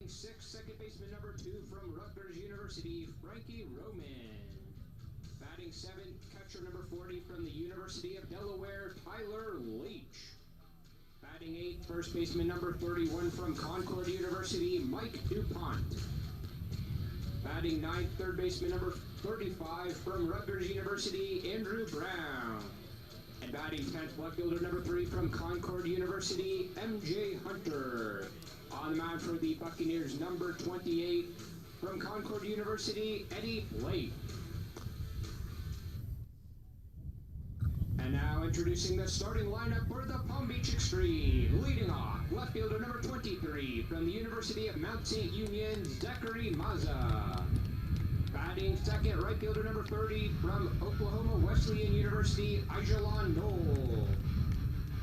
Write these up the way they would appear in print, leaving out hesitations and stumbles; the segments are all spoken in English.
6, second baseman number 2 from Rutgers University, Frankie Roman. Batting 7, catcher number 40 from the University of Delaware, Tyler Leach. Batting 8, first baseman number 31 from Concord University, Mike DuPont. Batting 9th, third baseman number 35 from Rutgers University, Andrew Brown. And batting 10th, left fielder number 3 from Concord University, MJ Hunter. On the mound for the Buccaneers, number 28 from Concord University, Eddie Blake. And now introducing the starting lineup for the Palm Beach Xtreme. Leading off, left fielder number 23 from the University of Mount St. Union, Zachary Maza. Batting second, right fielder number 30 from Oklahoma Wesleyan University, Ajalon Knoll.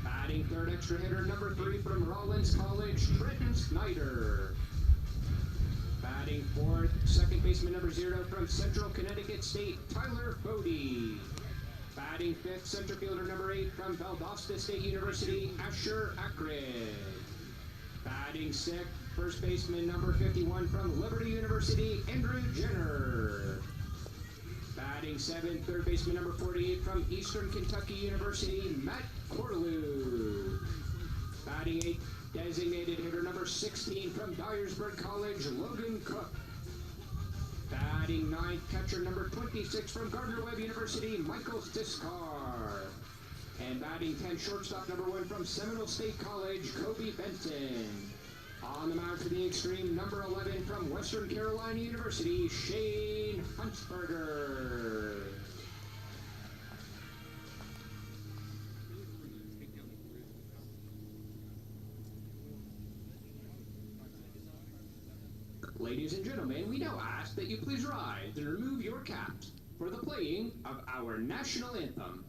Batting third, extra hitter number 3 from Rollins College, Trenton Snyder. Batting fourth, second baseman number 0 from Central Connecticut State, Tyler Bodie. Batting fifth, center fielder number 8 from Valdosta State University, Asher Akred. Batting sixth, first baseman number 51 from Liberty University, Andrew Jenner. Batting seventh, third baseman number 48 from Eastern Kentucky University, Matt Corlew. Batting eighth, designated hitter number 16 from Dyersburg College, Logan Cook. Batting ninth, catcher number 26 from Gardner-Webb University, Michael Stiskar. And batting 10, shortstop number 1 from Seminole State College, Kobe Benson. On the mound for the Xtreme, number 11 from Western Carolina University, Shane Huntsberger. Ladies and gentlemen, we now ask that you please rise and remove your caps for the playing of our national anthem.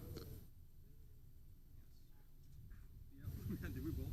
Did we both?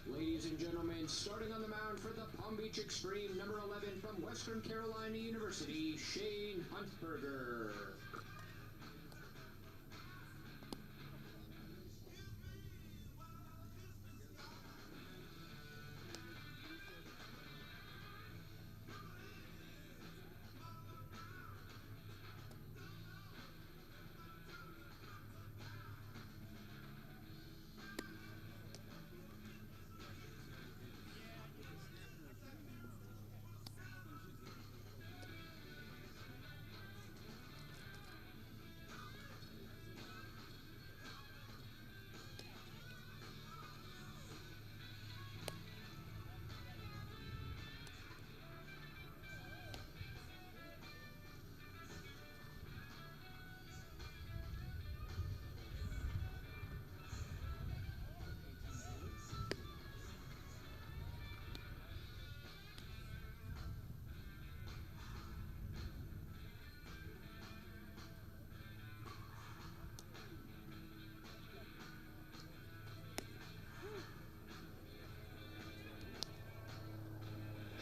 Ladies and gentlemen, starting on the mound for the Palm Beach Xtreme, number 11 from Western Carolina University, Shane Huntsberger.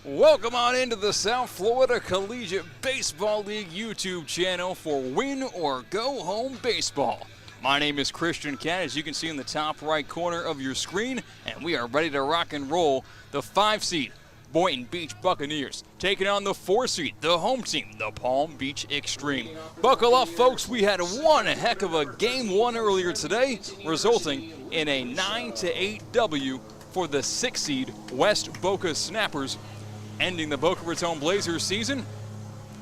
Welcome on into the South Florida Collegiate Baseball League YouTube channel for Win or Go Home Baseball. My name is Christian Cat, as you can see in the top right corner of your screen, and we are ready to rock and roll. The 5-seed Boynton Beach Buccaneers taking on the 4-seed, the home team, the Palm Beach Xtreme. Buckle up, folks. We had one heck of a game one earlier today, resulting in a 9-8 W for the 6-seed West Boca Snappers, ending the Boca Raton Blazers season.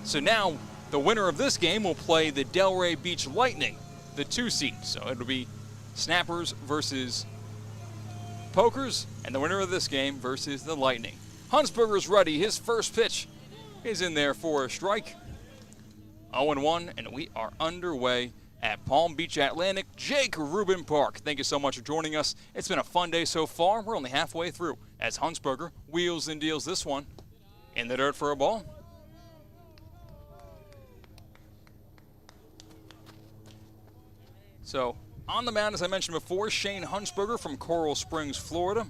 So now the winner of this game will play the Delray Beach Lightning, the 2-seed. So it'll be Snappers versus Pokers, and the winner of this game versus the Lightning. Huntsberger's ready. His first pitch is in there for a strike. 0-1, and we are underway at Palm Beach Atlantic, Jake Rubin Park. Thank you so much for joining us. It's been a fun day so far. We're only halfway through as Huntsberger wheels and deals this one in the dirt for a ball. So on the mound, as I mentioned before, Shane Huntsberger from Coral Springs, Florida.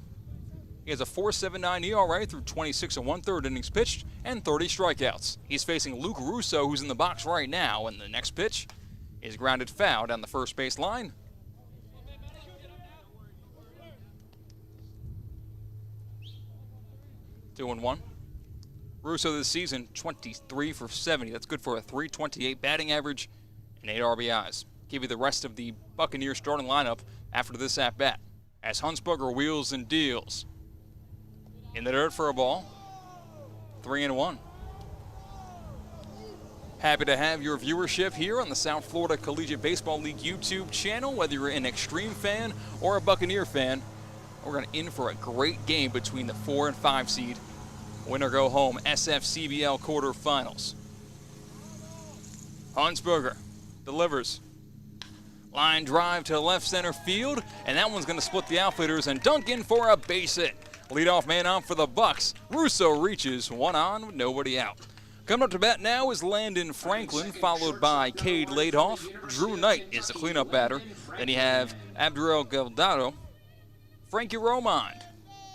He has a 4.79 ERA through 26 1/3 innings pitched and 30 strikeouts. He's facing Luke Russo, who's in the box right now, and the next pitch is grounded foul down the first base line. Two and one. Russo this season, 23 for 70. That's good for a .328 batting average and 8 RBIs. Give you the rest of the Buccaneers starting lineup after this at-bat, as Huntsberger wheels and deals. In the dirt for a ball, 3-1. Happy to have your viewership here on the South Florida Collegiate Baseball League YouTube channel, whether you're an Xtreme fan or a Buccaneer fan. We're going to in for a great game between the 4 and 5 seed. Win or go home SFCBL quarterfinals. Huntsberger delivers. Line drive to left center field, and that one's going to split the outfielders and dunk in for a base hit. Leadoff man on for the Bucks. Russo reaches one on with nobody out. Coming up to bat now is Landon Franklin, followed by Cade Laidhoff. Drew Knight is the cleanup batter. Then you have Abdurrell Galdado, Frankie Romand,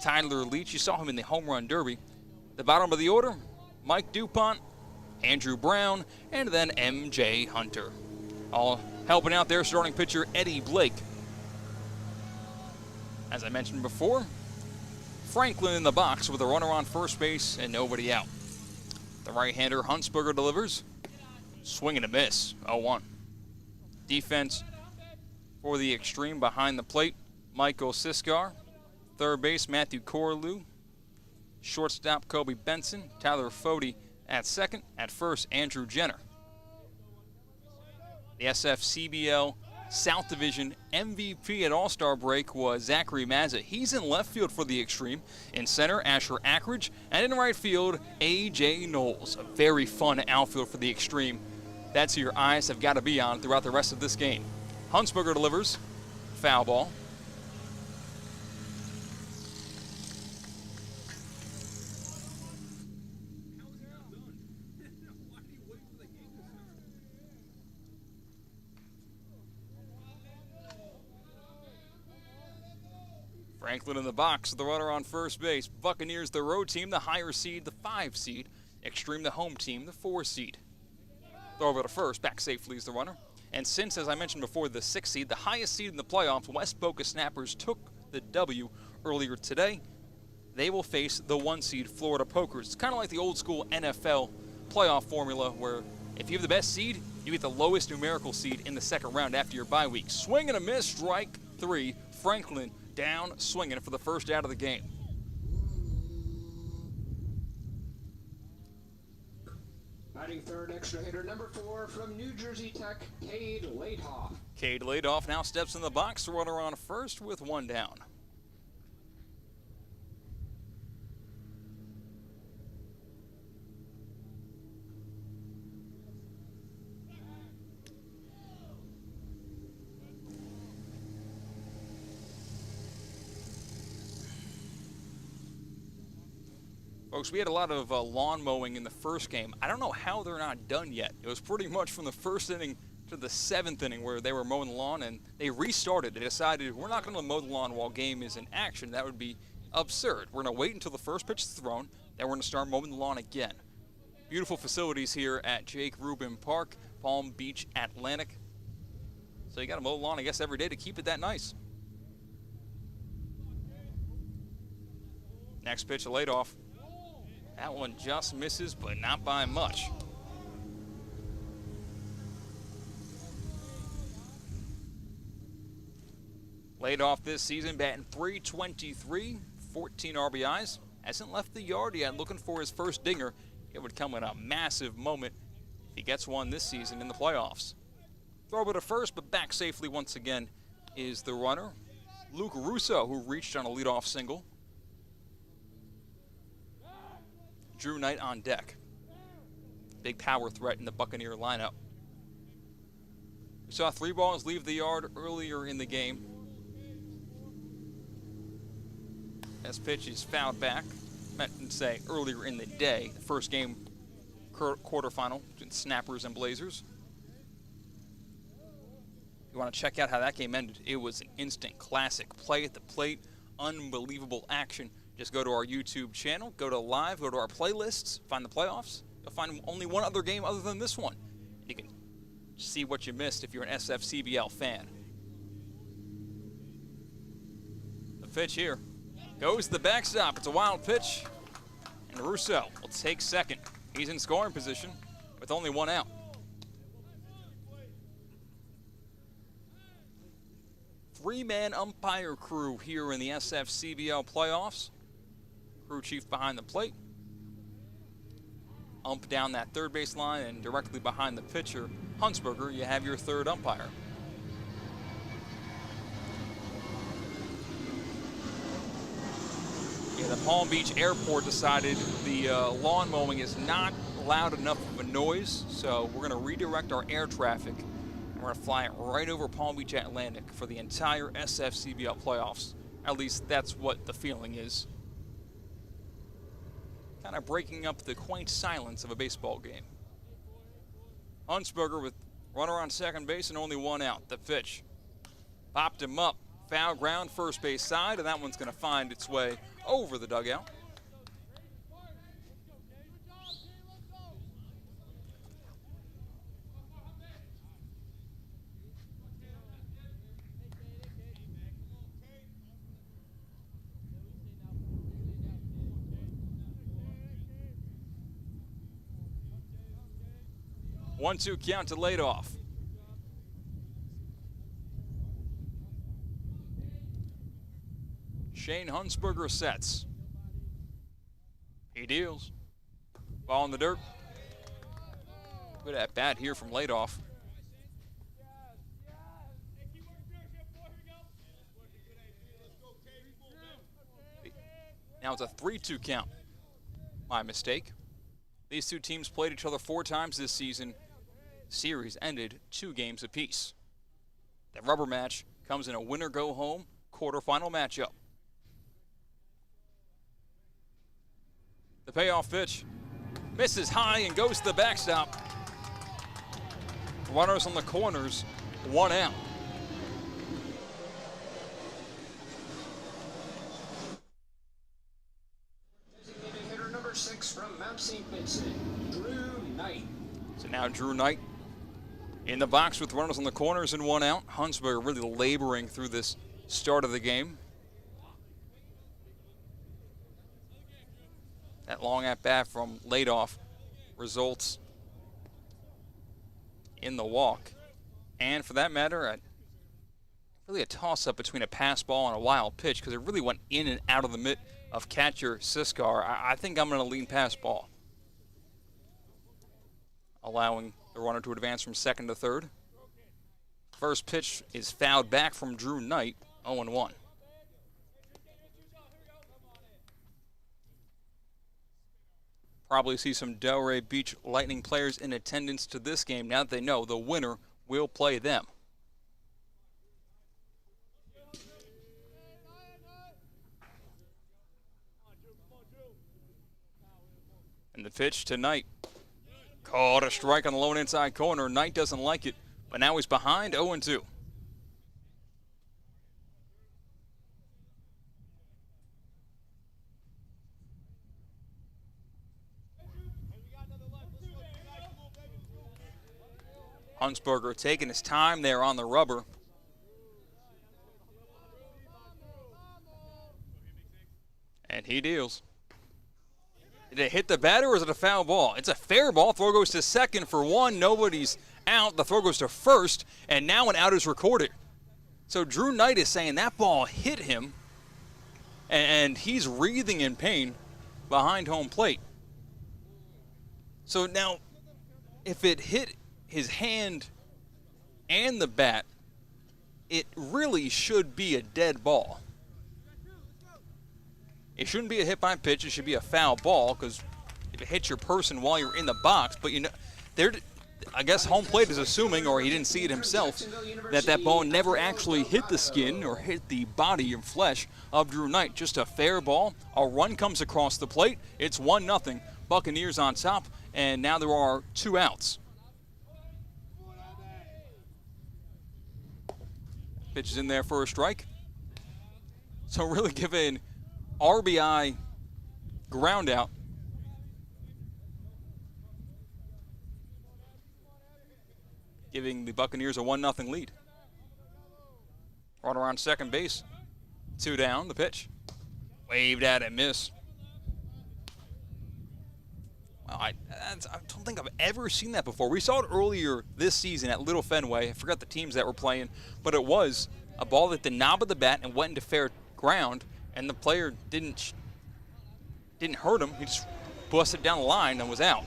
Tyler Leach. You saw him in the home run derby. The bottom of the order, Mike DuPont, Andrew Brown, and then M.J. Hunter. All helping out their starting pitcher, Eddie Blake. As I mentioned before, Franklin in the box with a runner on first base and nobody out. The right-hander Huntsberger delivers. Swing and a miss, 0-1. Defense for the Xtreme behind the plate, Michael Siskar. Third base, Matthew Corlew. Shortstop, Kobe Benson. Tyler Fode at second. At first, Andrew Jenner. The SFCBL South Division MVP at All-Star break was Zachary Mazza. He's in left field for the Xtreme. In center, Asher Ackridge. And in right field, A.J. Knowles. A very fun outfield for the Xtreme. That's who your eyes have got to be on throughout the rest of this game. Huntsberger delivers. Foul ball. Franklin in the box, the runner on first base. Buccaneers, the road team, the higher seed, the 5 seed. Xtreme, the home team, the 4 seed. Throw over to first, back safely is the runner. And since, as I mentioned before, the 6 seed, the highest seed in the playoffs, West Boca Snappers took the W earlier today. They will face the 1 seed, Florida Pokers. It's kind of like the old school NFL playoff formula where if you have the best seed, you get the lowest numerical seed in the second round after your bye week. Swing and a miss, strike 3. Franklin down swinging for the first out of the game. Batting third, extra hitter number 4 from New Jersey Tech, Cade Laidhoff. Cade Laidhoff now steps in the box, runner on first with 1 down. Folks, we had a lot of lawn mowing in the first game. I don't know how they're not done yet. It was pretty much from the first inning to the 7th inning where they were mowing the lawn, and they restarted. They decided we're not going to mow the lawn while game is in action. That would be absurd. We're going to wait until the first pitch is thrown, then we're going to start mowing the lawn again. Beautiful facilities here at Jake Rubin Park, Palm Beach, Atlantic. So you got to mow the lawn, I guess, every day to keep it that nice. Next pitch, a leadoff. That one just misses, but not by much. Laid off this season, batting .323, 14 RBIs. Hasn't left the yard yet, looking for his first dinger. It would come in a massive moment if he gets one this season in the playoffs. Throw to first, but back safely once again is the runner, Luke Russo, who reached on a leadoff single. Drew Knight on deck. Big power threat in the Buccaneer lineup. We saw 3 balls leave the yard earlier in the game. This pitch is fouled back. Meant to say earlier in the day, the first game quarterfinal between Snappers and Blazers. You want to check out how that game ended. It was an instant classic. Play at the plate, unbelievable action. Just go to our YouTube channel, go to live, go to our playlists, find the playoffs. You'll find only one other game other than this one. You can see what you missed if you're an SFCBL fan. The pitch here goes to the backstop. It's a wild pitch, and Russo will take second. He's in scoring position with only 1 out. Three-man umpire crew here in the SFCBL playoffs. Crew chief behind the plate. Ump down that third base line, and directly behind the pitcher, Huntsberger, you have your third umpire. Yeah, the Palm Beach Airport decided the lawn mowing is not loud enough of a noise, so we're going to redirect our air traffic, and we're going to fly it right over Palm Beach Atlantic for the entire SFCBL playoffs. At least that's what the feeling is. Kind of breaking up the quaint silence of a baseball game. Huntsberger with runner on second base and only 1 out. The pitch popped him up. Foul ground, first base side, and that one's going to find its way over the dugout. One-two count to lead off. Shane Huntsberger sets. He deals. Ball in the dirt. Good at bat here from leadoff. Now it's a 3-2 count. My mistake. These two teams played each other 4 times this season. Series ended 2 games apiece. The rubber match comes in a winner-go-home quarterfinal matchup. The payoff pitch misses high and goes to the backstop. Runners on the corners, 1 out. Designated hitter number 6 from Mount St. Vincent, Drew Knight. So now Drew Knight in the box with runners on the corners and 1 out. Huntsberger really laboring through this start of the game. That long at-bat from leadoff results in the walk. And for that matter, really a toss-up between a pass ball and a wild pitch, because it really went in and out of the mitt of catcher Siskar. I think I'm going to lean pass ball, allowing the runner to advance from second to third. First pitch is fouled back from Drew Knight, 0-1. Probably see some Delray Beach Lightning players in attendance to this game now that they know the winner will play them. And the pitch to Knight. Caught a strike on the lone inside corner. Knight doesn't like it, but now he's behind 0-2. Huntsberger taking his time there on the rubber. And he deals. Did it hit the batter or is it a foul ball? It's a fair ball. Throw goes to second for one. Nobody's out. The throw goes to first, and now an out is recorded. So Drew Knight is saying that ball hit him, and he's writhing in pain behind home plate. So now, if it hit his hand and the bat, it really should be a dead ball. It shouldn't be a hit by pitch. It should be a foul ball because if it hits your person while you're in the box, but you know, I guess home plate is assuming, or he didn't see it himself, that ball never actually hit the skin or hit the body and flesh of Drew Knight. Just a fair ball. A run comes across the plate. It's 1-0. Buccaneers on top, and now there are 2 outs. Pitch is in there for a strike. So really giving RBI ground out. Giving the Buccaneers a 1-0 lead. Run around second base. 2 down, the pitch. Waved at it, miss. Well, I don't think I've ever seen that before. We saw it earlier this season at Little Fenway. I forgot the teams that were playing, but it was a ball that the knob of the bat and went into fair ground, and the player didn't hurt him. He just busted down the line and was out.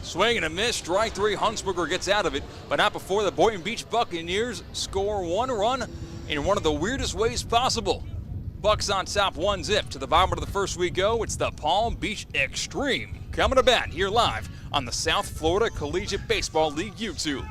Swing and a miss, strike 3. Huntsberger gets out of it, but not before the Boynton Beach Buccaneers score 1 run in one of the weirdest ways possible. Bucks on top 1-0. To the bottom of the first we go. It's the Palm Beach Xtreme coming to bat here live on the South Florida Collegiate Baseball League YouTube.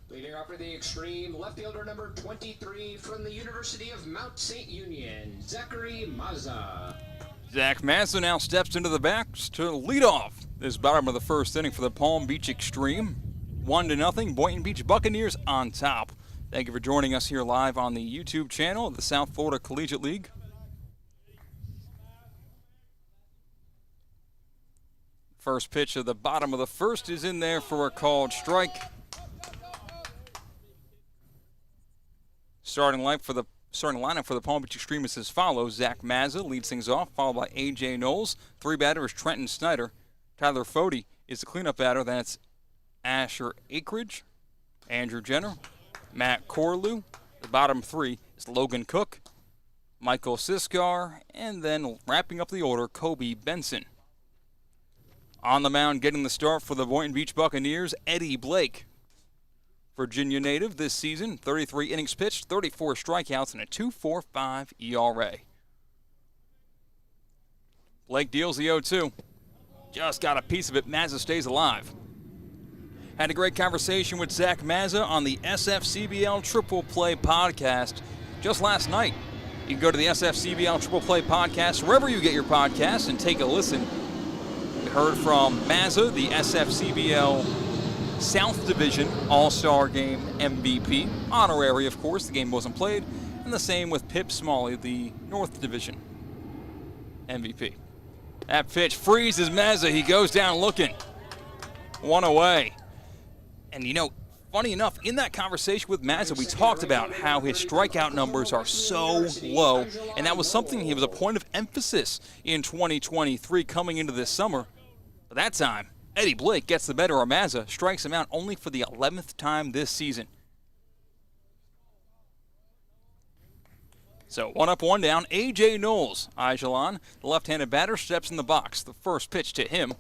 Leading off for the Xtreme, left fielder number 23 from the University of Mount St. Union, Zachary Mazza. Zach Mazza now steps into the backs to lead off this bottom of the first inning for the Palm Beach Xtreme. 1-0, Boynton Beach Buccaneers on top. Thank you for joining us here live on the YouTube channel of the South Florida Collegiate League. First pitch of the bottom of the first is in there for a called strike. Starting lineup for the Palm Beach Xtreme is as follows. Zach Mazza leads things off, followed by A.J. Knowles. 3 batters, Trenton Snyder. Tyler Fody is the cleanup batter. That's Asher Akridge, Andrew Jenner, Matt Corlew. The bottom 3 is Logan Cook, Michael Siskar, and then wrapping up the order, Kobe Benson. On the mound, getting the start for the Boynton Beach Buccaneers, Eddie Blake. Virginia native this season, 33 innings pitched, 34 strikeouts, and a 2.45 ERA. Blake deals the 0-2. Just got a piece of it. Mazza stays alive. Had a great conversation with Zach Mazza on the SFCBL Triple Play podcast just last night. You can go to the SFCBL Triple Play podcast wherever you get your podcasts and take a listen. We heard from Mazza, the SFCBL South Division All-Star Game MVP. Honorary, of course. The game wasn't played. And the same with Pip Smalley, the North Division MVP. That pitch freezes Mazza. He goes down looking. One away. And you know, funny enough, in that conversation with Mazza, we talked about how his strikeout numbers are so low, and that was something he was a point of emphasis in 2023 coming into this summer. But that time, Eddie Blake gets the better of Mazza, strikes him out only for the 11th time this season. So 1 up, 1 down. A.J. Knowles, Ajalon, the left-handed batter, steps in the box. The first pitch to him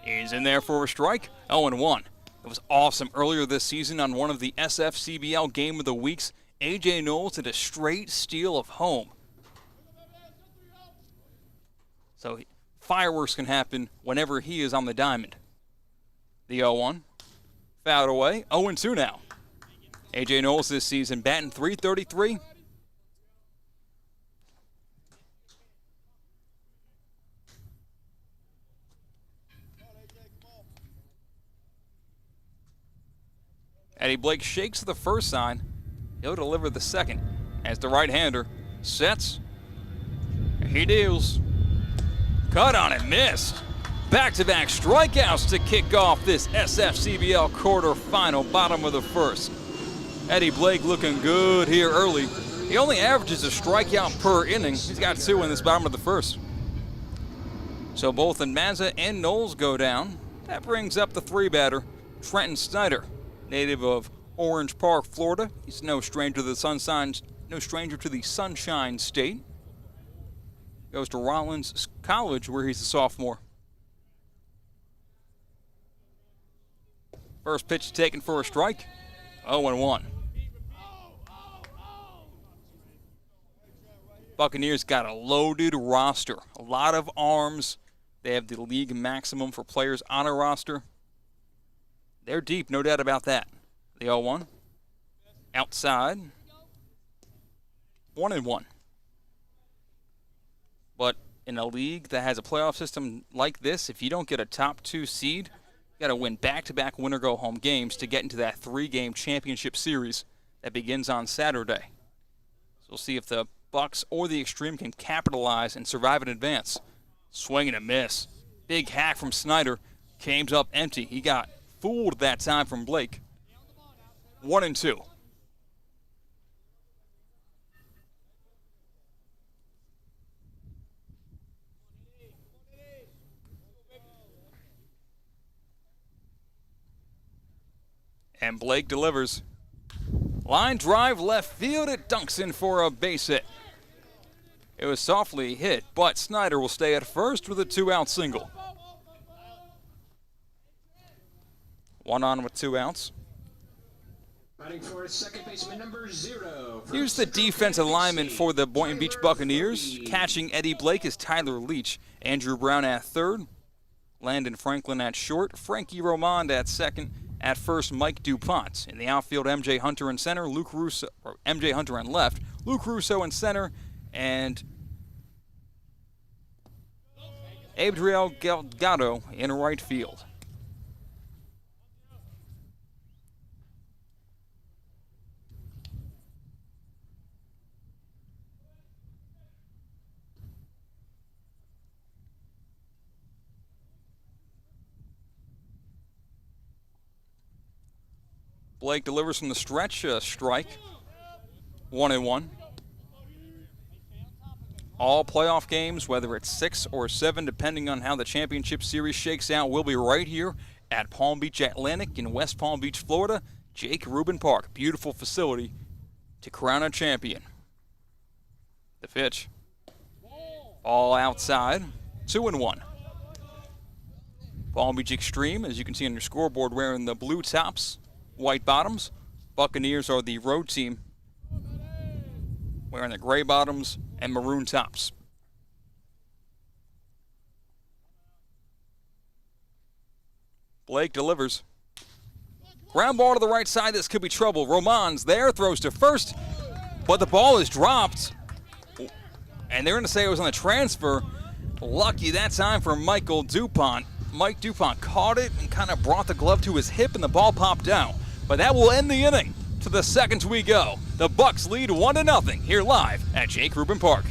is in there for a strike, 0-1. It was awesome earlier this season on one of the SFCBL Game of the Weeks. A.J. Knowles did a straight steal of home. So fireworks can happen whenever he is on the diamond. The 0-1, fouled away, 0-2 now. A.J. Knowles this season batting .333. Eddie Blake shakes the first sign. He'll deliver the second as the right-hander sets. He deals. Cut on it, missed. Back-to-back strikeouts to kick off this SFCBL quarterfinal, bottom of the first. Eddie Blake looking good here early. He only averages a strikeout per inning. He's got 2 in this bottom of the first. So both Mazza and Knowles go down. That brings up the 3-batter, Trenton Snyder, native of Orange Park, Florida. He's no stranger to the Sunshine State. Goes to Rollins College, where he's a sophomore. First pitch taken for a strike, 0-1. Buccaneers got a loaded roster, a lot of arms. They have the league maximum for players on a roster. They're deep, no doubt about that. The 0-1. Outside. 1-1. But in a league that has a playoff system like this, if you don't get a top 2 seed, you got to win back-to-back winner-go-home games to get into that 3-game championship series that begins on Saturday. So we'll see if the Bucks or the Xtreme can capitalize and survive in advance. Swing and a miss. Big hack from Snyder. Came up empty. He got fooled that time from Blake. 1-2. And Blake delivers. Line drive left field. It dunks in for a base hit. It was softly hit, but Snyder will stay at first with a 2-out single. 1 on with 2 outs. Batting for second baseman number 0. Here's the defensive lineman for the Boynton Beach Buccaneers. Catching Eddie Blake is Tyler Leach. Andrew Brown at third. Landon Franklin at short. Frankie Romand at second. At first, Mike DuPont. In the outfield, MJ Hunter in center. MJ Hunter in left. Luke Russo in center. And Adriel Delgado in right field. Blake delivers from the stretch, strike. 1-1. All playoff games, whether it's 6 or 7, depending on how the championship series shakes out, will be right here at Palm Beach Atlantic in West Palm Beach, Florida. Jake Rubin Park, beautiful facility to crown a champion. The pitch. All outside. 2-1. Palm Beach Xtreme, as you can see on your scoreboard, wearing the blue tops, white bottoms. Buccaneers are the road team, wearing the gray bottoms and maroon tops. Blake delivers. Ground ball to the right side. This could be trouble. Roman's there, throws to first, but the ball is dropped. And they're going to say it was on the transfer. Lucky that time for Michael DuPont. Mike DuPont caught it and kind of brought the glove to his hip, and the ball popped out. But that will end the inning. To the seconds we go. The Bucks lead 1-0 here live at Jake Rubin Park.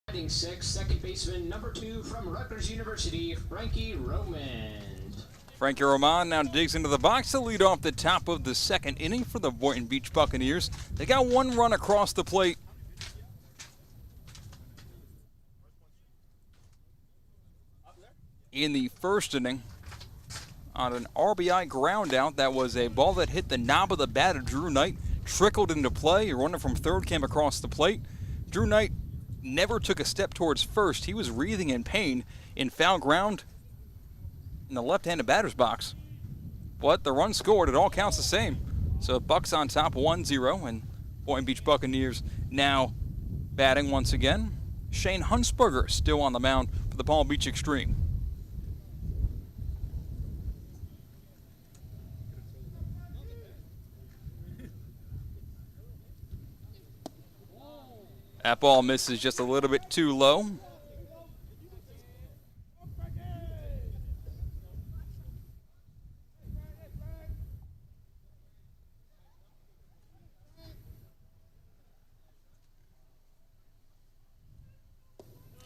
Batting sixth, second baseman number 2 from Rutgers University, Frankie Roman. Frankie Roman now digs into the box to lead off the top of the second inning for the Boynton Beach Buccaneers. They got one run across the plate. In the first inning, on an RBI ground out, that was a ball that hit the knob of the bat of Drew Knight, trickled into play. A runner from third came across the plate. Drew Knight never took a step towards first. He was writhing in pain in foul ground in the left-handed batter's box. But the run scored, it all counts the same. So Bucks on top 1-0, and Boynton Beach Buccaneers now batting once again. Shane Hunsberger still on the mound for the Palm Beach Xtreme. That ball misses just a little bit too low.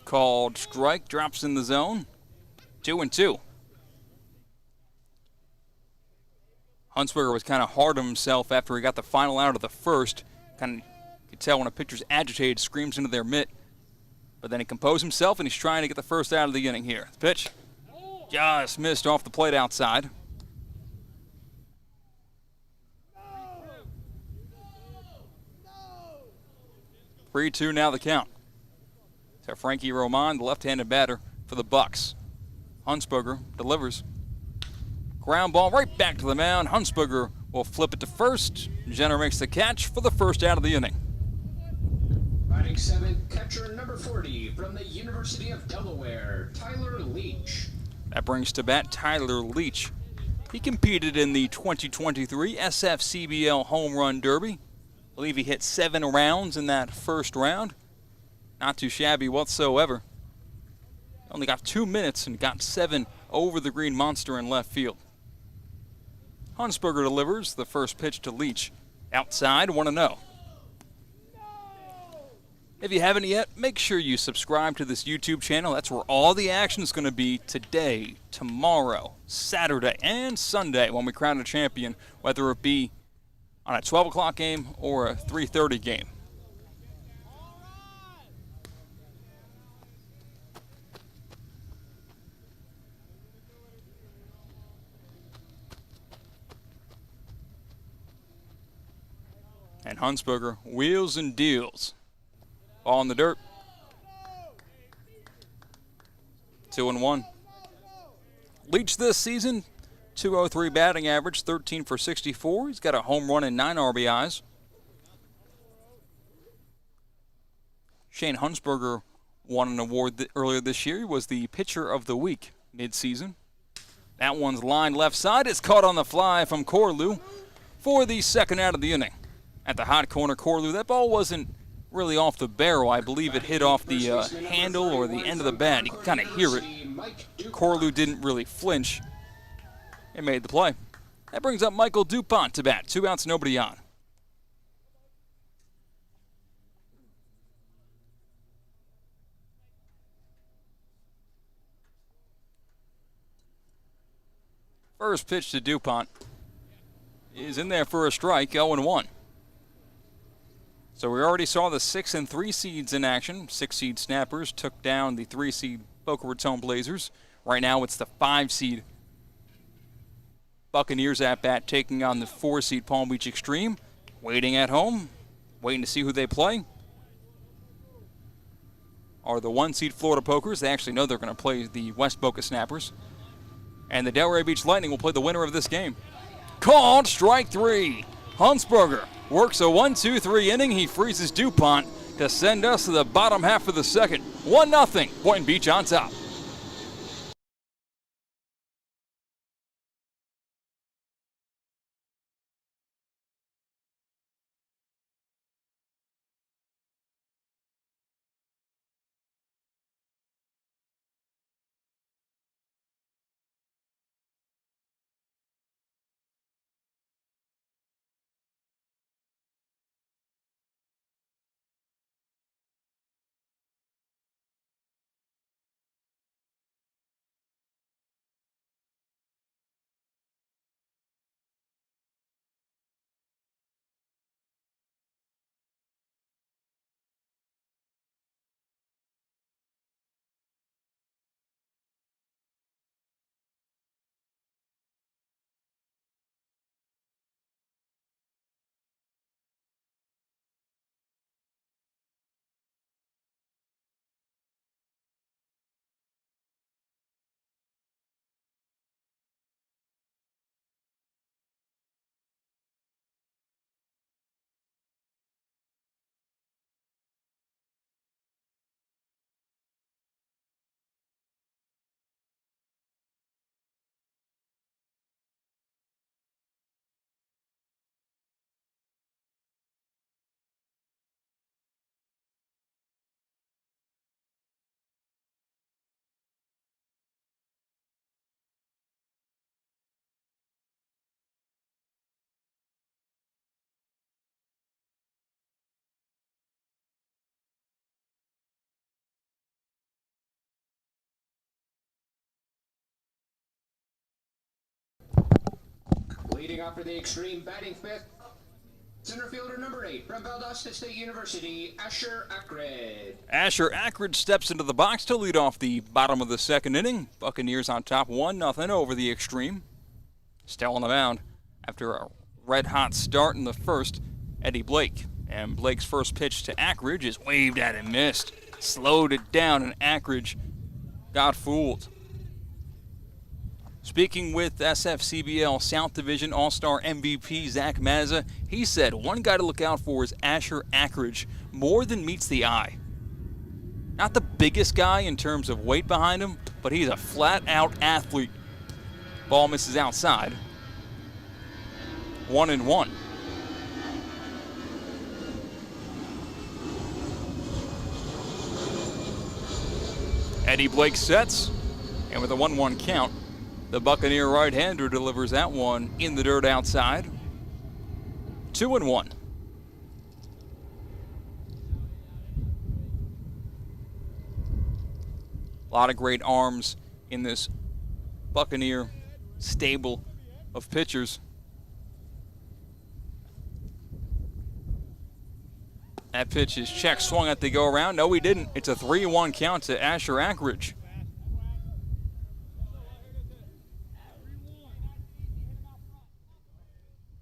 Called strike, drops in the zone. 2-2. Hunsberger was kind of hard on himself after he got the final out of the first. Kind of you can tell when a pitcher's agitated, screams into their mitt. But then he composed himself, and he's trying to get the first out of the inning here. The pitch just missed off the plate outside. No! 3-2 now the count. So Frankie Roman, the left-handed batter for the Bucks. Hunsberger delivers. Ground ball right back to the mound. Hunsberger will flip it to first. Jenner makes the catch for the first out of the inning. Batting seventh, catcher number 40 from the University of Delaware, Tyler Leach. That brings to bat Tyler Leach. He competed in the 2023 SFCBL Home Run Derby. I believe he hit 7 rounds in that first round. Not too shabby whatsoever. Only got 2 minutes and got 7 over the green monster in left field. Hunsberger delivers the first pitch to Leach. Outside, 1-0. If you haven't yet, make sure you subscribe to this YouTube channel. That's where all the action is going to be today, tomorrow, Saturday, and Sunday when we crown a champion, whether it be on a 12 o'clock game or a 3:30 game. And Hunsberger wheels and deals. Ball in the dirt. 2-1. Leach this season, .203 batting average, 13 for 64. He's got a home run and 9 RBIs. Shane Hunsberger won an award earlier this year. He was the pitcher of the week mid-season. That one's lined left side. It's caught on the fly from Corlew for the second out of the inning. At the hot corner, Corlew, that ball wasn't really off the barrel. I believe it hit off the handle or the end of the bat. You can kind of hear it. Corlew didn't really flinch and made the play. That brings up Michael DuPont to bat. 2 outs, nobody on. First pitch to DuPont is in there for a strike, 0-1. So we already saw the 6 and 3 seeds in action. 6-seed Snappers took down the 3-seed Boca Raton Blazers. Right now it's the 5-seed Buccaneers at bat taking on the 4-seed Palm Beach Xtreme. Waiting at home, waiting to see who they play. Are the 1-seed Florida Pokers. They actually know they're going to play the West Boca Snappers. And the Delray Beach Lightning will play the winner of this game. Called strike 3. Hunsberger works a 1-2-3 inning. He freezes DuPont to send us to the bottom half of the second. 1-0, Boynton Beach on top. Leading off for the Xtreme, batting fifth, center fielder number 8 from Valdosta State University, Asher Akred. Asher Akred steps into the box to lead off the bottom of the second inning. Buccaneers on top 1-0 over the Xtreme. Still on the mound after a red-hot start in the first, Eddie Blake. And Blake's first pitch to Ackridge is waved at and missed. Slowed it down, and Ackridge got fooled. Speaking with SFCBL South Division All-Star MVP Zach Mazza, he said one guy to look out for is Asher Ackridge, more than meets the eye. Not the biggest guy in terms of weight behind him, but he's a flat-out athlete. Ball misses outside. 1-1. Eddie Blake sets, and with a 1-1 count, the Buccaneer right-hander delivers that one in the dirt outside. 2-1. A lot of great arms in this Buccaneer stable of pitchers. That pitch is check swung at the go around. No, he didn't. It's a 3-1 count to Asher Ackridge.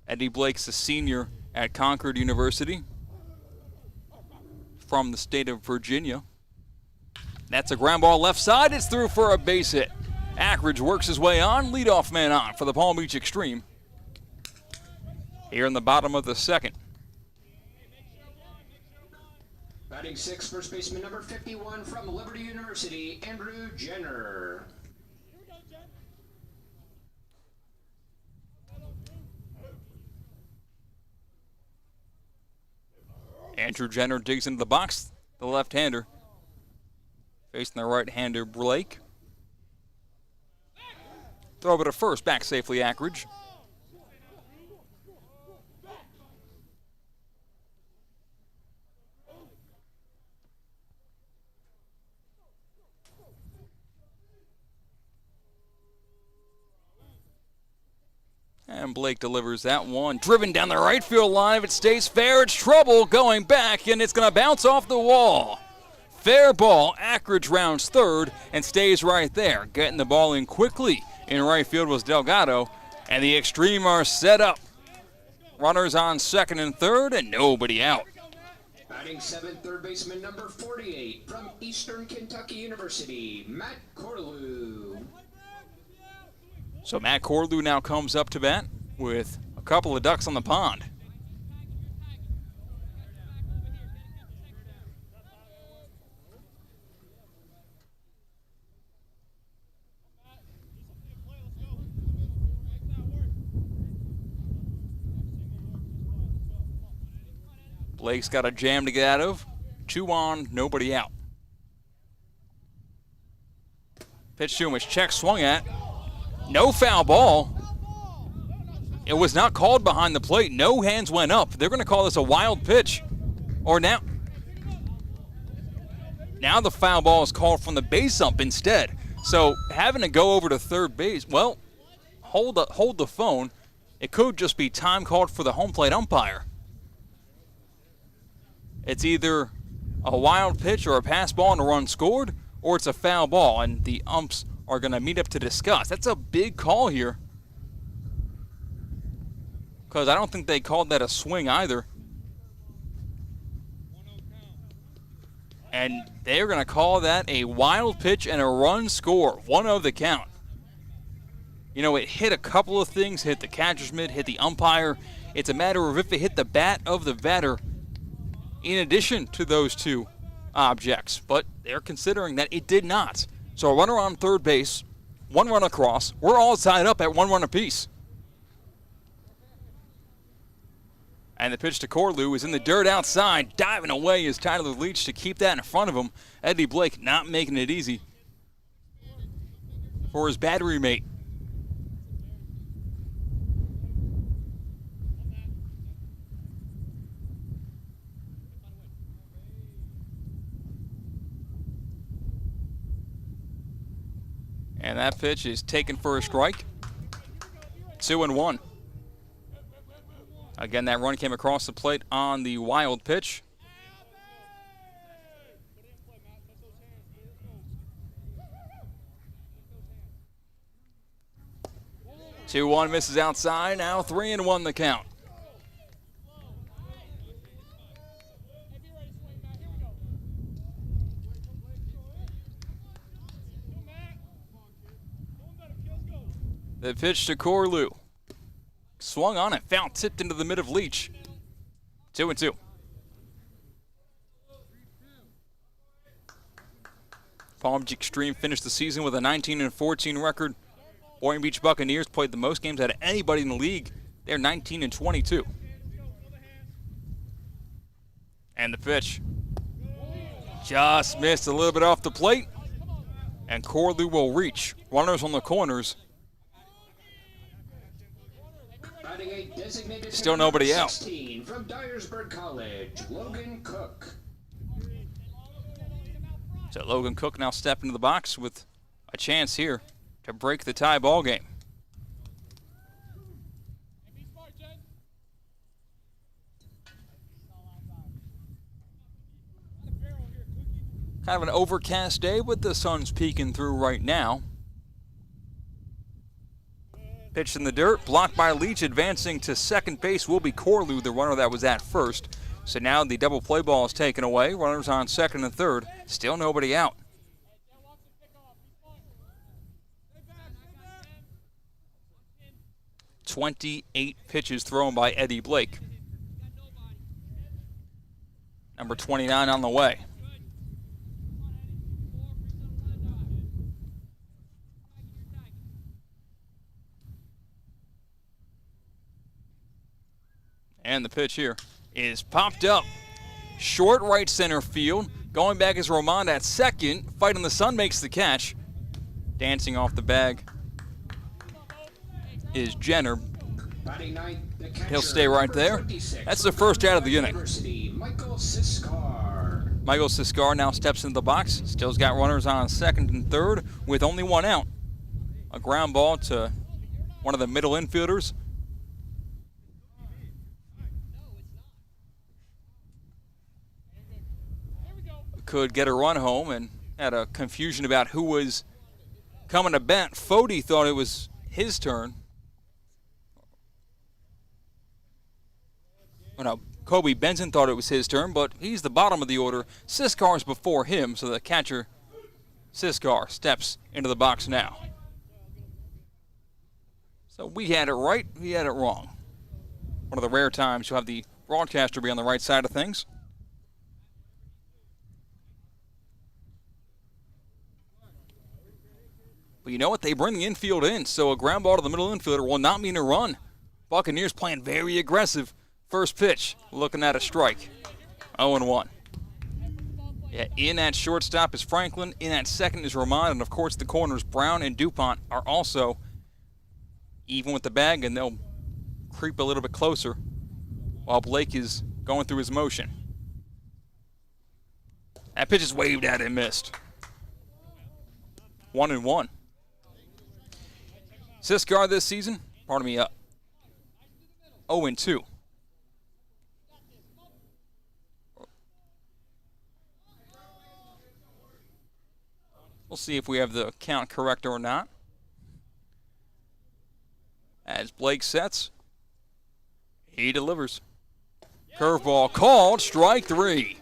Eddie Blake's a senior at Concord University from the state of Virginia. That's a ground ball left side. It's through for a base hit. Ackridge works his way on. Leadoff man on for the Palm Beach Xtreme. Here in the bottom of the second. Batting sixth, first baseman number 51 from Liberty University, Andrew Jenner. Andrew Jenner digs into the box, the left-hander. Facing the right-hander, Blake. Throw over to first, back safely, Ackridge. And Blake delivers that one. Driven down the right field line. If it stays fair, it's trouble going back, and it's going to bounce off the wall. Fair ball. Ackridge rounds third and stays right there. Getting the ball in quickly in right field was Delgado, and the Xtreme are set up. Runners on second and third, and nobody out. Batting seventh, third baseman number 48 from Eastern Kentucky University, Matt Corlew. So Matt Corlew now comes up to bat with a couple of ducks on the pond. Blake's got a jam to get out of. 2 on, nobody out. Pitch to him, it's check swung at. No foul ball. It was not called behind the plate. No hands went up. They're going to call this a wild pitch. Or now the foul ball is called from the base ump instead. So having to go over to third base, well, hold the phone. It could just be time called for the home plate umpire. It's either a wild pitch or a pass ball and a run scored, or it's a foul ball, and the umps are going to meet up to discuss. That's a big call here, because I don't think they called that a swing either. And they're going to call that a wild pitch and a run score. 1-0 the count. You know, it hit a couple of things, hit the catcher's mitt, hit the umpire. It's a matter of if it hit the bat of the batter in addition to those two objects. But they're considering that it did not. So a runner on third base, 1 run across. We're all tied up at 1 run apiece. And the pitch to Corlew is in the dirt outside. Diving away is Tyler Leach to keep that in front of him. Eddie Blake not making it easy for his battery mate. And that pitch is taken for a strike. 2-1. Again, that run came across the plate on the wild pitch. Two one misses outside. Now 3-1 the count. The pitch to Corlew. Swung on it, foul tipped into the mid of Leach. 2-2. Palm Beach Xtreme finished the season with a 19-14 record. Boynton Beach Buccaneers played the most games out of anybody in the league. They're 19-22. And the pitch. Just missed a little bit off the plate. And Corlew will reach. Runners on the corners. Still nobody out. 16 from Dyersburg College, Logan Cook. So Logan Cook now stepping into the box with a chance here to break the tie ball game. Kind of an overcast day, but the sun's peeking through right now. Pitch in the dirt, blocked by Leach. Advancing to second base will be Corlew, the runner that was at first. So now the double play ball is taken away. Runners on second and third. Still nobody out. "28 pitches thrown by Eddie Blake. Number 29 on the way. And the pitch here is popped up. Short right center field. Going back is Romand at second. Fighting the sun makes the catch. Dancing off the bag is Jenner. He'll stay right there. That's the first out of the inning. Michael Siskar now steps into the box. Still's got runners on second and third with only one out. A ground ball to one of the middle infielders. Could get a run home and had a confusion about who was coming to bat. Fody thought it was his turn. Oh, no, Kobe Benson thought it was his turn, but he's the bottom of the order. Siskar's before him, so the catcher, Siskar, steps into the box now. So we had it right, he had it wrong. One of the rare times you'll have the broadcaster be on the right side of things. But you know what? They bring the infield in, so a ground ball to the middle infielder will not mean a run. Buccaneers playing very aggressive. First pitch, looking at a strike. 0-1. Yeah, in at shortstop is Franklin. In at second is Romand. And, of course, the corners, Brown and DuPont, are also even with the bag, and they'll creep a little bit closer while Blake is going through his motion. That pitch is waved at and missed. 1-1. Siskar this season, 0-2. We'll see if we have the count correct or not. As Blake sets, he delivers. Curveball called, strike three.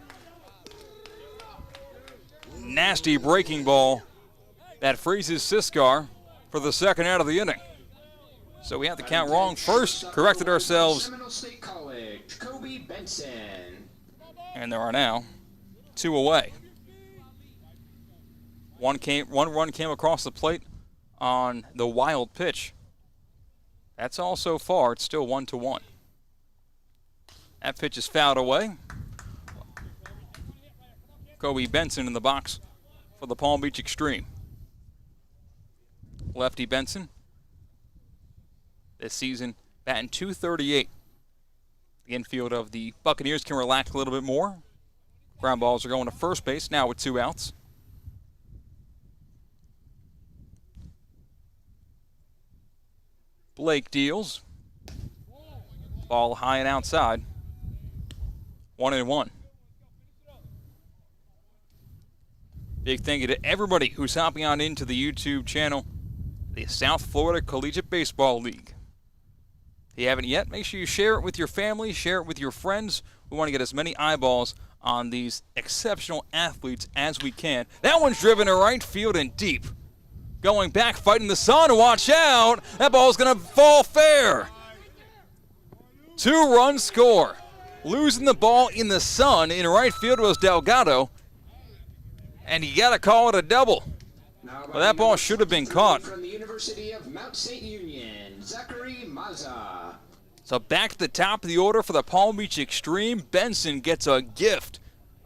Nasty breaking ball that freezes Siskar for the second out of the inning. So we have the count wrong first, corrected ourselves. And there are now two away. One run came across the plate on the wild pitch. That's all so far. It's still 1-1. That pitch is fouled away. Kobe Benson in the box for the Palm Beach Xtreme. Lefty Benson this season batting .238. The infield of the Buccaneers can relax a little bit more. Ground balls are going to first base now with 2 outs. Blake deals. Ball high and outside. 1-1. Big thank you to everybody who's hopping on into the YouTube channel, the South Florida Collegiate Baseball League. If you haven't yet, make sure you share it with your family, share it with your friends. We want to get as many eyeballs on these exceptional athletes as we can. That one's driven to right field and deep. Going back, fighting the sun, watch out. That ball's going to fall fair. 2-run score. Losing the ball in the sun in right field was Delgado. And you got to call it a double. Well, that ball should have been caught. From the University of Mount St. Union, Zachary Mazza. So back to the top of the order for the Palm Beach Xtreme. Benson gets a gift.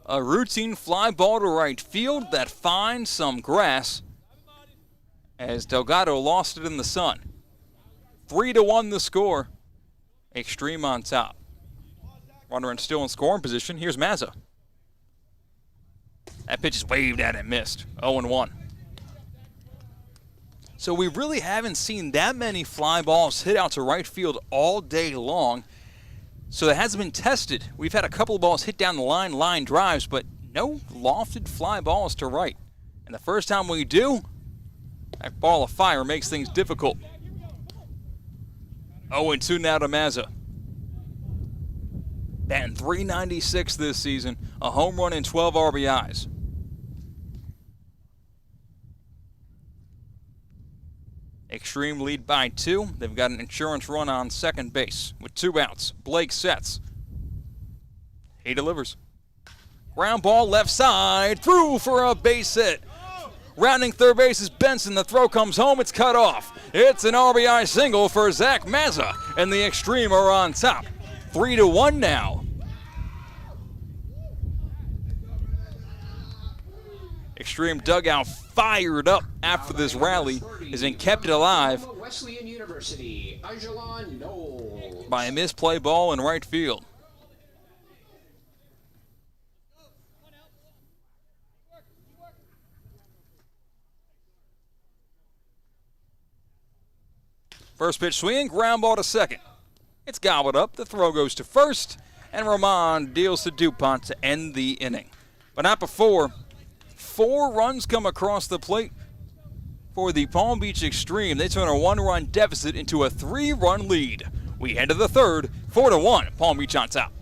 A routine fly ball to right field that finds some grass as Delgado lost it in the sun. 3-1 the score. Xtreme on top. Runner and still in scoring position. Here's Mazza. That pitch is waved at and missed. 0-1. So we really haven't seen that many fly balls hit out to right field all day long. So that hasn't been tested. We've had a couple of balls hit down the line drives, but no lofted fly balls to right. And the first time we do, that ball of fire makes things difficult. 0-2 now to Mazza. Batting .396 this season, a home run and 12 RBIs. Xtreme lead by 2. They've got an insurance run on second base with 2 outs. Blake sets. He delivers. Ground ball left side, through for a base hit. Rounding third base is Benson. The throw comes home. It's cut off. It's an RBI single for Zach Mazza, and the Xtreme are on top. 3-1 now. Extreme dugout fired up after this rally as in kept it alive by a misplay ball in right field. First pitch swing, ground ball to second. It's gobbled up, the throw goes to first, and Roman deals to DuPont to end the inning. But not before 4 runs come across the plate for the Palm Beach Xtreme. They turn a 1-run deficit into a 3-run lead. We head to the third, 4-1, Palm Beach on top.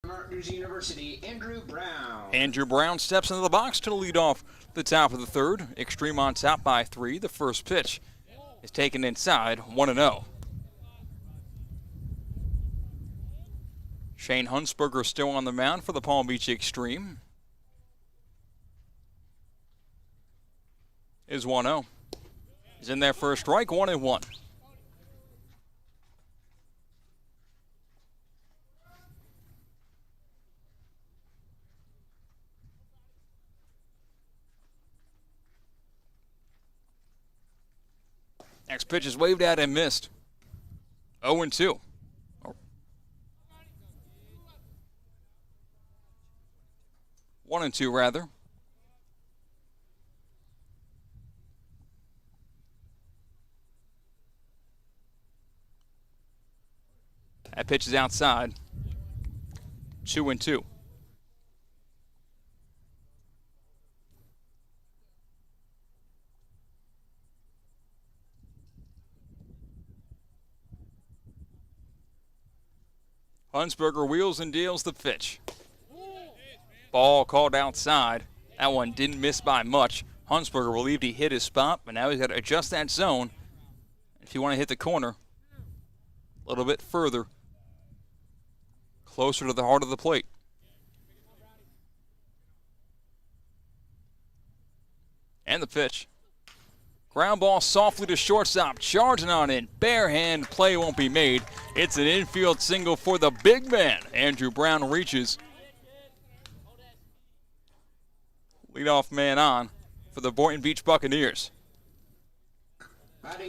Rutgers University, Andrew Brown. Andrew Brown steps into the box to lead off the top of the third. Xtreme on top by 3. The first pitch is taken inside, 1-0. Shane Hunsberger still on the mound for the Palm Beach Xtreme. Is 1-0. He's in there for a strike, 1-1. Next pitch is waved at and missed. 0-2. 1-2 rather. That pitch is outside. 2-2. Hunsberger wheels and deals the pitch. Ball called outside. That one didn't miss by much. Hunsberger believed he hit his spot, but now he's got to adjust that zone. If you want to hit the corner, a little bit further, closer to the heart of the plate. And the pitch. Ground ball softly to shortstop, charging on in. Bare hand, play won't be made. It's an infield single for the big man. Andrew Brown reaches Leadoff man on for the Boynton Beach Buccaneers.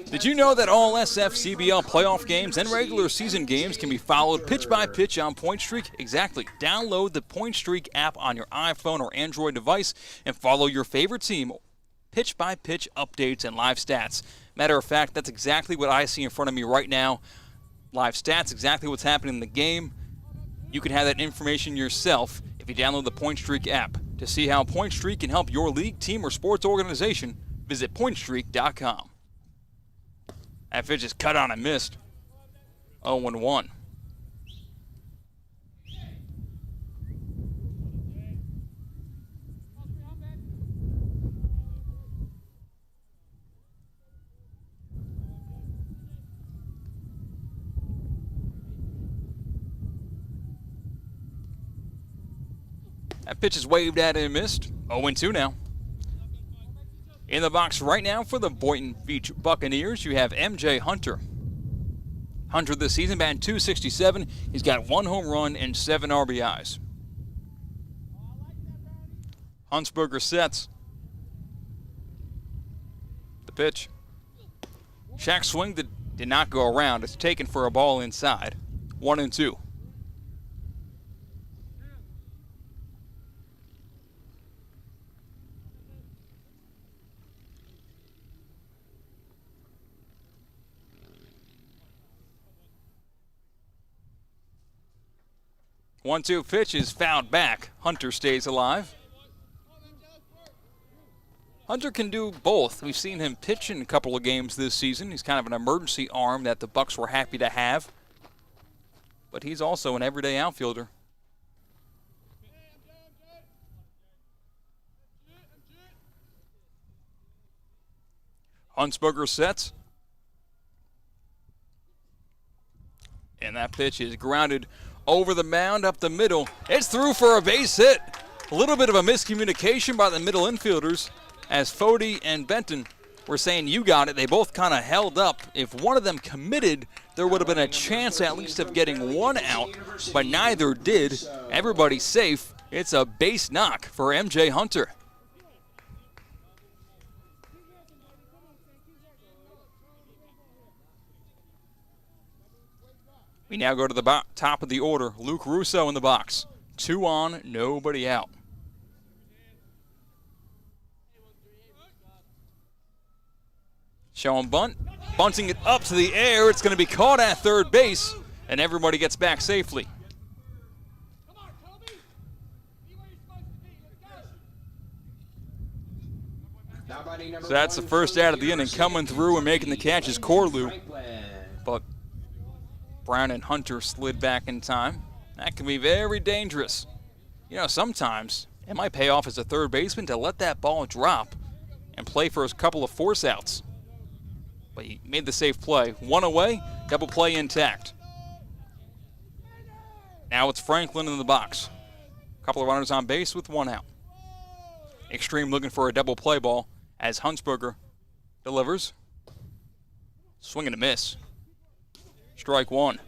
Did you know that all SFCBL playoff games and regular season games can be followed pitch by pitch on Point Streak? Exactly. Download the Point Streak app on your iPhone or Android device and follow your favorite team pitch by pitch updates and live stats. Matter of fact, that's exactly what I see in front of me right now. Live stats, exactly what's happening in the game. You can have that information yourself if you download the Point Streak app. To see how Point Streak can help your league, team, or sports organization, visit pointstreak.com. That pitch is cut on and missed. 0-1. That pitch is waved at and missed. 0-2 now. In the box right now for the Boynton Beach Buccaneers, you have MJ Hunter. Hunter this season batting .267. He's got 1 home run and 7 RBIs. Huntsberger sets. The pitch. Shack swing that did not go around. It's taken for a ball inside. 1-2. One-two pitch is fouled back. Hunter stays alive. Hunter can do both. We've seen him pitch in a couple of games this season. He's kind of an emergency arm that the Bucs were happy to have. But he's also an everyday outfielder. Huntsberger sets. And that pitch is grounded over the mound, up the middle. It's through for a base hit. A little bit of a miscommunication by the middle infielders as Fody and Boynton were saying, you got it. They both kind of held up. If one of them committed, there would have been a chance at least of getting one out, but neither did. Everybody's safe. It's a base knock for MJ Hunter. We now go to the top of the order. Luke Russo in the box. 2 on, nobody out. Showing bunt. Bunting it up to the air. It's going to be caught at third base, and everybody gets back safely. So that's the first out of the inning. Coming through and making the catch is Corlew. But Brown and Hunter slid back in time. That can be very dangerous. You know, sometimes it might pay off as a third baseman to let that ball drop and play for a couple of force outs. But he made the safe play. 1 away, double play intact. Now it's Franklin in the box. A couple of runners on base with 1 out. Xtreme looking for a double play ball as Huntsberger delivers. Swing and a miss. Strike 1.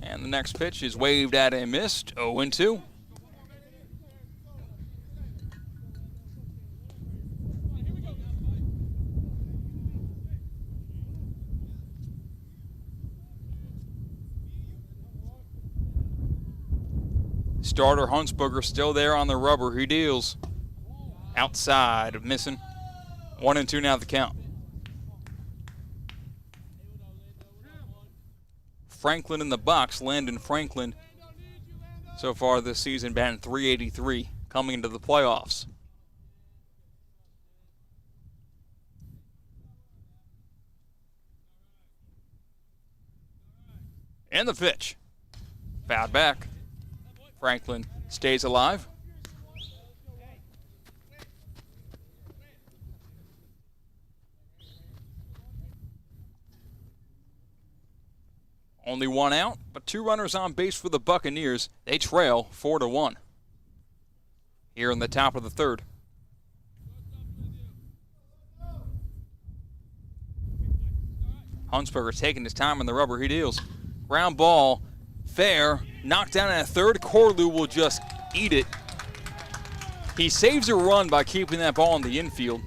And the next pitch is waved at and missed. 0-2. Starter Huntsberger still there on the rubber. He deals. Outside, missing. 1-2 now the count. Franklin in the box. Landon Franklin so far this season batting .383 coming into the playoffs. And the pitch. Fouled back. Franklin stays alive. Only 1 out, but 2 runners on base for the Buccaneers. They trail 4-1. here in the top of the third. Hunsberger taking his time on the rubber. He deals. Ground ball, fair, knocked down at third. Corlew will just eat it. He saves a run by keeping that ball in the infield.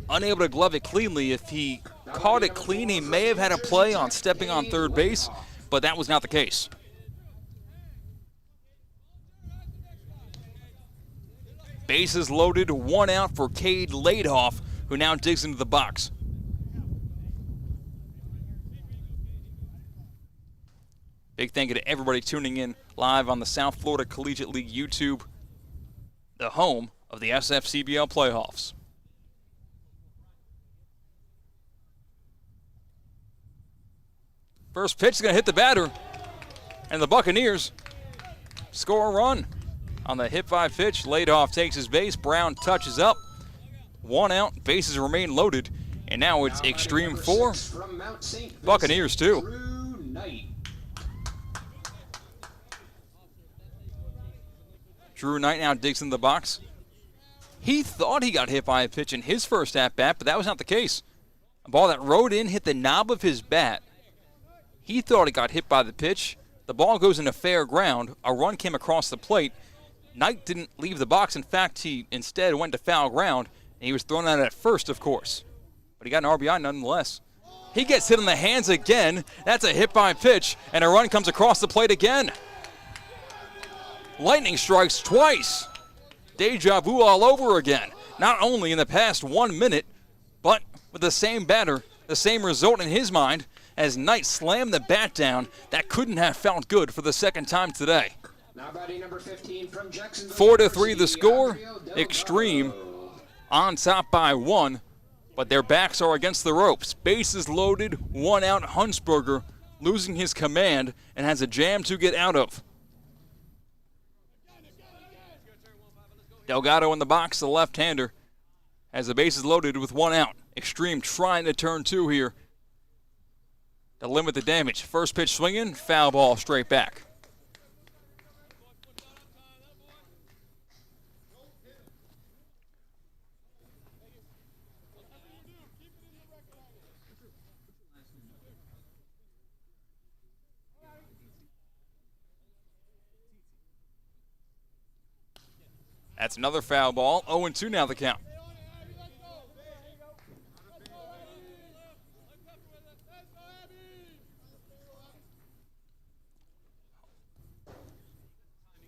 Unable to glove it cleanly. If he caught it clean, he may have had a play on stepping on third base, but that was not the case. Bases loaded, 1 out for Cade Laidhoff, who now digs into the box. Big thank you to everybody tuning in live on the South Florida Collegiate League YouTube, the home of the SFCBL playoffs. First pitch is going to hit the batter, and the Buccaneers score a run. On the hit by pitch, Laidhoff takes his base. Brown touches up. 1 out, bases remain loaded, and now it's Xtreme 4, Buccaneers 2. Drew Knight now digs in the box. He thought he got hit by a pitch in his first at-bat, but that was not the case. A ball that rode in, hit the knob of his bat. He thought he got hit by the pitch. The ball goes into fair ground. A run came across the plate. Knight didn't leave the box. In fact, he instead went to foul ground, and he was thrown out at first, of course. But he got an RBI nonetheless. He gets hit in the hands again. That's a hit by pitch, and a run comes across the plate again. Lightning strikes twice. Deja vu all over again. Not only in the past 1 minute, but with the same batter, the same result in his mind, as Knight slammed the bat down. That couldn't have felt good for the second time today. Now batting number 15 from Jacksonville. 4-3 the score. Xtreme on top by 1, but their backs are against the ropes. Bases loaded, 1 out. Hunsberger losing his command and has a jam to get out of. Delgado in the box, the left-hander, has the bases loaded with 1 out. Xtreme trying to turn 2 here to limit the damage. First pitch swinging, foul ball straight back. That's another foul ball. 0-2 now the count.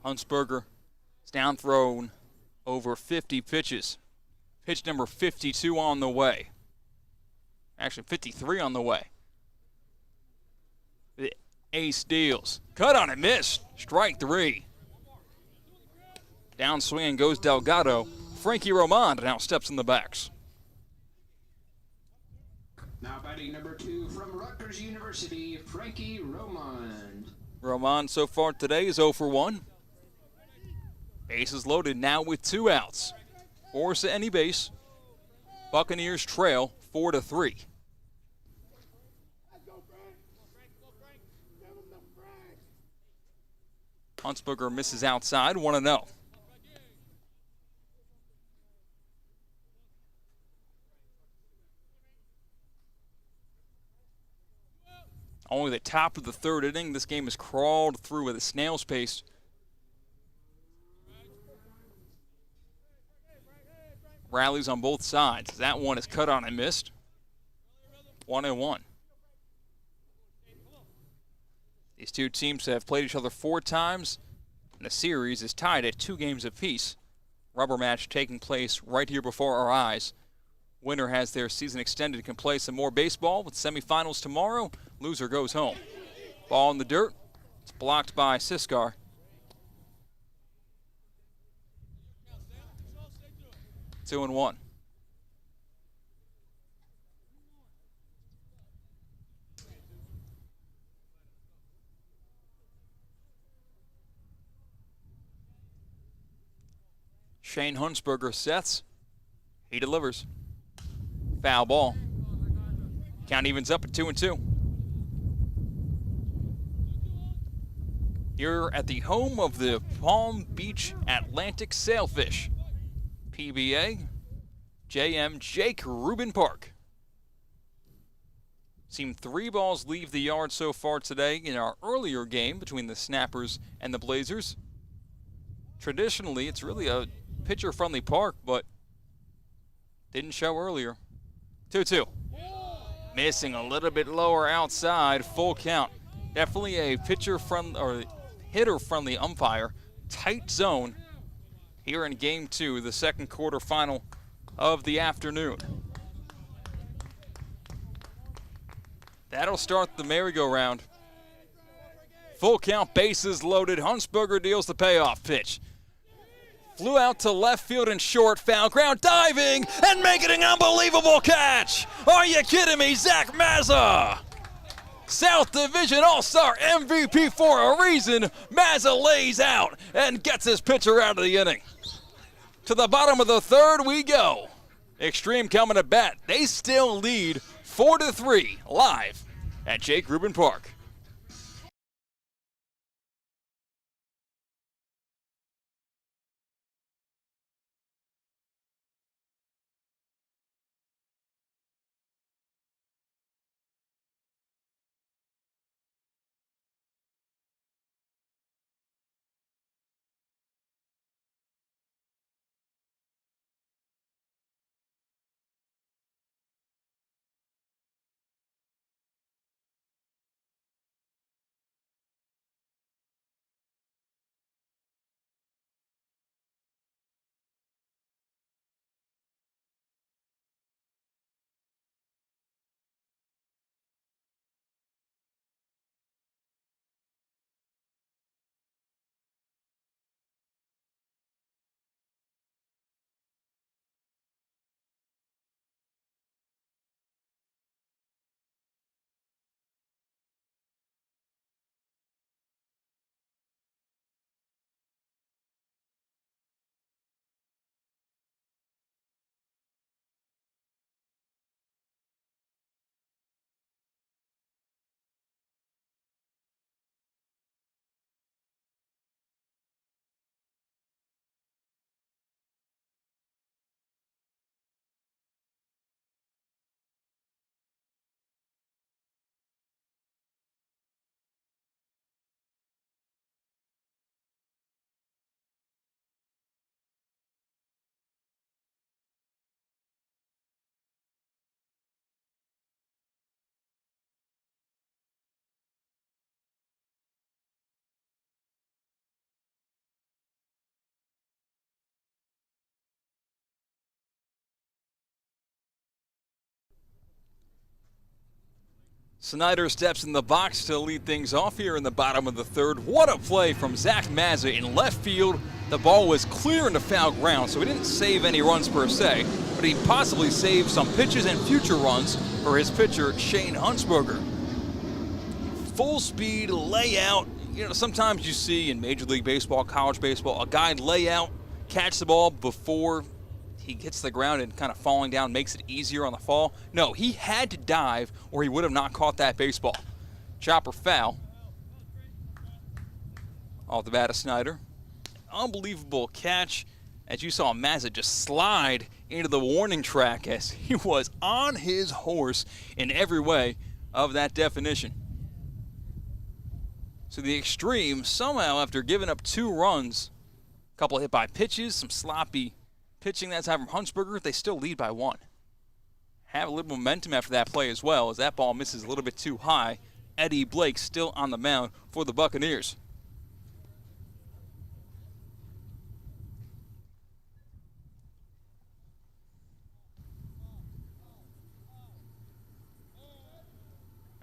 Hunsberger is down thrown over 50 pitches. Pitch number 52 on the way. Actually, 53 on the way. The ace deals. Cut on it, missed. Strike 3. Down swinging goes Delgado. Frankie Romand now steps in the backs. Now batting number 2 from Rutgers University, Frankie Romand. Romand so far today is 0 for 1. Bases loaded now with 2 outs. Force to any base. Buccaneers trail 4-3. Hunsberger misses outside, 1-0. Only the top of the third inning. This game has crawled through at a snail's pace. Rallies on both sides. That one is cut on and missed. 1-1. These two teams have played each other 4 times, and the series is tied at 2 games apiece. Rubber match taking place right here before our eyes. Winner has their season extended, can play some more baseball with semifinals tomorrow. Loser goes home. Ball in the dirt. It's blocked by Siskar. 2-1. Shane Hunsberger sets. He delivers. Foul ball. Count evens up at 2-2. here at the home of the Palm Beach Atlantic Sailfish. PBA, JM Jake Rubin Park. Seen 3 balls leave the yard so far today in our earlier game between the Snappers and the Blazers. Traditionally, it's really a pitcher-friendly park, but didn't show earlier. 2-2. Missing a little bit lower outside, full count. Definitely a pitcher-friendly or hitter-friendly umpire. Tight zone here in Game 2, the second quarterfinal of the afternoon. That'll start the merry-go-round. Full count, bases loaded. Huntsberger deals the payoff pitch. Flew out to left field and short, foul ground, diving and making an unbelievable catch. Are you kidding me, Zach Mazza? South Division All-Star MVP for a reason. Mazza lays out and gets his pitcher out of the inning. To the bottom of the third we go. Xtreme coming to bat. They still lead 4-3 live at Jake Rubin Park. Snyder steps in the box to lead things off here in the bottom of the third. What a play from Zach Mazza in left field. The ball was clear into foul ground, so he didn't save any runs per se, but he possibly saved some pitches and future runs for his pitcher, Shane Huntsberger. Full speed layout. You know, sometimes you see in Major League Baseball, college baseball, a guy lay out, catch the ball before he hits the ground and kind of falling down makes it easier on the fall. No, he had to dive or he would have not caught that baseball. Chopper foul. Off the bat of Snyder. Unbelievable catch as you saw Mazza just slide into the warning track as he was on his horse in every way of that definition. So the Xtreme, somehow after giving up 2 runs, a couple hit by pitches, some sloppy pitching that time from Huntsberger, they still lead by 1. Have a little momentum after that play as well as that ball misses a little bit too high. Eddie Blake still on the mound for the Buccaneers.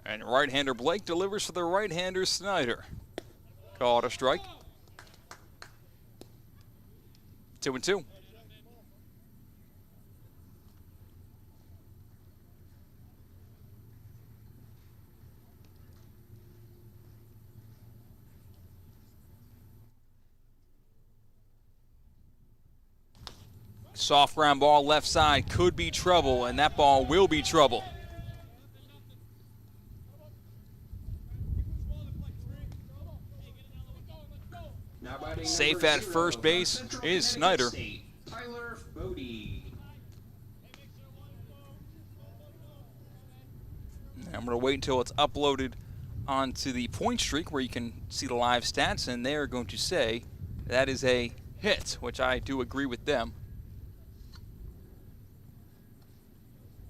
And right-hander Blake delivers for the right-hander Snyder. Called a strike. 2-2. Soft ground ball left side could be trouble, and that ball will be trouble. Now batting Safe number at 0 first from base Central is Connecticut Snyder. State, Tyler Fody. I'm going to wait until it's uploaded onto the point streak where you can see the live stats, and they're going to say that is a hit, which I do agree with them.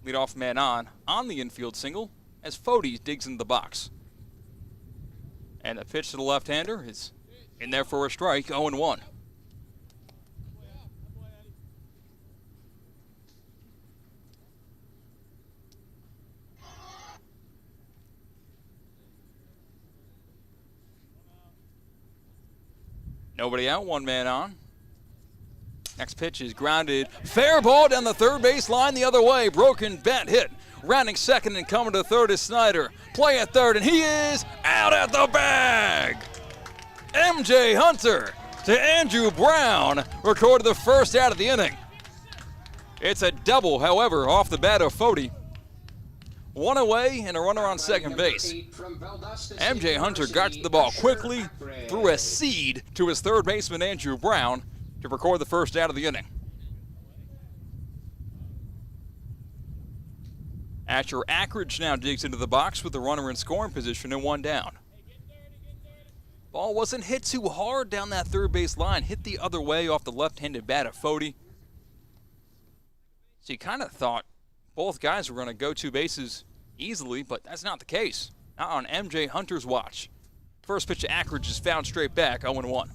Leadoff man on the infield single as Fody digs into the box. And the pitch to the left-hander is in there for a strike, 0-1. Nobody out, one man on. Next pitch is grounded. Fair ball down the third base line the other way. Broken bat hit. Rounding second and coming to third is Snyder. Play at third, and he is out at the bag. MJ Hunter to Andrew Brown recorded the first out of the inning. It's a double, however, off the bat of Fody. One away and a runner on second base. MJ Hunter got to the ball quickly, threw a seed to his third baseman Andrew Brown to record the first out of the inning. Asher Ackridge now digs into the box with the runner in scoring position and one down. Ball wasn't hit too hard down that third base line, hit the other way off the left-handed bat of Fody. So you kind of thought both guys were going to go two bases easily, but that's not the case. Not on MJ Hunter's watch. First pitch to Ackridge is found straight back, 0-1.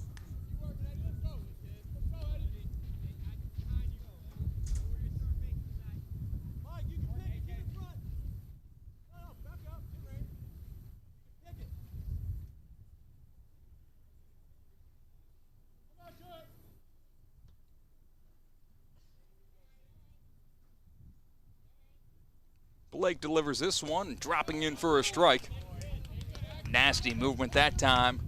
Blake delivers this one, dropping in for a strike. Nasty movement that time.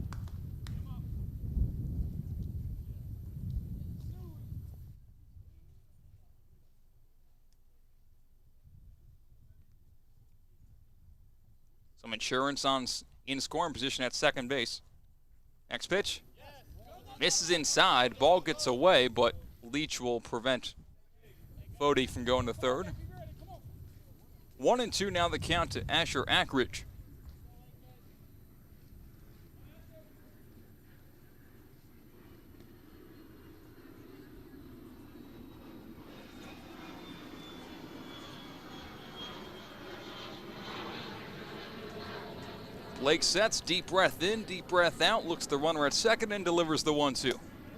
Some insurance in scoring position at second base. Next pitch. Misses inside. Ball gets away, but Leach will prevent Fody from going to third. 1-2 now the count to Asher Ackridge. Blake sets, deep breath in, deep breath out, looks the runner at second and delivers the 1-2.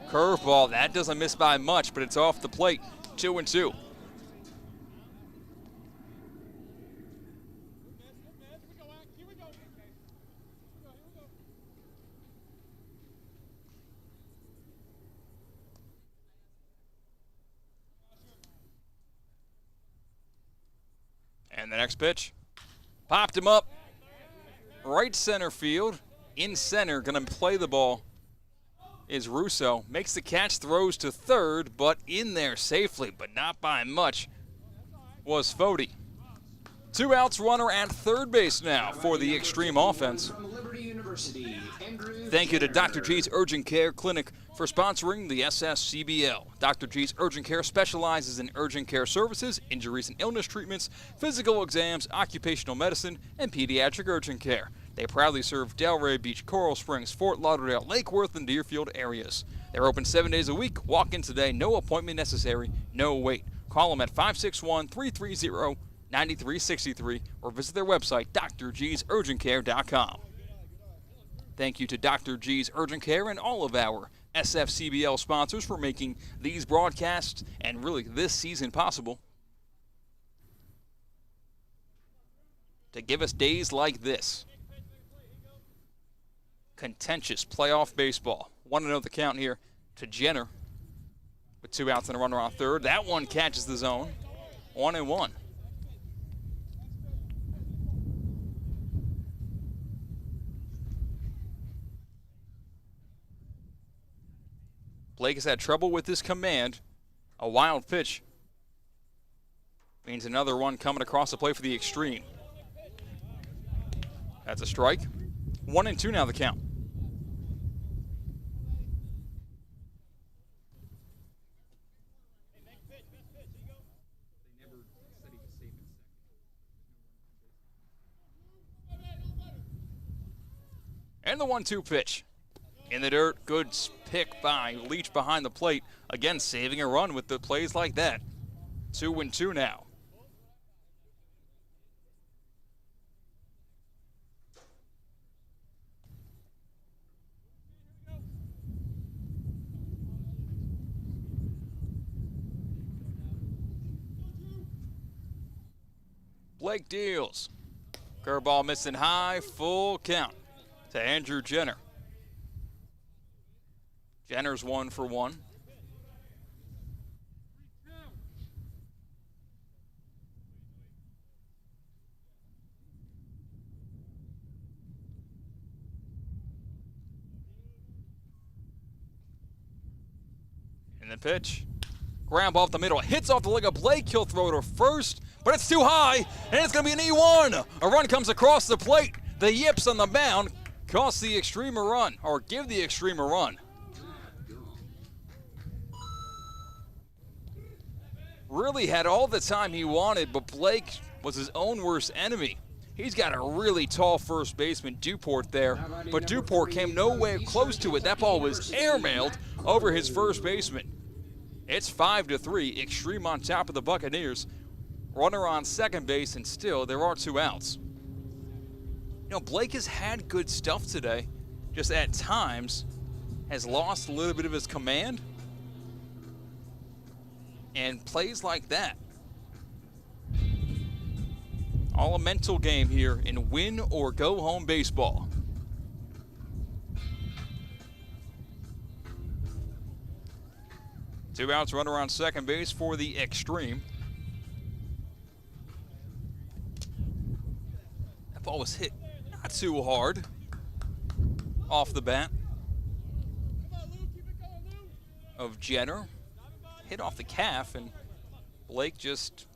Curveball, that doesn't miss by much, but it's off the plate, 2-2. And the next pitch, popped him up, right center field, in center, gonna play the ball is Russo. Makes the catch, throws to third, but in there safely, but not by much, was Fody. 2 outs, runner at third base now for the Xtreme offense. Thank you to Dr. G's Urgent Care Clinic for sponsoring the SFCBL. Dr. G's Urgent Care specializes in urgent care services, injuries and illness treatments, physical exams, occupational medicine, and pediatric urgent care. They proudly serve Delray Beach, Coral Springs, Fort Lauderdale, Lake Worth, and Deerfield areas. They're open 7 days a week. Walk in today. No appointment necessary. No wait. Call them at 561-330-9363 or visit their website, drgsurgentcare.com. Thank you to Dr. G's Urgent Care and all of our SFCBL sponsors for making these broadcasts and really this season possible. To give us days like this. Contentious playoff baseball. 1-0 the count here to Jenner with 2 outs and a runner on third. That one catches the zone. 1-1. Blake has had trouble with his command. A wild pitch means another one coming across the plate for the Xtreme. That's a strike. 1-2 now the count. And the 1-2 pitch. In the dirt, good pick by Leach behind the plate. Again, saving a run with the plays like that. 2-2 now. Blake deals. Curveball missing high, full count to Andrew Jenner. Jenner's 1 for 1. And the pitch. Ground ball up the middle, hits off the leg of Blake. He'll throw to first, but it's too high, and it's going to be an E1. A run comes across the plate. The yips on the mound cost the Xtreme a run, or give the Xtreme a run. Really had all the time he wanted, but Blake was his own worst enemy. He's got a really tall first baseman, Duport, there, but Duport came no way close to it. That ball was airmailed over his first baseman. It's 5-3, Xtreme on top of the Buccaneers. Runner on second base, and still there are 2 outs. You know, Blake has had good stuff today, just at times has lost a little bit of his command. And plays like that. All a mental game here in win or go home baseball. Two outs, runner on second base for the Xtreme. That ball was hit not too hard off the bat of Jenner. Hit off the calf, and Blake just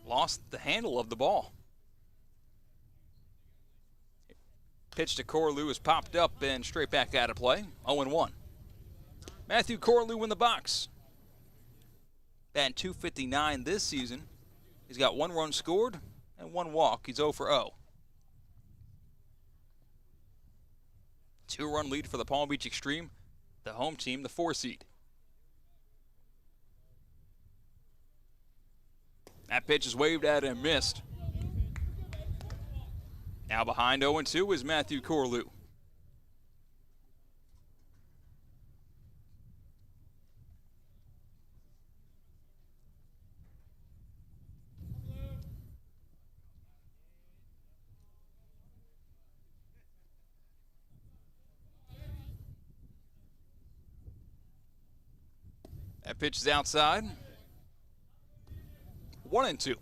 lost the handle of the ball. Pitch to Corlew is popped up and straight back out of play. 0-1. Matthew Corlew in the box. Batting .259 this season. He's got 1 run scored and 1 walk. He's 0 for 0. 2-run lead for the Palm Beach Xtreme, the home team, the 4 seed. That pitch is waved at and missed. Now behind 0-2 is Matthew Corlew. That pitch is outside. 1-2.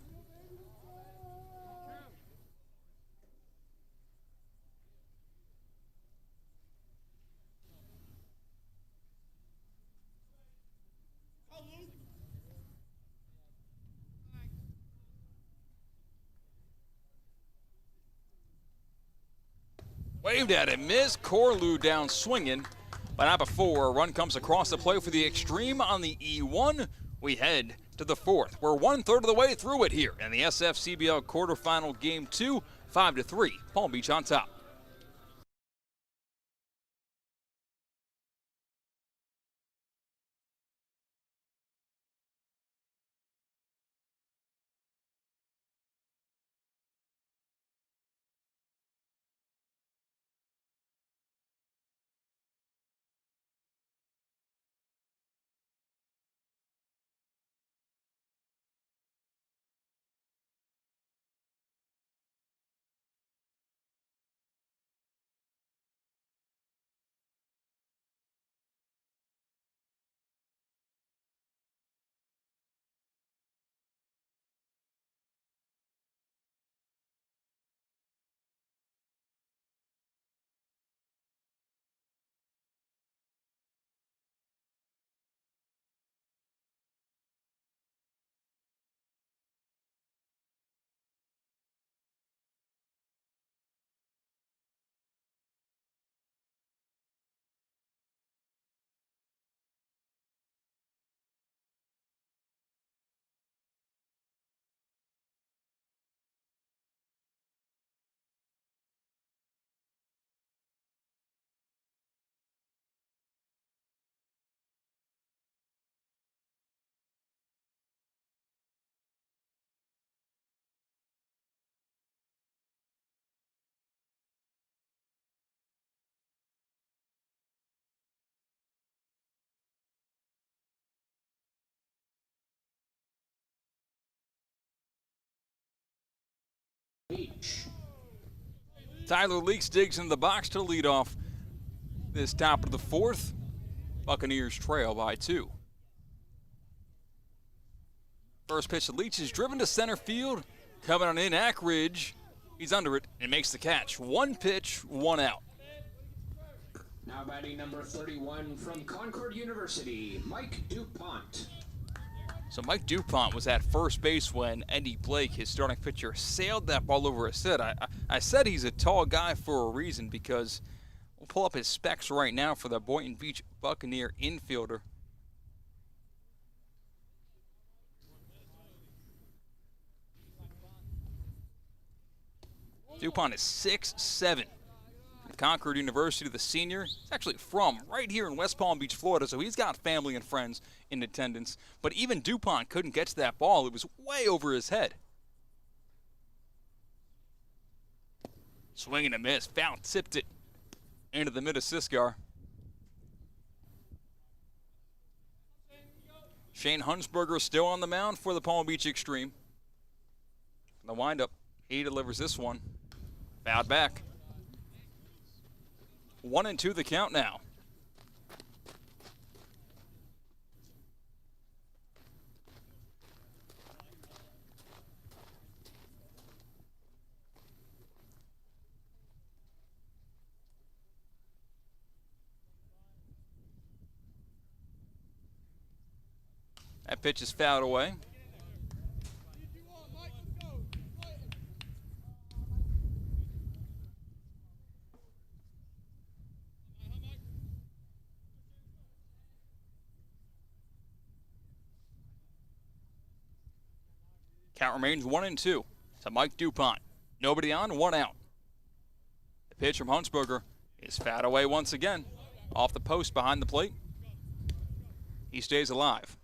Waved at it, missed. Corlew down swinging, but not before a run comes across the plate for the Xtreme on the E1. We head to the 4th. We're 1/3 of the way through it here in the SFCBL quarterfinal game 2, 5-3. Palm Beach on top. Tyler Leaks digs in the box to lead off this top of the fourth. Buccaneers trail by 2. First pitch to Leach is driven to center field. Coming on in, Ackridge. He's under it and makes the catch. 1 pitch, 1 out. Now batting number 31 from Concord University, Mike DuPont. So Mike DuPont was at first base when Eddie Blake, his starting pitcher, sailed that ball over his head. I said he's a tall guy for a reason because we'll pull up his specs right now for the Boynton Beach Buccaneer infielder. DuPont is 6'7". Concord University, the senior. He's actually from right here in West Palm Beach, Florida, so he's got family and friends in attendance. But even DuPont couldn't get to that ball. It was way over his head. Swing and a miss. Foul tipped it into the mid of Sisgar. Shane Hunsberger still on the mound for the Palm Beach Xtreme. The windup, he delivers this one. Fouled back. 1-2 the count now. That pitch is fouled away. Count remains 1-2 to Mike DuPont. Nobody on, 1 out. The pitch from Hunsberger is fouled away once again. Off the post behind the plate. He stays alive.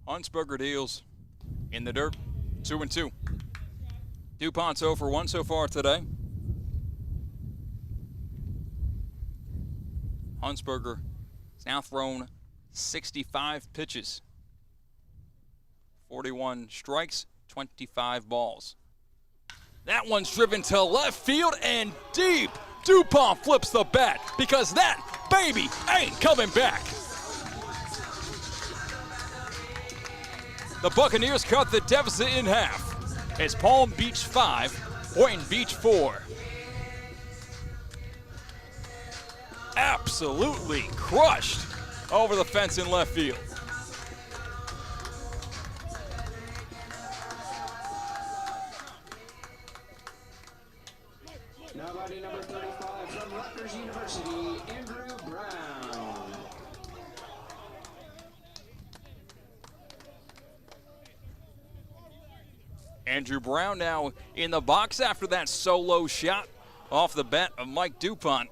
Hunsberger deals in the dirt, 2-2. DuPont's 0 for 1 so far today. Hunsberger has now thrown 65 pitches. 41 strikes, 25 balls. That one's driven to left field and deep. DuPont flips the bat because that baby ain't coming back. The Buccaneers cut the deficit in half. It's Palm Beach 5, Boynton Beach 4. Absolutely crushed over the fence in left field. Now batting number 35 from Rutgers University, Andrew Brown. Andrew Brown now in the box after that solo shot off the bat of Mike DuPont.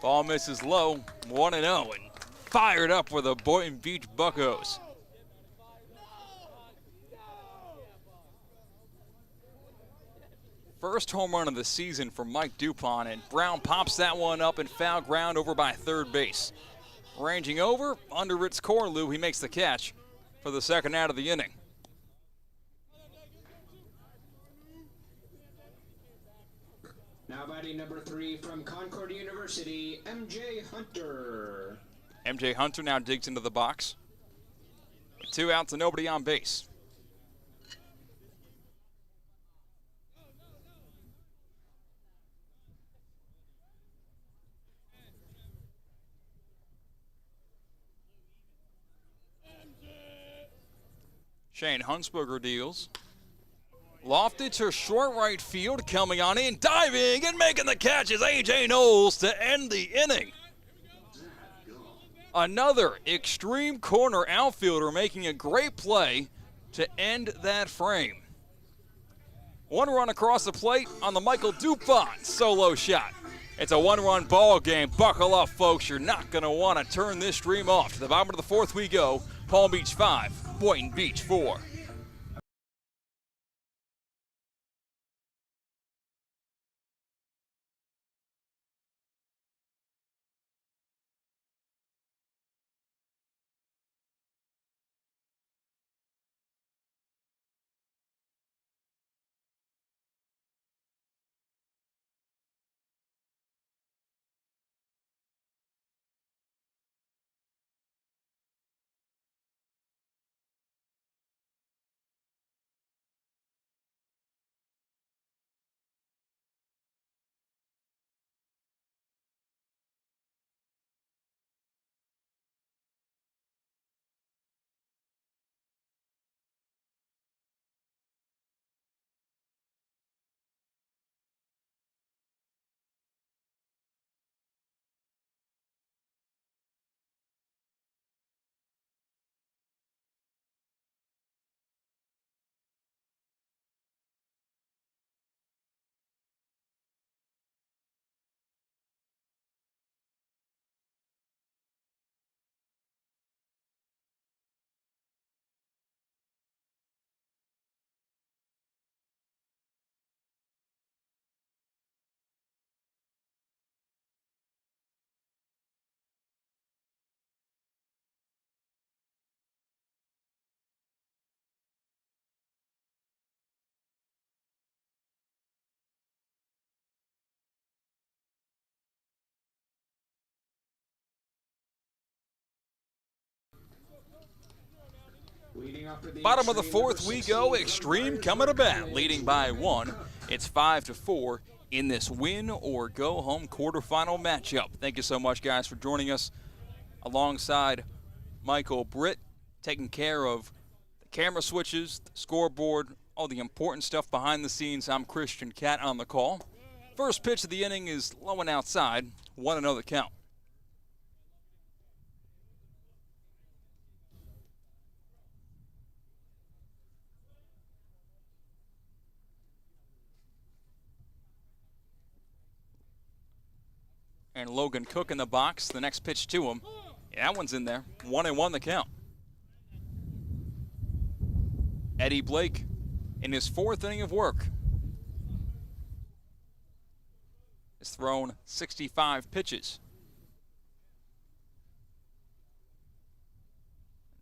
Ball misses low, 1-0, and fired up for the Boynton Beach Buccos. First home run of the season for Mike DuPont, and Brown pops that one up in foul ground over by third base. Ranging over, under its Corlew, he makes the catch for the second out of the inning. Now batting number 3 from Concord University, MJ Hunter. MJ Hunter now digs into the box. With 2 outs and nobody on base. Shane Hunsberger deals. Lofted to short right field, coming on in, diving and making the catch is A.J. Knowles to end the inning. Another extreme corner outfielder making a great play to end that frame. 1 run across the plate on the Michael DuPont solo shot. It's a 1-run ball game. Buckle up, folks. You're not going to want to turn this stream off. To the bottom of the fourth we go. Palm Beach 5, Boynton Beach 4. Leading off for the Bottom of the Xtreme, fourth number we go. 16, Xtreme coming to bat, leading by 1. It's 5-4 in this win or go home quarterfinal matchup. Thank you so much, guys, for joining us. Alongside Michael Britt, taking care of the camera switches, the scoreboard, all the important stuff behind the scenes. I'm Christian Cat on the call. First pitch of the inning is low and outside. 1-0 count. And Logan Cook in the box. The next pitch to him. Yeah, that one's in there. 1-1 the count. Eddie Blake in his 4th inning of work has thrown 65 pitches.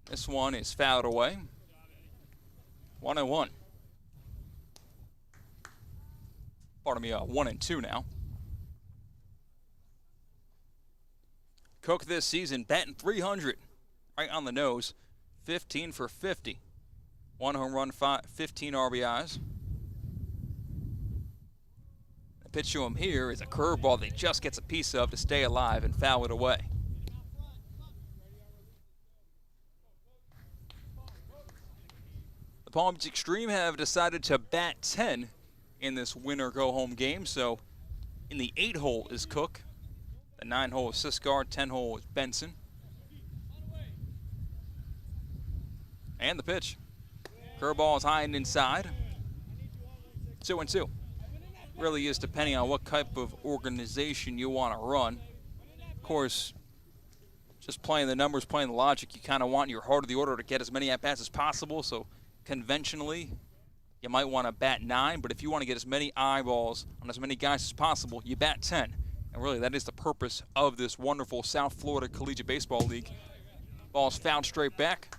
This one is fouled away. 1-1. Pardon me, 1-2 now. Cook this season batting .300, right on the nose, 15 for 50. 1 home run, 15 RBIs. The pitch to him here is a curveball that he just gets a piece of to stay alive and foul it away. The Palm Beach Xtreme have decided to bat 10 in this win or go home game. So in the 8 hole is Cook. The 9 hole is Siskar, 10 hole is Benson. And the pitch. Curveball is high and inside. 2-2. Really is depending on what type of organization you want to run. Of course, just playing the numbers, playing the logic, you kind of want your heart of the order to get as many at-bats as possible. So conventionally, you might want to bat 9, but if you want to get as many eyeballs on as many guys as possible, you bat 10. And really, that is the purpose of this wonderful South Florida Collegiate Baseball League. Ball's fouled straight back.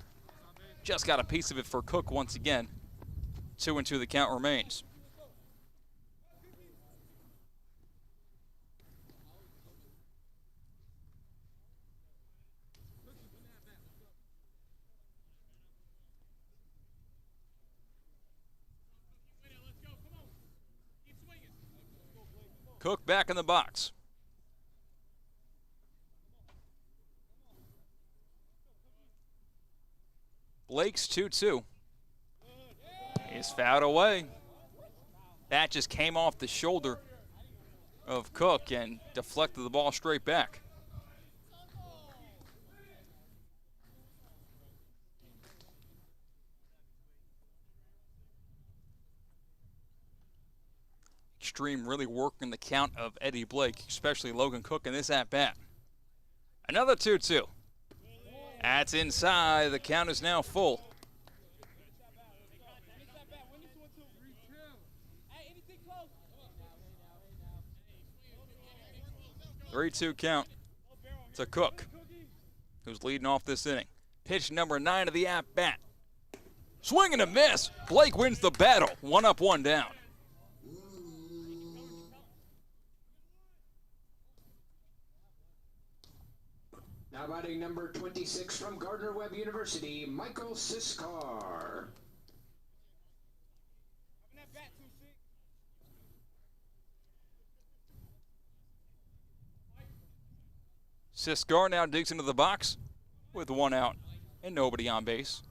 Just got a piece of it for Cook once again. 2-2 the count remains. Cook back in the box. Blake's 2-2. He's fouled away. That just came off the shoulder of Cook and deflected the ball straight back. Xtreme really working the count of Eddie Blake, especially Logan Cook in this at-bat. Another 2-2. That's inside. The count is now full. 3-2 count to Cook, who's leading off this inning. Pitch number 9 of the at-bat. Swing and a miss. Blake wins the battle. 1 up, 1 down. Now batting number 26 from Gardner-Webb University, Michael Siskar. Siskar now digs into the box with 1 out and nobody on base.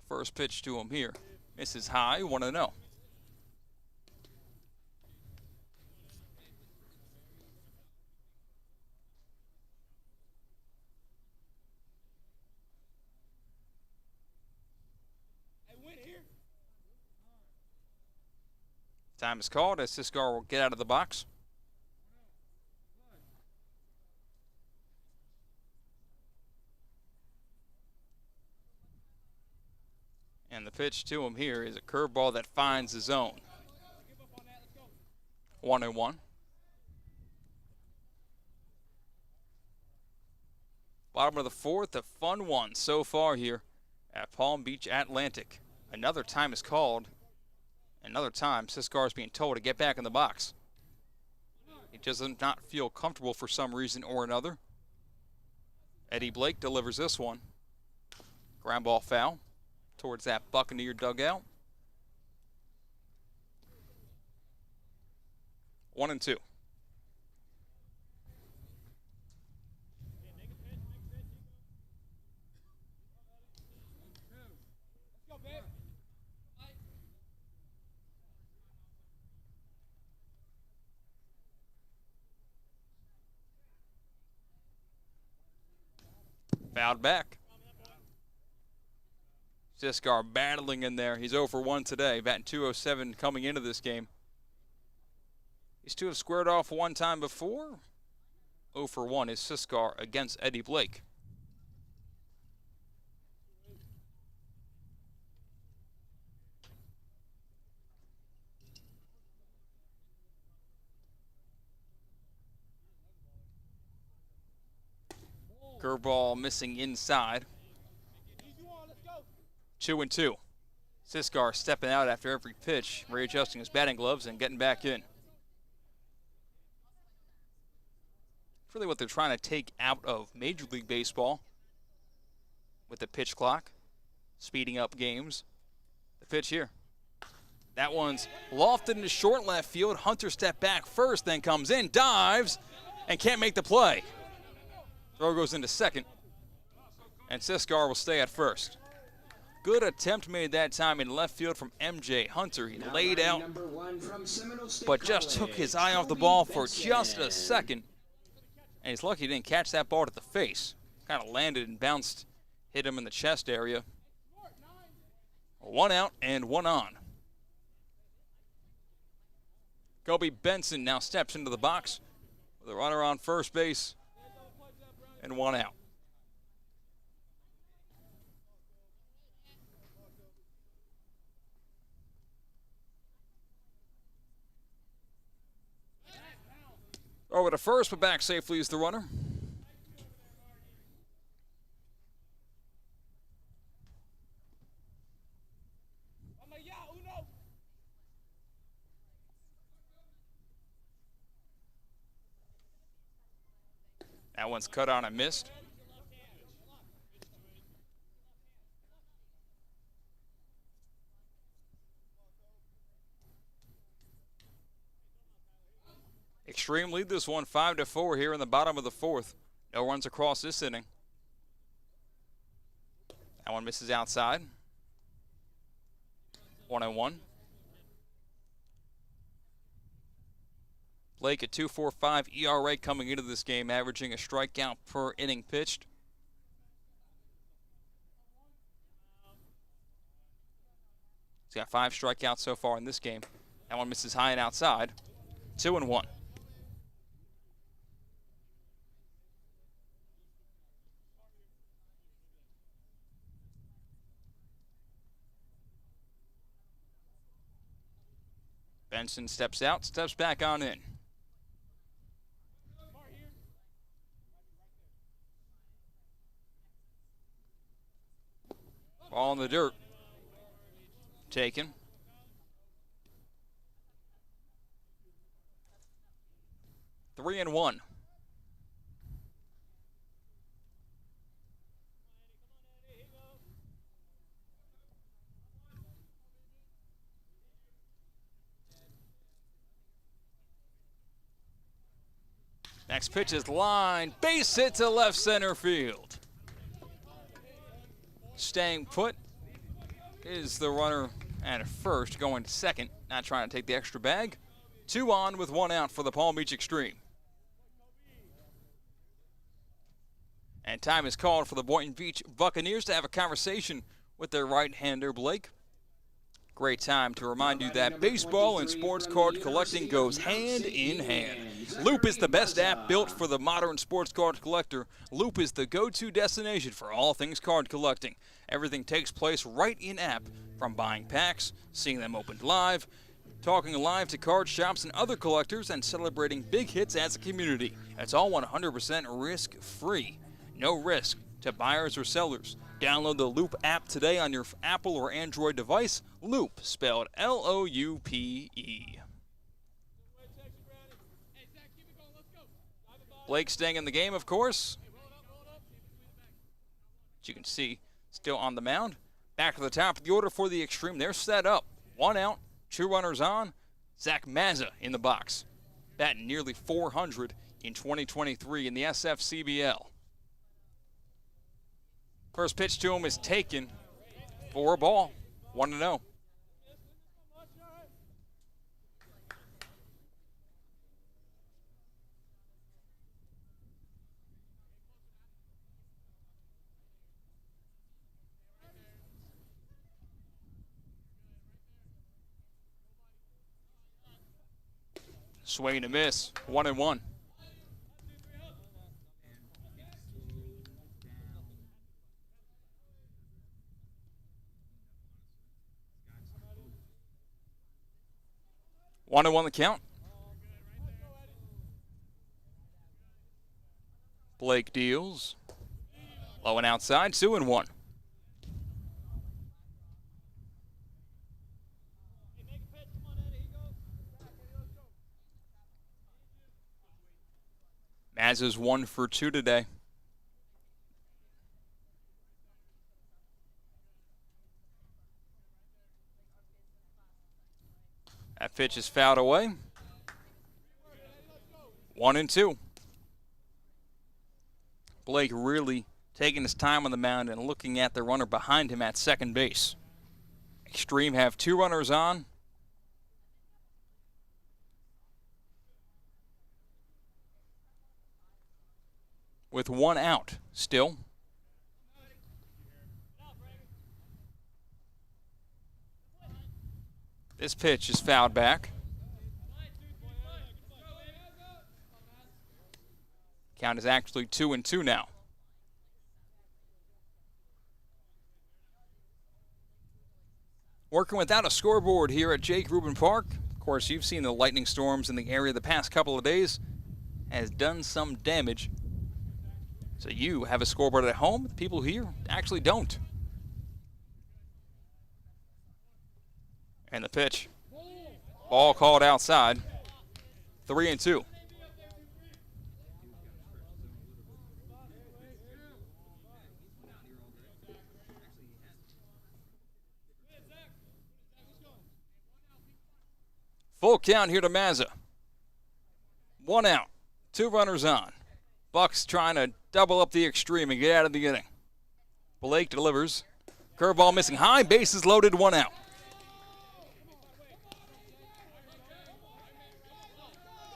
First pitch to him here. Misses high, 1-0. Time is called as Siskar will get out of the box. And the pitch to him here is a curveball that finds the zone. 1-1. Bottom of the fourth, a fun one so far here at Palm Beach Atlantic. Another time is called. Another time, Siskar is being told to get back in the box. He does not feel comfortable for some reason or another. Eddie Blake delivers this one. Ground ball foul towards that Buccaneer dugout. 1-2. Fouled back. Siskar battling in there. He's 0 for 1 today, batting .207 coming into this game. These two have squared off one time before. 0 for 1 is Siskar against Eddie Blake. Curveball missing inside. 2-2. Siskar stepping out after every pitch, readjusting his batting gloves and getting back in. Really what they're trying to take out of Major League Baseball with the pitch clock, speeding up games. The pitch here. That one's lofted into short left field. Hunter stepped back first, then comes in, dives, and can't make the play. Throw goes into second, and Siskar will stay at first. Good attempt made that time in left field from MJ Hunter. He laid out, but just took his eye off the ball for just a second. And he's lucky he didn't catch that ball to the face. Kind of landed and bounced, hit him in the chest area. 1 out and 1 on. Kobe Benson now steps into the box with a runner on first base and 1 out. Over to first, but back safely is the runner. That one's cut on and missed. Xtreme lead this one 5-4 here in the bottom of the 4th. No runs across this inning. That one misses outside. 1-1. Blake at 2.45 ERA coming into this game, averaging a strikeout per inning pitched. He's got 5 strikeouts so far in this game. That one misses high and outside. 2-1. Benson steps out, steps back on in. Ball in the dirt. Taken. Three and 1. Next pitch is line, base hit to left center field. Staying put is the runner at first, going to second, not trying to take the extra bag. 2 on with 1 out for the Palm Beach Xtreme. And time is called for the Boynton Beach Buccaneers to have a conversation with their right-hander, Blake. Great time to remind you that baseball and sports card collecting goes hand in hand. Loop is the best app built for the modern sports card collector. Loop is the go-to destination for all things card collecting. Everything takes place right in-app, from buying packs, seeing them opened live, talking live to card shops and other collectors, and celebrating big hits as a community. It's all 100% risk-free. No risk to buyers or sellers. Download the Loop app today on your Apple or Android device. Loop, spelled L-O-U-P-E. Blake staying in the game, of course. As you can see, still on the mound. Back to the top of the order for the Xtreme. They're set up. 1 out, 2 runners on. Zach Mazza in the box. Batting nearly 400 in 2023 in the SFCBL. First pitch to him is taken for a ball. 1-0. Swing to miss. 1-1. One and one the count. Blake deals. Low and outside, 2-1. Mazza's 1 for 2 today. That pitch is fouled away. 1-2. Blake really taking his time on the mound and looking at the runner behind him at second base. Xtreme have 2 runners on. With 1 out still. This pitch is fouled back. Count is actually 2-2 now. Working without a scoreboard here at Jake Rubin Park. Of course, you've seen the lightning storms in the area the past couple of days. Has done some damage. So you have a scoreboard at home. The people here actually don't. And the pitch. Ball called outside. 3-2. Full count here to Mazza. 1 out. 2 runners on. Bucks trying to double up the Xtreme and get out of the inning. Blake delivers. Curveball missing high. Bases loaded. 1 out.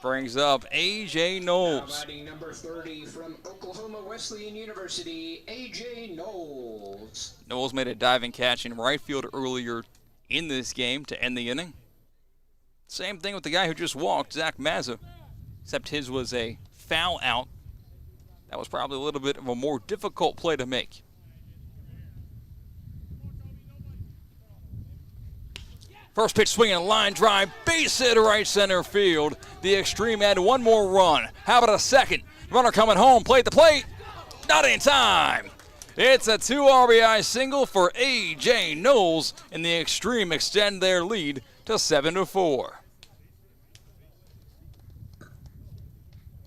Brings up A.J. Knowles. Batting number 30 from Oklahoma Wesleyan University, A.J. Knowles. Knowles made a diving catch in right field earlier in this game to end the inning. Same thing with the guy who just walked, Zach Mazza, except his was a foul out. That was probably a little bit of a more difficult play to make. First pitch swinging a line drive, base hit right center field. The Xtreme had 1 more run. How about a second? Runner coming home, plate the plate. Not in time. It's a 2 RBI single for A.J. Knowles, and the Xtreme extend their lead to 7-4.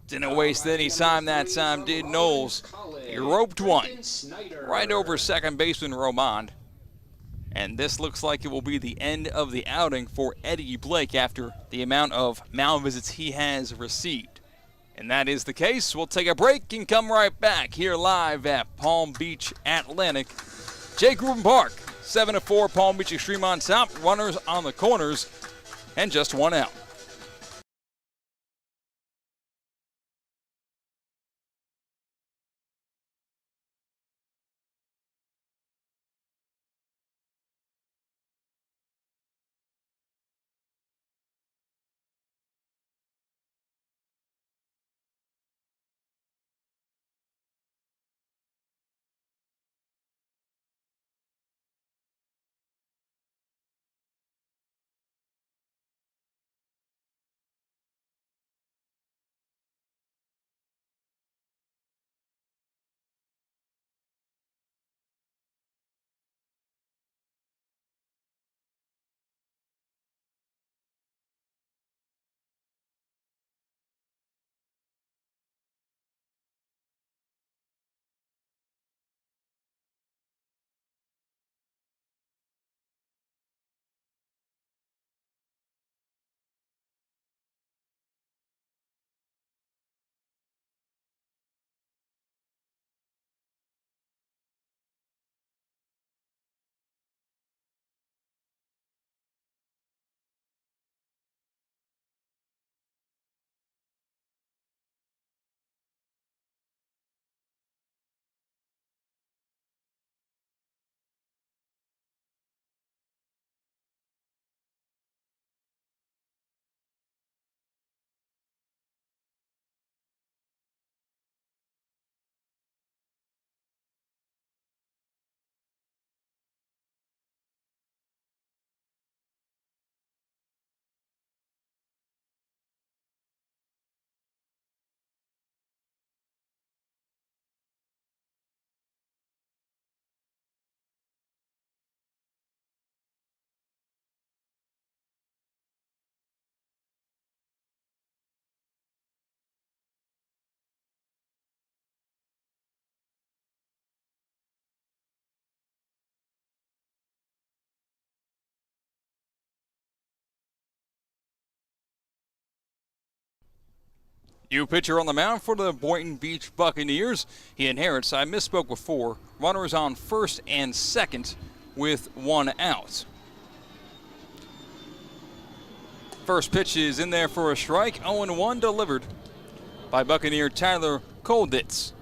Didn't waste any time that time, did Knowles. He roped one right over second baseman Romand. And this looks like it will be the end of the outing for Eddie Blake after the amount of mound visits he has received. And that is the case. We'll take a break and come right back here live at Palm Beach Atlantic. Jake Rubin Park, 7-4, Palm Beach Xtreme on top, runners on the corners, and just 1 out. New pitcher on the mound for the Boynton Beach Buccaneers. He inherits, I misspoke before, runners on first and second with 1 out. First pitch is in there for a strike, 0-1 delivered by Buccaneer Tyler Kolditz.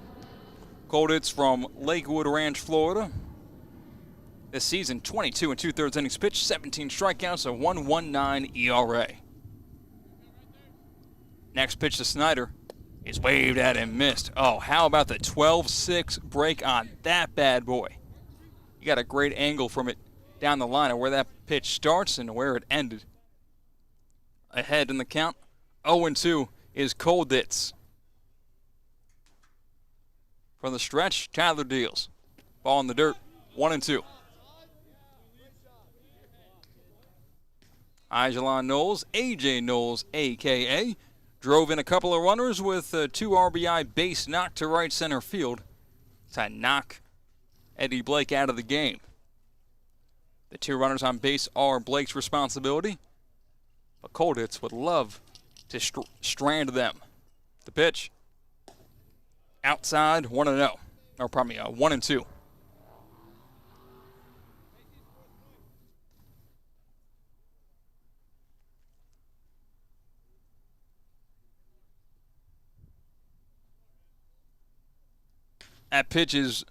Kolditz from Lakewood Ranch, Florida. This season, 22 2/3 innings pitched, 17 strikeouts, a 1.19 ERA. Next pitch to Snyder is waved at and missed. Oh, how about the 12-6 break on that bad boy? You got a great angle from it down the line of where that pitch starts and where it ended. Ahead in the count, 0-2 is Kolditz. From the stretch, Tyler deals. Ball in the dirt, 1-2. Ajalon Knowles, A.J. Knowles, a.k.a., drove in a couple of runners with a 2 RBI base knock to right center field to knock Eddie Blake out of the game. The 2 runners on base are Blake's responsibility, but Kolditz would love to strand them. The pitch, outside, 1-0. Or pardon me, 1-2. That pitch is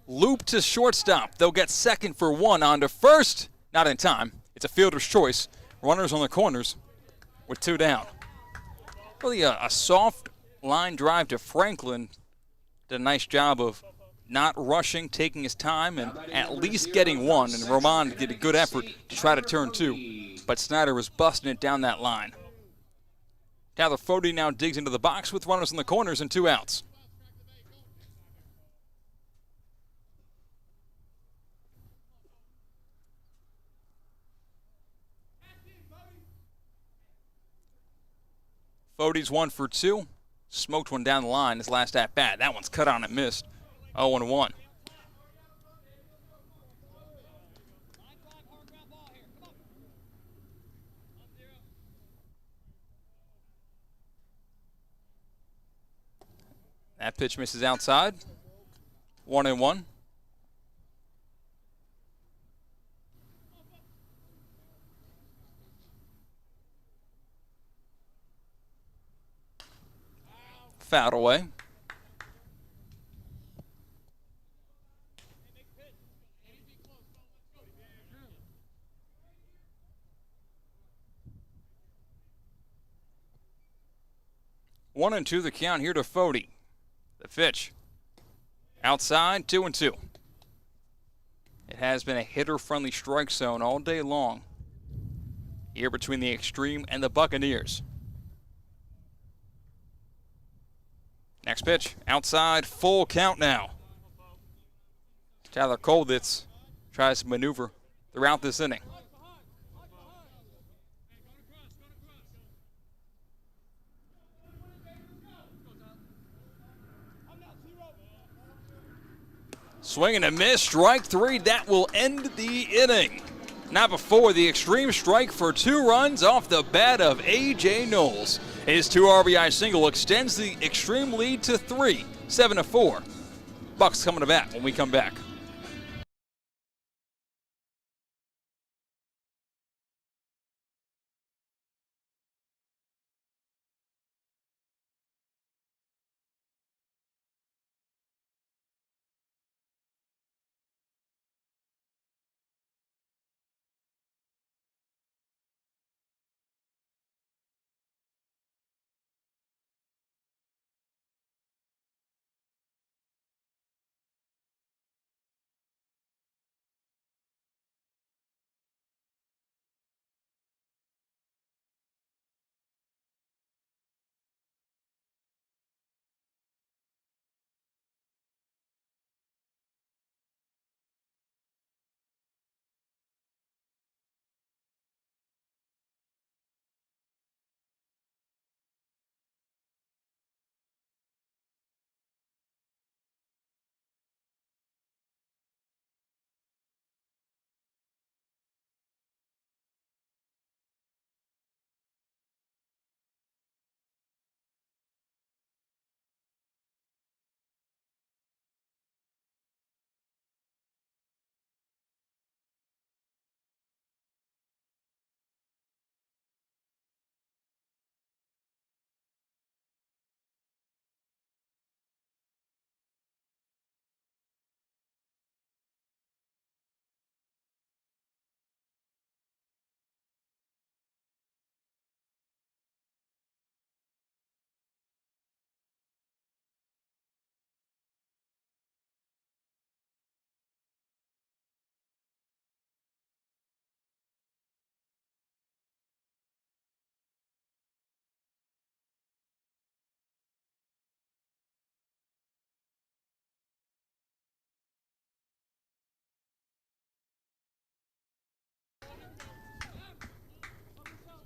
looped to shortstop. They'll get second for 1 on to first. Not in time. It's a fielder's choice. Runners on the corners with 2 down. Really a soft line drive to Franklin. Did a nice job of not rushing, taking his time, and at least getting 1. And Roman did a good effort to try to turn 2. But Snyder was busting it down that line. Tyler Fody now digs into the box with runners in the corners and 2 outs. Fody's 1 for 2. Smoked one down the line his last at bat. That one's cut on and missed. 0-1. That pitch misses outside. 1-1. Fouled away. One and 2 the count here to Fody. The pitch. Outside, 2-2. It has been a hitter-friendly strike zone all day long here between the Xtreme and the Buccaneers. Next pitch, outside, full count now. Tyler Kolditz tries to maneuver throughout this inning. Swing and a miss, strike 3. That will end the inning. Not before the Xtreme strike for 2 runs off the bat of A.J. Knowles. His 2 RBI single extends the Xtreme lead to 3, 7-4. Bucks coming to bat when we come back.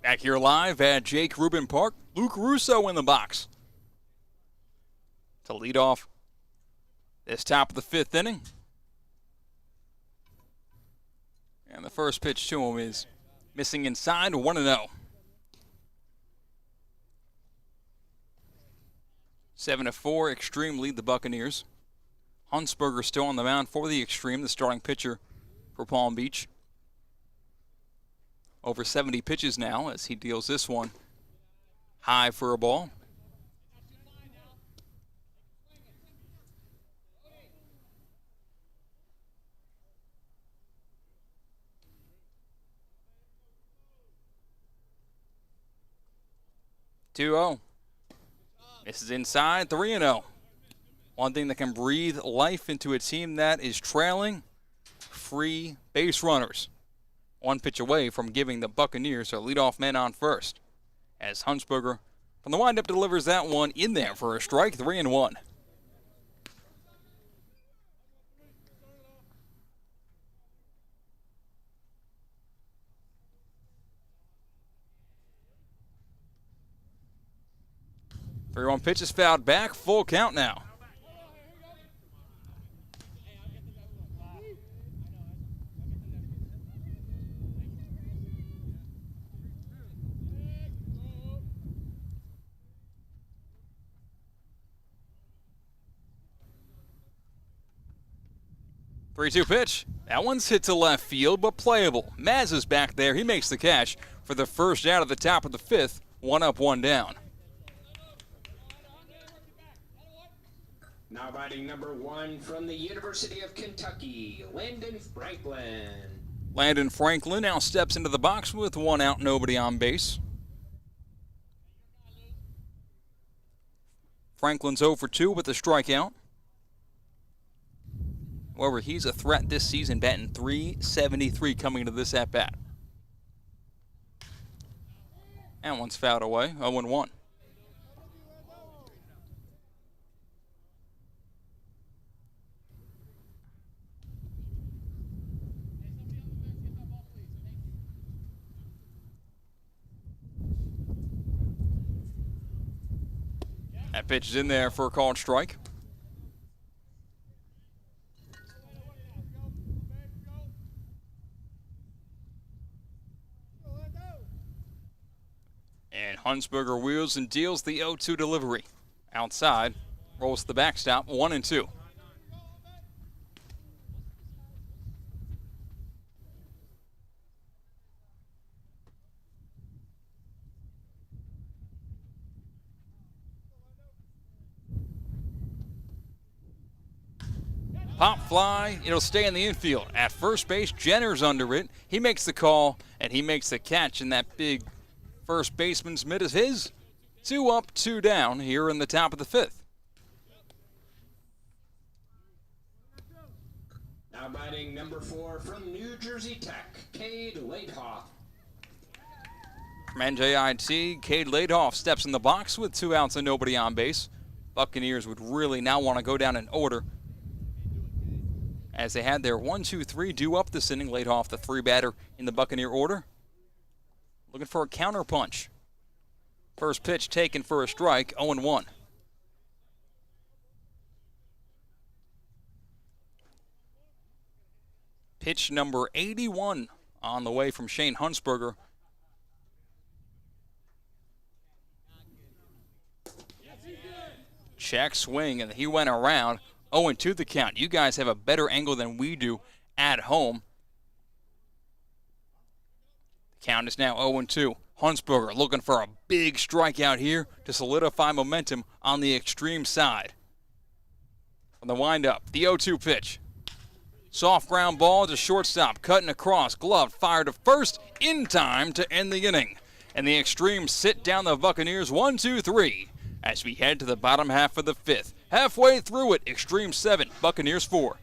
Back here live at Jake Rubin Park, Luke Russo in the box to lead off this top of the 5th inning. And the first pitch to him is missing inside, 1-0. 7-4, Xtreme lead the Buccaneers. Huntsberger still on the mound for the Xtreme, the starting pitcher for Palm Beach. Over 70 pitches now as he deals this one high for a ball. Two-0. This is inside, 3-0. One thing that can breathe life into a team that is trailing, free base runners. One pitch away from giving the Buccaneers their leadoff man on first. As Huntsberger from the windup delivers that one in there for a strike, 3-1. Three-one pitch is fouled back, full count now. Three-two pitch. That one's hit to left field, but playable. Maz is back there. He makes the catch for the first out of the top of the 5th. One up, one down. Now batting number 1 from the University of Kentucky, Landon Franklin. Landon Franklin now steps into the box with one out, nobody on base. Franklin's 0 for 2 with a strikeout. However, he's a threat this season, batting .373 coming into this at-bat. And one's fouled away, 0-1. That pitch is in there for a called strike. And Huntsberger wheels and deals the 0-2 delivery. Outside, rolls the backstop, 1-2. Pop fly, it'll stay in the infield. At first base, Jenner's under it. He makes the call, and he makes the catch, and that big first baseman's mitt is his. 2 up, 2 down here in the top of the 5th. Now batting number 4 from New Jersey Tech, Cade Laidhoff. From NJIT, Cade Laidhoff steps in the box with 2 outs and nobody on base. Buccaneers would really now want to go down in order, as they had their 1-2-3 due up this inning. Laidhoff, the 3-batter in the Buccaneer order, looking for a counter punch. First pitch taken for a strike, 0-1. Pitch number 81 on the way from Shane Huntsberger. Check swing, and he went around. 0-2 the count. You guys have a better angle than we do at home. The count is now 0-2. Huntsberger looking for a big strikeout here to solidify momentum on the Xtreme side. On the windup, the 0-2 pitch. Soft ground ball to shortstop, cutting across, glove fired to first in time to end the inning. And the Xtreme sit down the Buccaneers 1-2-3 as we head to the bottom half of the 5th. Halfway through it, Xtreme 7, Buccaneers 4.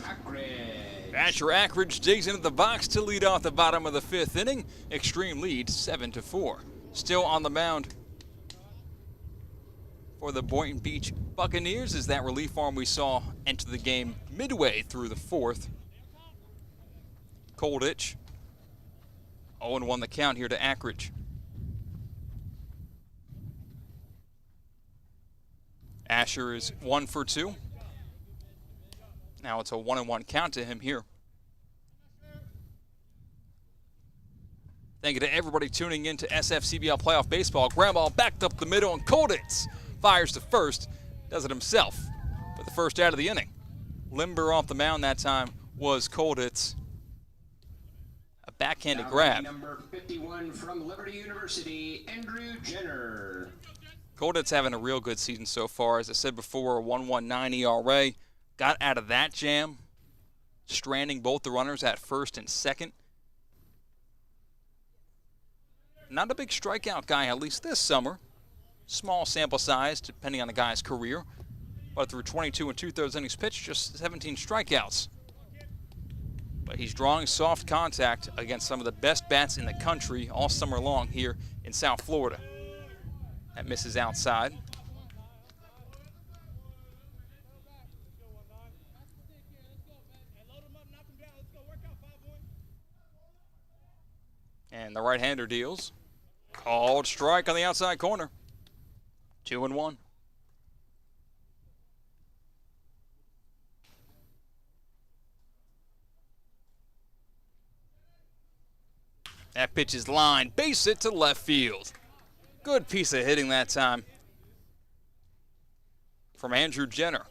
Ackridge. Asher Ackridge digs into the box to lead off the bottom of the 5th inning. Xtreme lead 7-4. Still on the mound for the Boynton Beach Buccaneers is that relief arm we saw enter the game midway through the 4th. Kolditch. 0-1 the count here to Ackridge. Asher is 1 for 2. Now it's a 1-1 count to him here. Thank you to everybody tuning in to SFCBL Playoff Baseball. Ground ball backed up the middle, and Kolditz fires to first. Does it himself for the first out of the inning. Limber off the mound that time was Kolditz. A backhanded grab. Number 51 from Liberty University, Andrew Jenner. Kolditz having a real good season so far. As I said before, a 1.19 ERA. Got out of that jam, stranding both the runners at first and second. Not a big strikeout guy, at least this summer. Small sample size, depending on the guy's career. But through 22 2/3 innings pitched, just 17 strikeouts. But he's drawing soft contact against some of the best bats in the country all summer long here in South Florida. That misses outside. And the right-hander deals. Called strike on the outside corner. 2-1. That pitch is lined. Base hit to left field. Good piece of hitting that time from Andrew Jenner.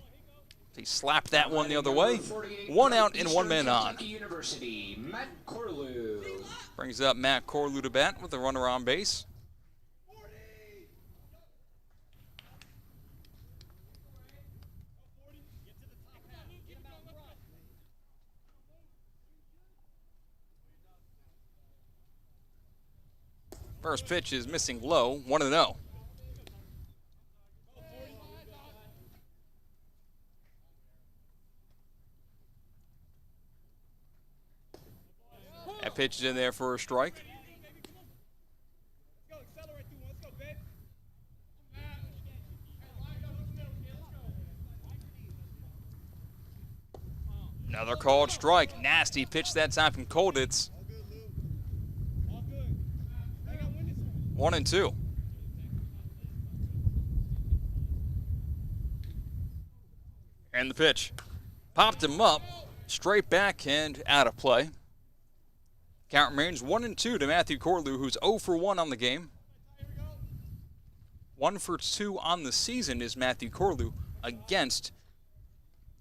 He slapped that one the other way. 1 out and 1 man on. University, Matt Corlew. Brings up Matt Corlew to bat with a runner on base. First pitch is missing low, 1-0. That pitch is in there for a strike. Another called strike. Nasty pitch that time from Kolditz. 1-2. And the pitch. Popped him up, straight back and out of play. Count remains 1-2 to Matthew Corlew, who's 0 for 1 on the game. 1 for 2 on the season is Matthew Corlew against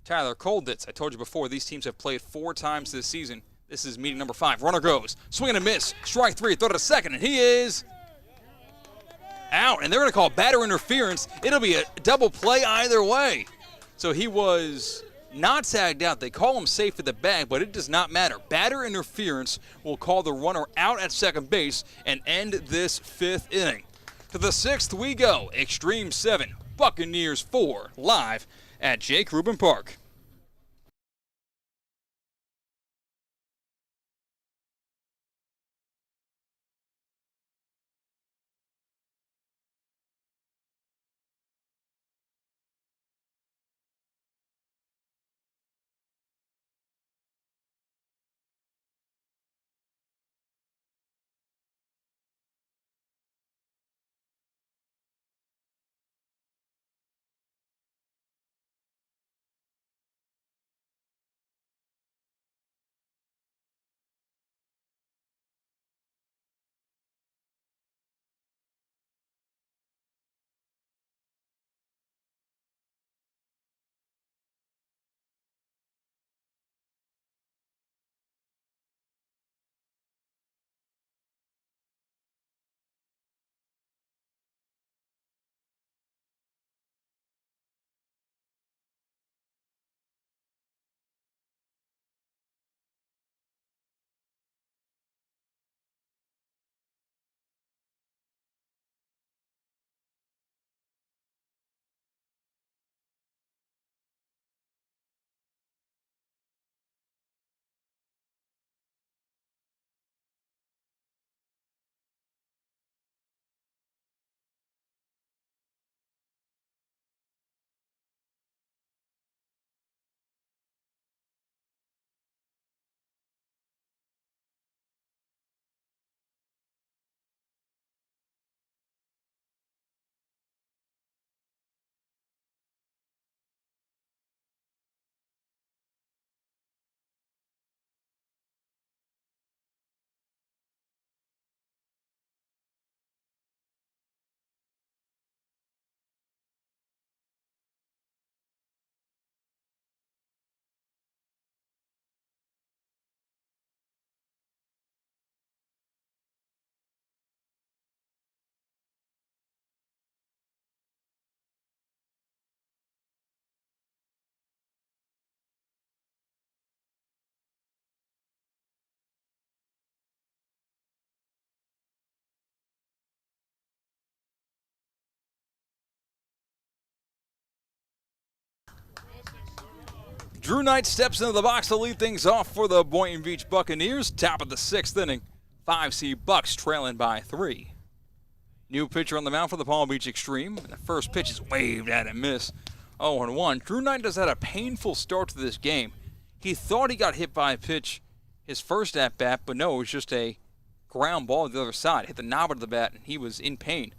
Tyler Kolditz. I told you before, these teams have played 4 times this season. This is meeting number 5. Runner goes. Swing and a miss. Strike 3. Throw to second, and he is out. And they're going to call batter interference. It'll be a double play either way. So he was not tagged out. They call him safe at the bag, but it does not matter. Batter interference will call the runner out at second base and end this 5th inning. To the 6th we go. Xtreme 7, Buccaneers 4, live at Jake Rubin Park. Drew Knight steps into the box to lead things off for the Boynton Beach Buccaneers. Top of the 6th inning. 5C Bucks trailing by 3. New pitcher on the mound for the Palm Beach Xtreme. And the first pitch is waved at and miss. 0-1. Drew Knight has had a painful start to this game. He thought he got hit by a pitch his first at-bat, but no, it was just a ground ball to the other side. Hit the knob of the bat, and he was in pain.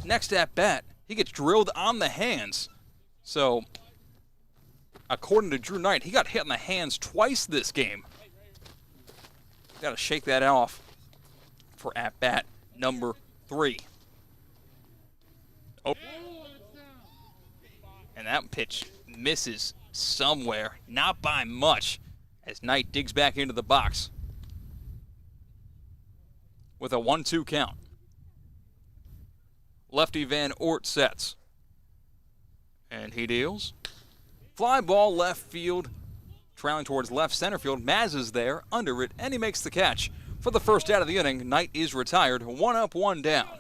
Next at-bat, he gets drilled on the hands. So, according to Drew Knight, he got hit on the hands twice this game. Got to shake that off for at-bat number 3. Oh. And that pitch misses somewhere, not by much, as Knight digs back into the box with a 1-2 count. Lefty Van Ort sets. And he deals. Fly ball left field, trailing towards left center field. Maz is there, under it, and he makes the catch. For the first out of the inning, Knight is retired, 1 up, 1 down.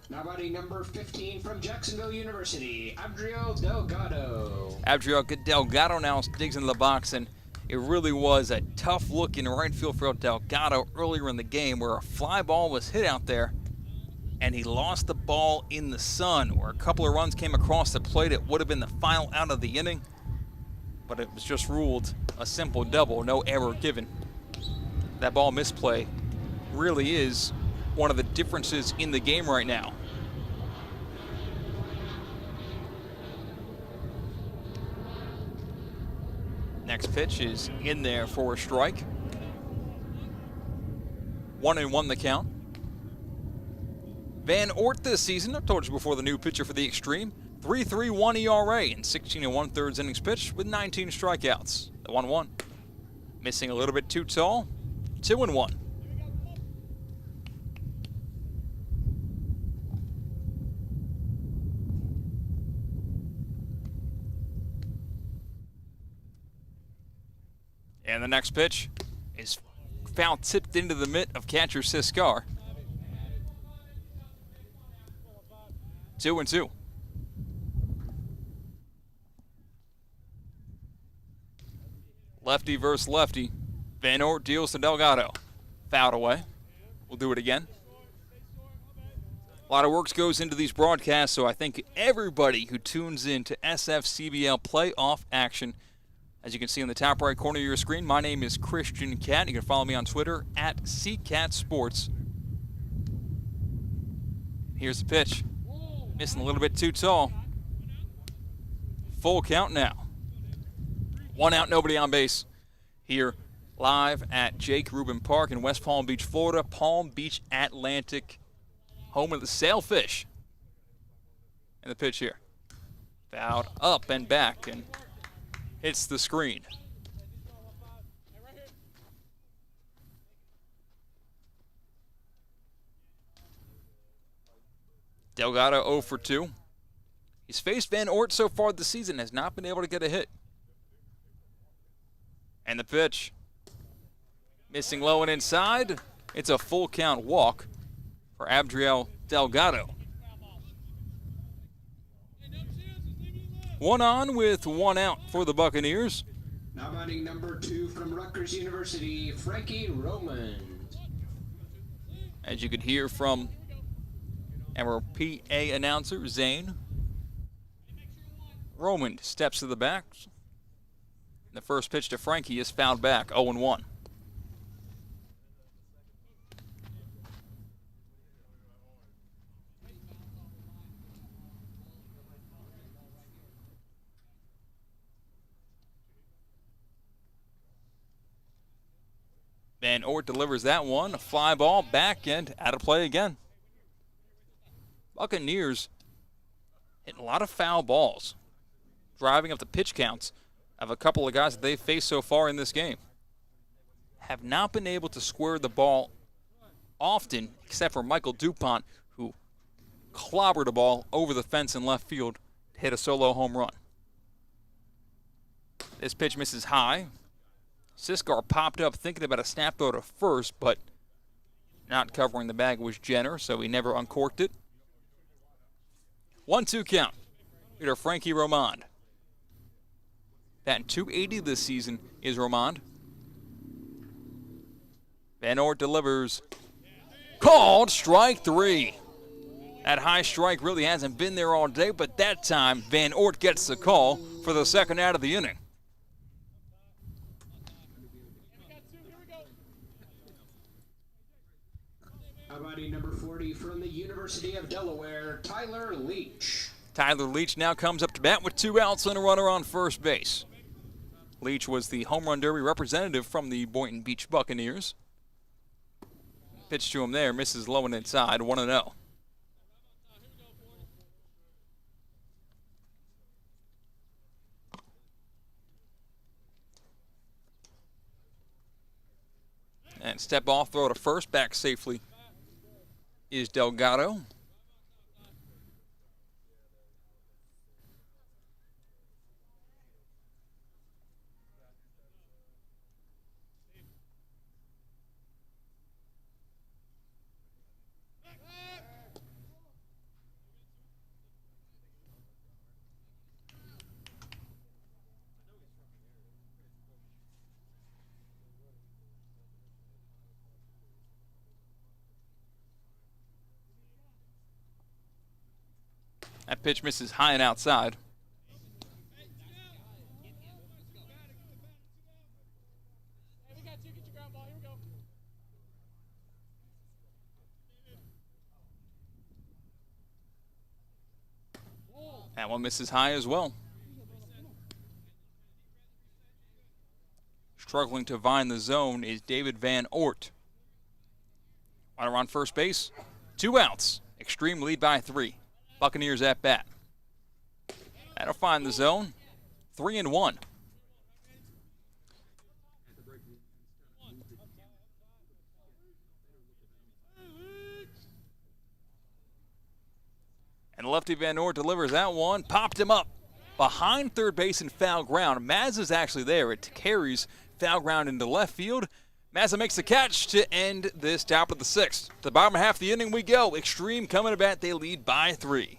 Now batting number 15 from Jacksonville University, Adriel Delgado. Adriel Delgado now digs into the box, and it really was a tough look in right field for Delgado earlier in the game where a fly ball was hit out there, and he lost the ball in the sun, where a couple of runs came across the plate. It would have been the final out of the inning, but it was just ruled a simple double, no error given. That ball misplay really is one of the differences in the game right now. Next pitch is in there for a strike. 1-1 the count. Van Ort this season, I told you before, the new pitcher for the Xtreme. 3.31 ERA in 16 1/3 innings pitched with 19 strikeouts. The 1-1. Missing a little bit too tall. 2-1. And the next pitch is foul tipped into the mitt of catcher Siskar. 2-2. Lefty versus lefty. Van Ort deals to Delgado. Fouled away. We'll do it again. A lot of work goes into these broadcasts, so I thank everybody who tunes in to SFCBL playoff action. As you can see in the top right corner of your screen, my name is Christian Cat. You can follow me on Twitter at CCatSports. Here's the pitch. Missing a little bit too tall. Full count now. 1 out, nobody on base. Here live at Jake Rubin Park in West Palm Beach, Florida. Palm Beach Atlantic, home of the Sailfish. And the pitch here. Fouled up and back and hits the screen. Delgado 0 for 2. He's faced Van Ort so far this season, has not been able to get a hit. And the pitch. Missing low and inside. It's a full count walk for Adriel Delgado. 1 on with 1 out for the Buccaneers. Now batting number 2 from Rutgers University, Frankie Roman. As you could hear from our PA announcer, Zane, Roman steps to the back. The first pitch to Frankie is fouled back, 0-1. Van Ort delivers that one, a fly ball, back end, out of play again. Buccaneers hitting a lot of foul balls, driving up the pitch counts of a couple of guys that they've faced so far in this game. Have not been able to square the ball often, except for Michael DuPont, who clobbered a ball over the fence in left field to hit a solo home run. This pitch misses high. Siskar popped up thinking about a snap throw to first, but not covering the bag was Jenner, so he never uncorked it. 1-2 count. Here to Frankie Romand. Batting .280 this season is Romand. Van Oort delivers. Called strike 3. That high strike really hasn't been there all day, but that time Van Oort gets the call for the second out of the inning. Abiding number 40 from the University of Delaware, Tyler Leach. Tyler Leach now comes up to bat with 2 outs and a runner on first base. Leach was the home run derby representative from the Boynton Beach Buccaneers. Pitch to him there, misses low and inside, 1-0. And step off, throw to first, back safely is Delgado. That pitch misses high and outside. That one misses high as well. Struggling to find the zone is David Van Oort. Runner on first base. 2 outs. Xtreme lead by 3. Buccaneers at bat. That'll find the zone. 3-1. And lefty Van Oort delivers that one. Popped him up behind third base in foul ground. Maz is actually there. It carries foul ground into left field. Mazza makes the catch to end this top of the 6th. To the bottom half of the inning we go. Xtreme coming to bat. They lead by 3.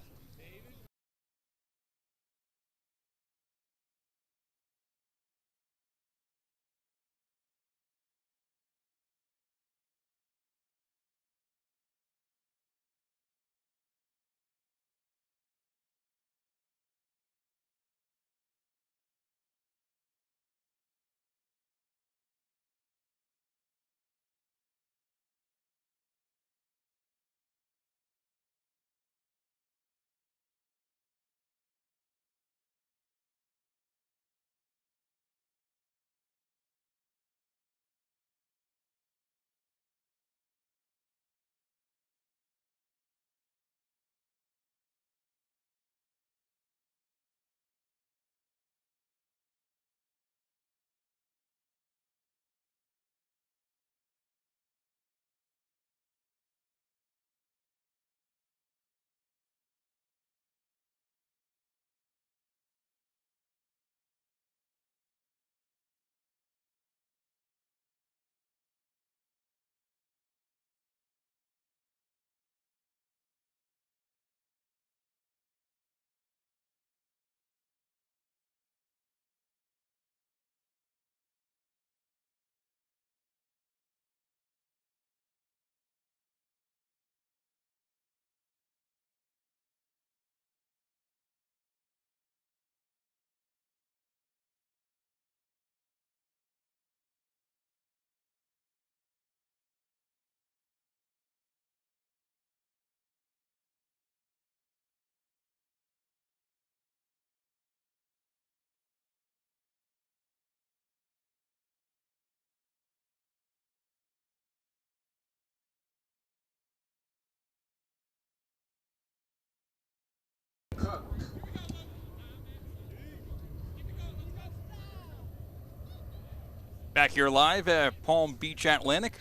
Back here live at Palm Beach Atlantic.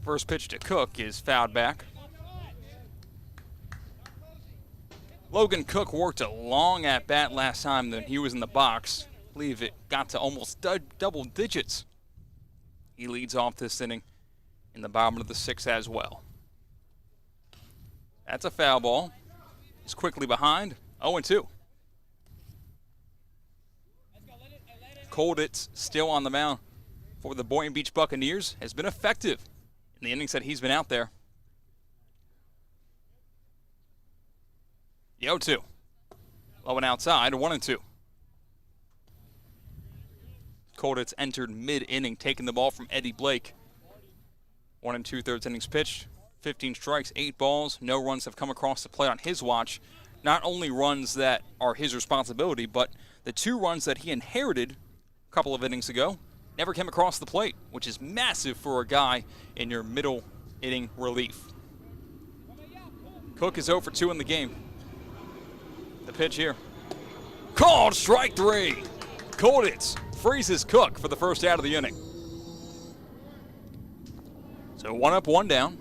First pitch to Cook is fouled back. Logan Cook worked a long at-bat last time that he was in the box. I believe it got to almost double digits. He leads off this inning in the bottom of the 6th as well. That's a foul ball. He's quickly behind, 0-2. Colditz still on the mound for the Boynton Beach Buccaneers, has been effective in the innings that he's been out there. The 0-2. Low and outside, 1-2. Colditz entered mid-inning, taking the ball from Eddie Blake. 1 2/3 innings pitched, 15 strikes, 8 balls. No runs have come across the plate on his watch. Not only runs that are his responsibility, but the 2 runs that he inherited a couple of innings ago never came across the plate, which is massive for a guy in your middle inning relief. Cook is 0 for 2 in the game. The pitch here. Called strike 3. Colditz freezes Cook for the first out of the inning. So 1 up, 1 down.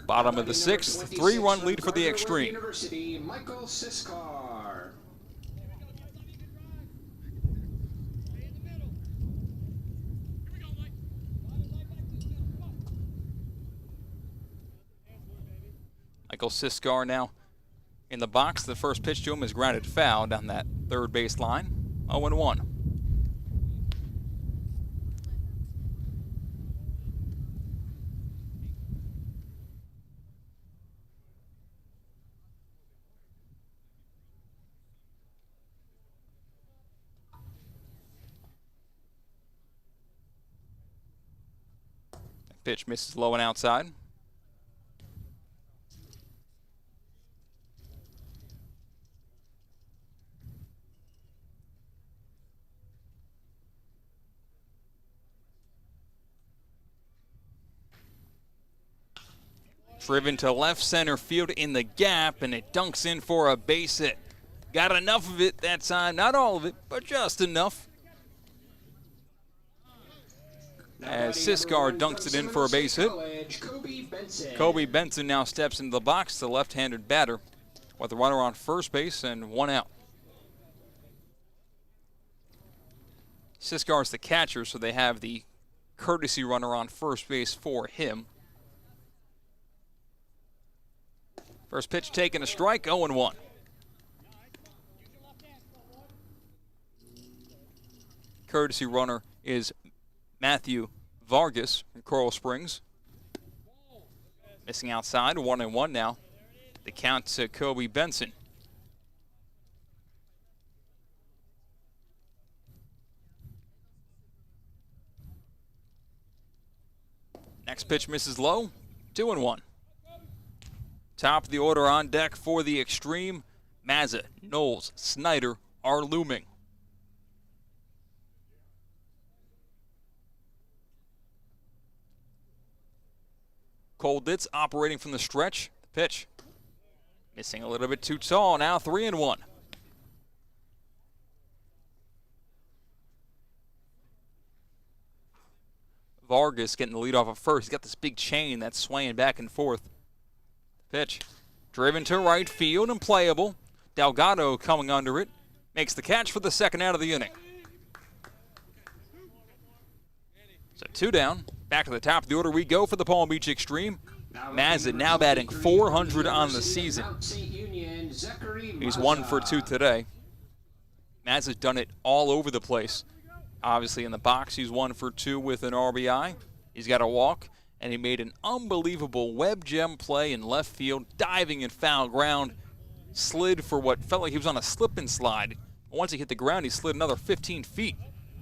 Bottom of the 6th, 3-run lead for the Xtreme. University, Michael Siskar. Michael Siskar now in the box. The first pitch to him is grounded foul down that third base line. 0-1. Pitch misses low and outside. Driven to left center field in the gap, and it dunks in for a base hit. Got enough of it that time, not all of it, but just enough. As Siskar dunks it in for a base hit. Kobe Benson now steps into the box, the left-handed batter, with a runner on first base and 1 out. Siskar's the catcher, so they have the courtesy runner on first base for him. First pitch taken, a strike, 0-1. Courtesy runner is Matthew Vargas from Coral Springs. Missing outside, 1-1 now. The count to Kobe Benson. Next pitch misses low, 2-1. Top of the order on deck for the Xtreme. Mazza, Knowles, Snyder are looming. Colditz operating from the stretch. The pitch. Missing a little bit too tall. Now 3-1. Vargas getting the lead off at first. He's got this big chain that's swaying back and forth. Pitch. Driven to right field and playable. Delgado coming under it. Makes the catch for the second out of the inning. So 2 down. Back to the top of the order we go for the Palm Beach Xtreme. Mazza now batting .400 on the season. He's 1 for 2 today. Mazza's done it all over the place. Obviously in the box, he's 1 for 2 with an RBI. He's got a walk, and he made an unbelievable web gem play in left field, diving in foul ground. Slid for what felt like he was on a slip and slide. Once he hit the ground, he slid another 15 feet.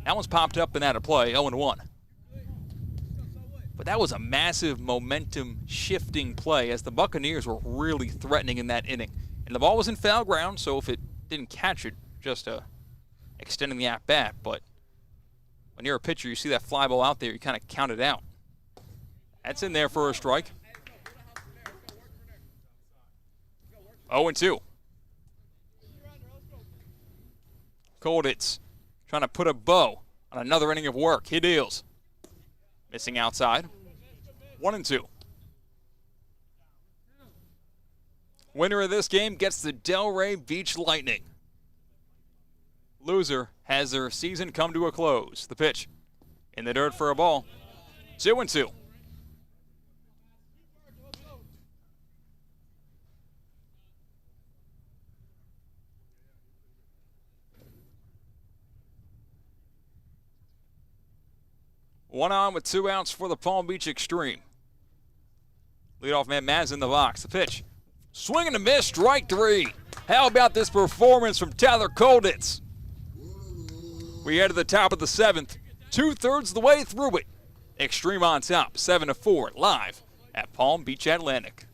That one's popped up and out of play, 0-1. But that was a massive momentum-shifting play as the Buccaneers were really threatening in that inning. And the ball was in foul ground, so if it didn't catch it, just extending the at-bat. But when you're a pitcher, you see that fly ball out there, you kind of count it out. That's in there for a strike. 0-2. Colditz trying to put a bow on another inning of work. He deals. Missing outside. 1-2. Winner of this game gets the Delray Beach Lightning. Loser has their season come to a close. The pitch in the dirt for a ball. 2-2. One on with 2 outs for the Palm Beach Xtreme. Leadoff man Maz in the box. The pitch. Swing and a miss, strike 3. How about this performance from Tyler Kolditz? We head to the top of the 7th, 2/3 of the way through it. Xtreme on top, 7-4, live at Palm Beach Atlantic.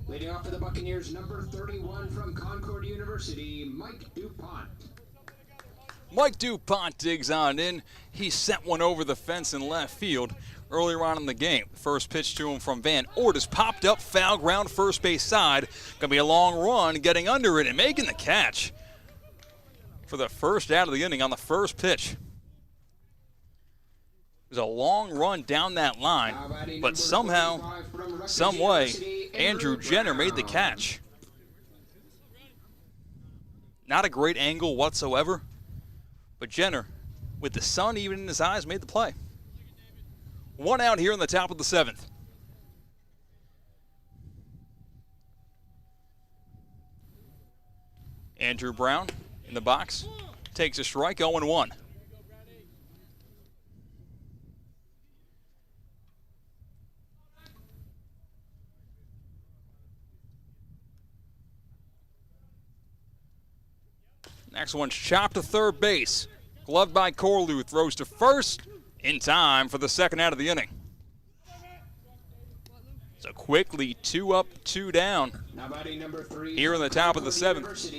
Leading off for the Buccaneers, number 31 from Concord University, Mike DuPont. Mike DuPont digs on in. He sent one over the fence in left field earlier on in the game. First pitch to him from Van Ort is popped up, foul ground, first base side. Gonna be a long run, getting under it and making the catch for the first out of the inning on the first pitch. It was a long run down that line, but somehow, some way, Andrew Jenner made the catch. Not a great angle whatsoever, but Jenner, with the sun even in his eyes, made the play. One out here in the top of the 7th. Andrew Brown in the box, takes a strike, 0-1. Next one's chopped to third base. Gloved by Corlew, throws to first in time for the second out of the inning. So quickly 2 up, 2 down. Here in the top of the 7th.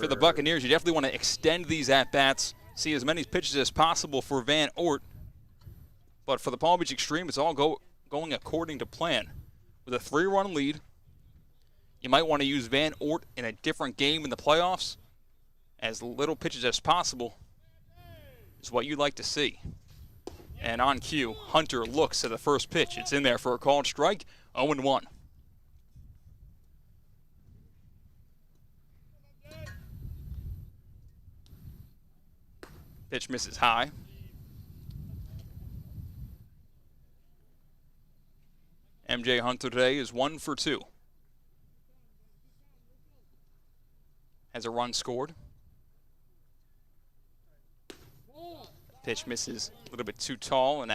For the Buccaneers, you definitely want to extend these at-bats, see as many pitches as possible for Van Ort. But for the Palm Beach Xtreme, it's all going according to plan. With a 3-run lead, you might want to use Van Ort in a different game in the playoffs. As little pitches as possible is what you'd like to see. And on cue, Hunter looks at the first pitch. It's in there for a called strike, 0-1. Pitch misses high. MJ Hunter today is 1 for 2. Has a run scored. Pitch misses a little bit too tall and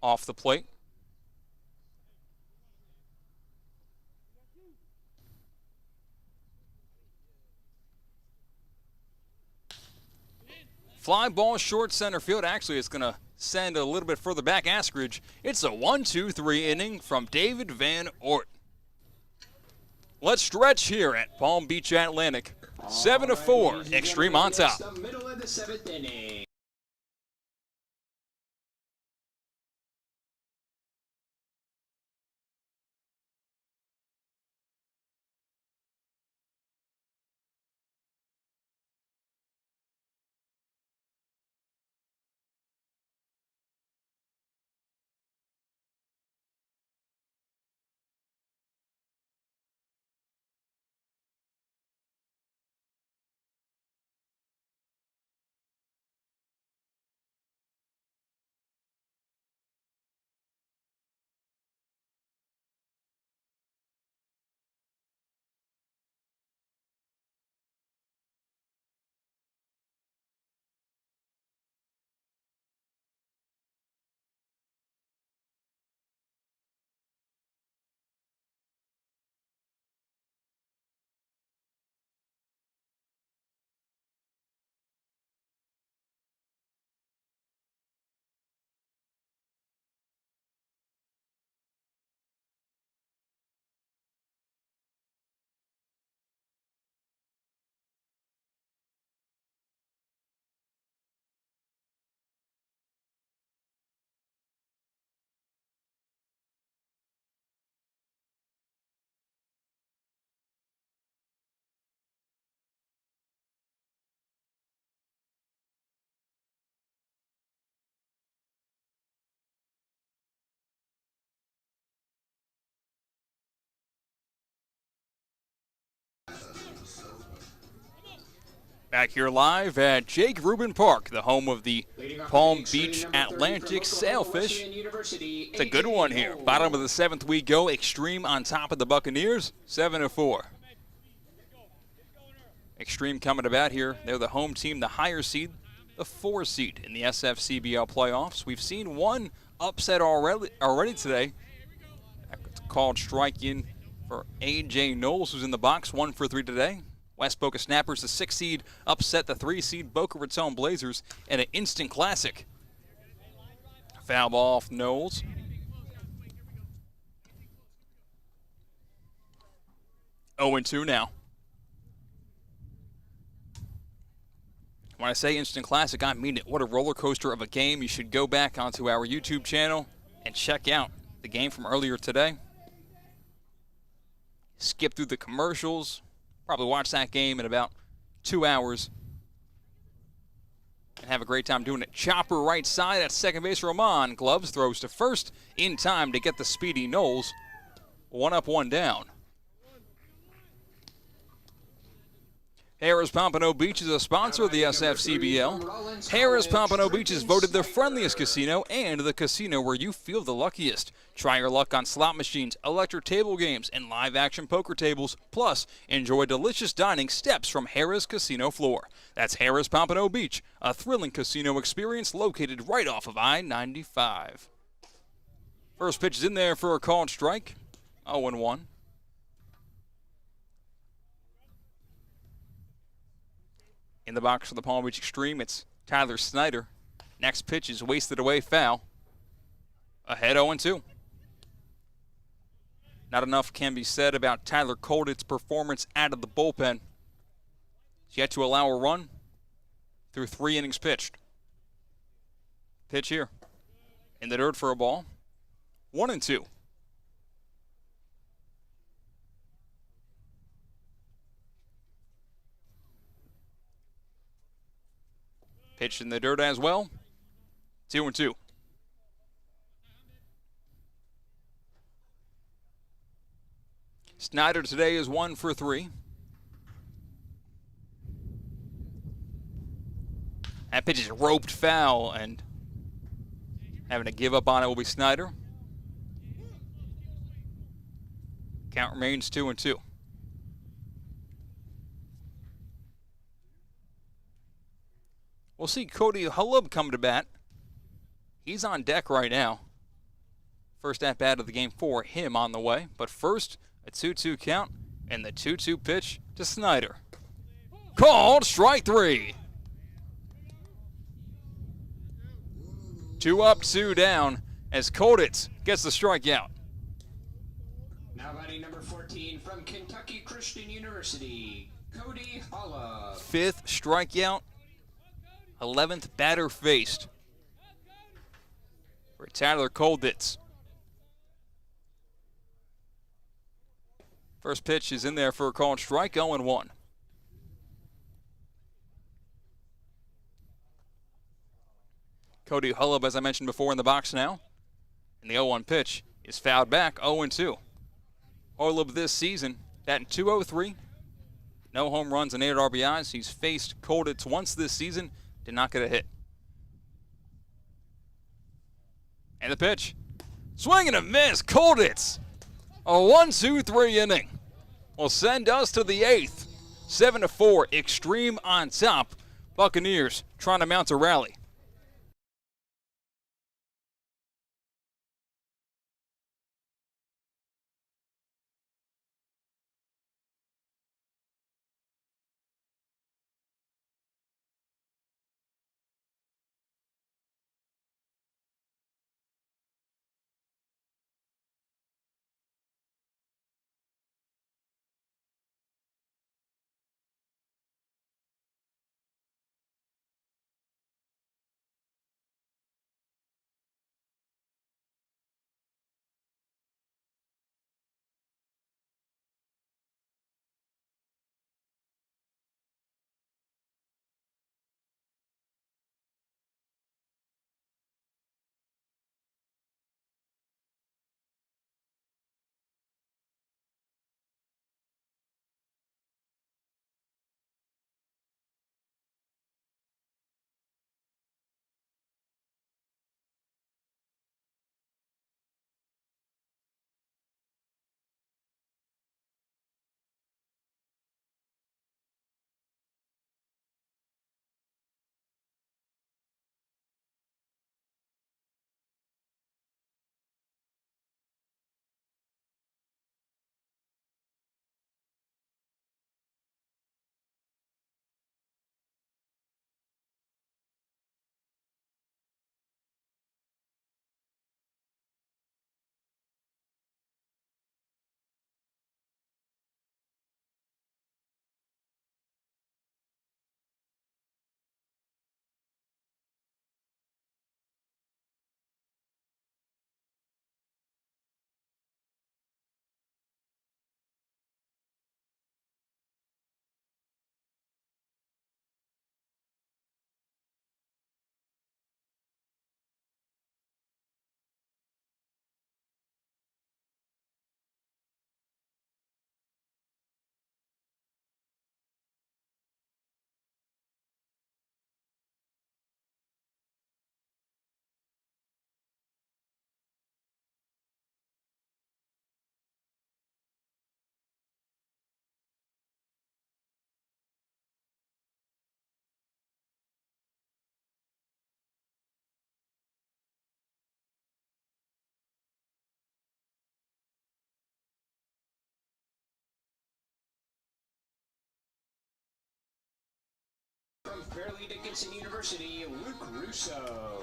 off the plate. Fly ball short center field. Actually, it's going to send a little bit further back Askridge. It's a 1-2-3 inning from David Van Ort. Let's stretch here at Palm Beach Atlantic. 7-4, Xtreme on top. The middle of the 7th inning. Back here live at Jake Rubin Park, the home of the Palm Beach Atlantic Sailfish. It's a good one here. Bottom of the 7th we go. Xtreme on top of the Buccaneers, 7-4. Xtreme coming to bat here. They're the home team, the higher seed, the 4 seed in the SFCBL playoffs. We've seen one upset already today. That's called strike in for A.J. Knowles, who's in the box, 1 for 3 today. West Boca Snappers, the 6 seed, upset the 3 seed Boca Raton Blazers in an instant classic. Foul ball off Knowles. Oh, 2 now. When I say instant classic, I mean it. What a roller coaster of a game. You should go back onto our YouTube channel and check out the game from earlier today. Skip through the commercials. Probably watch that game in about 2 hours and have a great time doing it. Chopper right side at second base. Roman gloves throws to first in time to get the speedy Knowles. 1 up, 1 down. Harrah's Pompano Beach is a sponsor of the SFCBL. Harrah's Pompano Beach is voted the friendliest casino and the casino where you feel the luckiest. Try your luck on slot machines, electric table games, and live action poker tables. Plus, enjoy delicious dining steps from Harrah's Casino floor. That's Harrah's Pompano Beach, a thrilling casino experience located right off of I-95. First pitch is in there for a called strike. 0-1. In the box for the Palm Beach Xtreme, it's Tyler Snyder. Next pitch is wasted away, foul. Ahead 0-2. Not enough can be said about Tyler Coldit's performance out of the bullpen. He's yet to allow a run through 3 innings pitched. Pitch here. In the dirt for a ball. 1-2. Pitched in the dirt as well. 2-2. Snyder today is 1 for 3. That pitch is roped foul, and having to give up on it will be Snyder. Count remains 2-2. We'll see Cody Hullub come to bat. He's on deck right now. First at bat of the game for him on the way. But first, a 2-2 count and the 2-2 pitch to Snyder. Called strike 3. 2 up, 2 down as Colditz gets the strikeout. Now batting number 14 from Kentucky Christian University, Cody Hullub. 5th strikeout. 11th batter faced for Tyler Colditz. First pitch is in there for a called strike, 0-1. Cody Hullub, as I mentioned before, in the box now. And the 0-1 pitch is fouled back, 0-2. Hullub this season, batting .203. No home runs and 8 RBIs. He's faced Colditz once this season. Did not get a hit. And the pitch. Swing and a miss. Colditz. A 1-2-3 inning will send us to the 8th. 7-4. Xtreme on top. Buccaneers trying to mount a rally. Fairleigh Dickinson University, Luke Russo.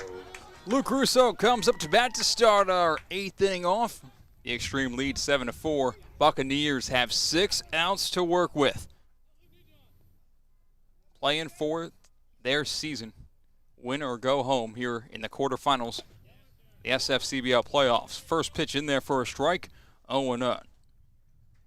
Luke Russo comes up to bat to start our 8th inning off. The Xtreme lead 7-4. Buccaneers have 6 outs to work with. Playing for their season. Win or go home here in the quarterfinals. The SFCBL playoffs. First pitch in there for a strike, 0-0.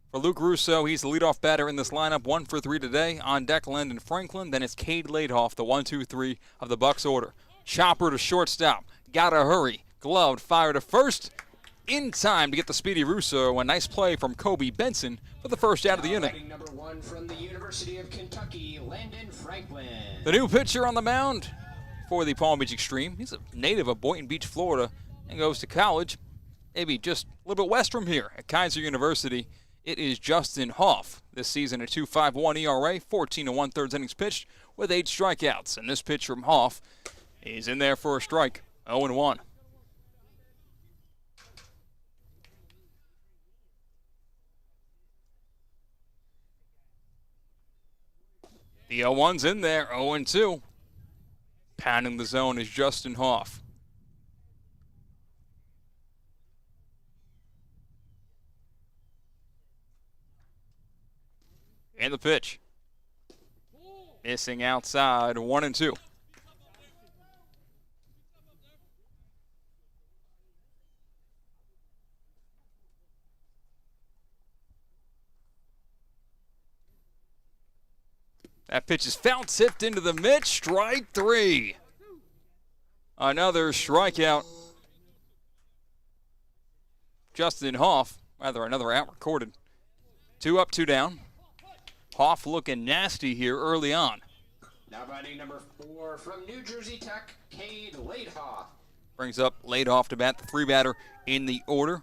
For Luke Russo, he's the leadoff batter in this lineup, 1 for 3 today. On deck, Landon Franklin. Then it's Cade Laidhoff, the 1-2-3 of the Bucs order. Chopper to shortstop. Gotta hurry. Gloved, fire to first. In time to get the speedy Russo. A nice play from Kobe Benson for the first out of the inning. Number 1 from the University of Kentucky, Landon Franklin. The new pitcher on the mound for the Palm Beach Xtreme. He's a native of Boynton Beach, Florida, and goes to college, maybe just a little bit west from here at Kaiser University. It is Justin Hoff. This season a 2.51 ERA, 14 1/3 innings pitched with 8 strikeouts. And this pitch from Hoff is in there for a strike, 0-1. The 0-1's in there, 0-2. Pounding the zone is Justin Hoff. And the pitch. Missing outside, 1-2. That pitch is foul tipped into the mid. Strike 3. Another strikeout. Justin Hoff, rather another out recorded. 2 up, 2 down. Hoff looking nasty here early on. Now batting number 4 from New Jersey Tech, Cade Laidhoff. Brings up Laidhoff to bat, the 3-batter in the order.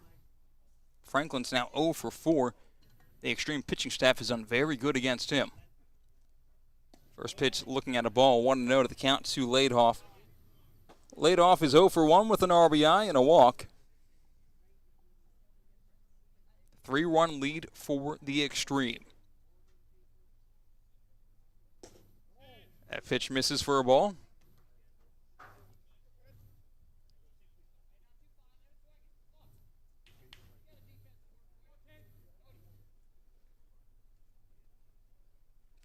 Franklin's now 0 for 4. The Xtreme pitching staff has done very good against him. First pitch looking at a ball, 1-0 to the count to Laidhoff. Laidhoff is 0 for 1 with an RBI and a walk. 3-run lead for the Xtreme. That pitch misses for a ball.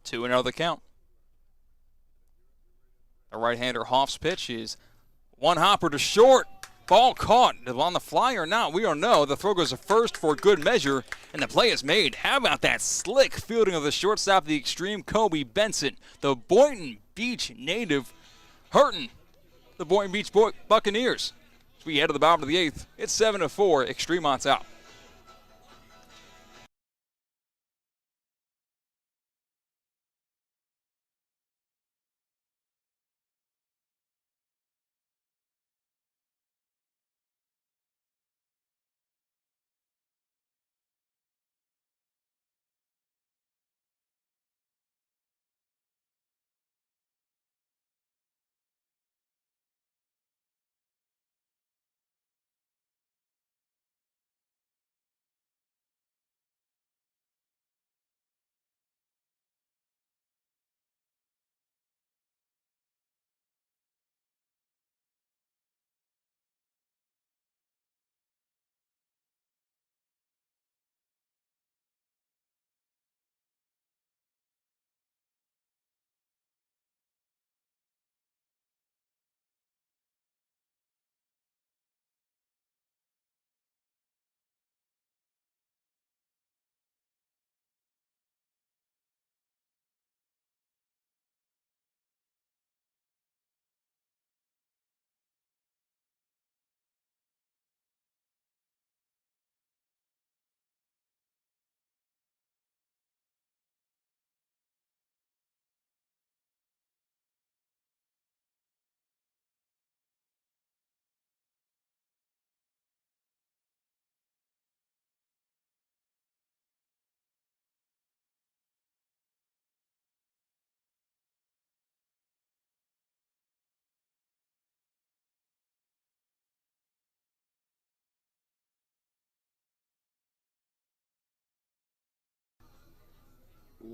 Two and another count. The right-hander Hoff's pitch is one hopper to short. Ball caught. On the fly or not, we don't know. The throw goes to first for good measure, and the play is made. How about that slick fielding of the shortstop of the Xtreme, Kobe Benson, the Boynton Beach native, hurting the Boynton Beach Buccaneers. As we head to the bottom of the 8th, it's 7-4. Xtreme on top.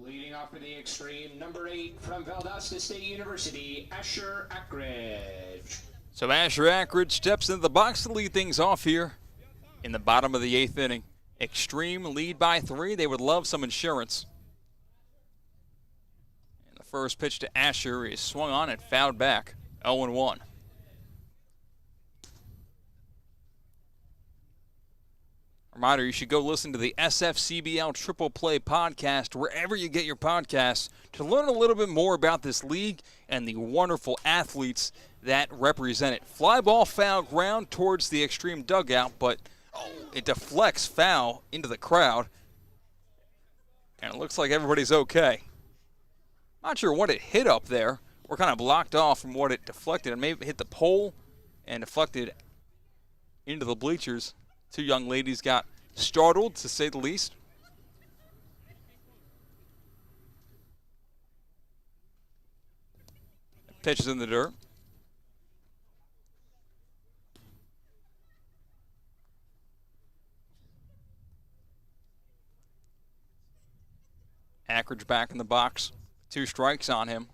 Leading off for the Xtreme, number 8 from Valdosta State University, Asher Ackridge. So Asher Ackridge steps into the box to lead things off here in the bottom of the 8th inning. Xtreme lead by 3. They would love some insurance. And the first pitch to Asher is swung on and fouled back. 0-1. Reminder, you should go listen to the SFCBL Triple Play podcast wherever you get your podcasts to learn a little bit more about this league and the wonderful athletes that represent it. Fly ball foul ground towards the Xtreme dugout, but it deflects foul into the crowd. And it looks like everybody's okay. Not sure what it hit up there. We're kind of blocked off from what it deflected. It may have hit the pole and deflected into the bleachers. Two young ladies got startled, to say the least. Pitch is in the dirt. Ackridge back in the box. 2 strikes on him.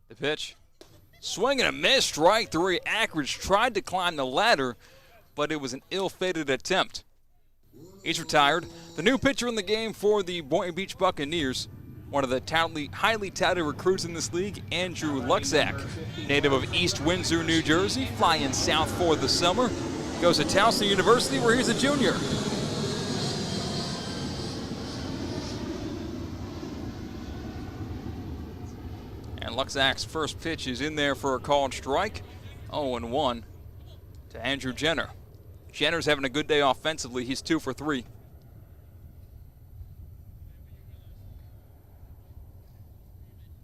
The pitch. Swing and a miss, strike 3. Ackridge tried to climb the ladder, but it was an ill-fated attempt. He's retired. The new pitcher in the game for the Boynton Beach Buccaneers, one of the highly touted recruits in this league, Andrew Luxack, native of East Windsor, New Jersey, flying south for the summer, goes to Towson University where he's a junior. And Luxack's first pitch is in there for a called strike. 0-1 to Andrew Jenner. Jenner's having a good day offensively. He's 2 for 3.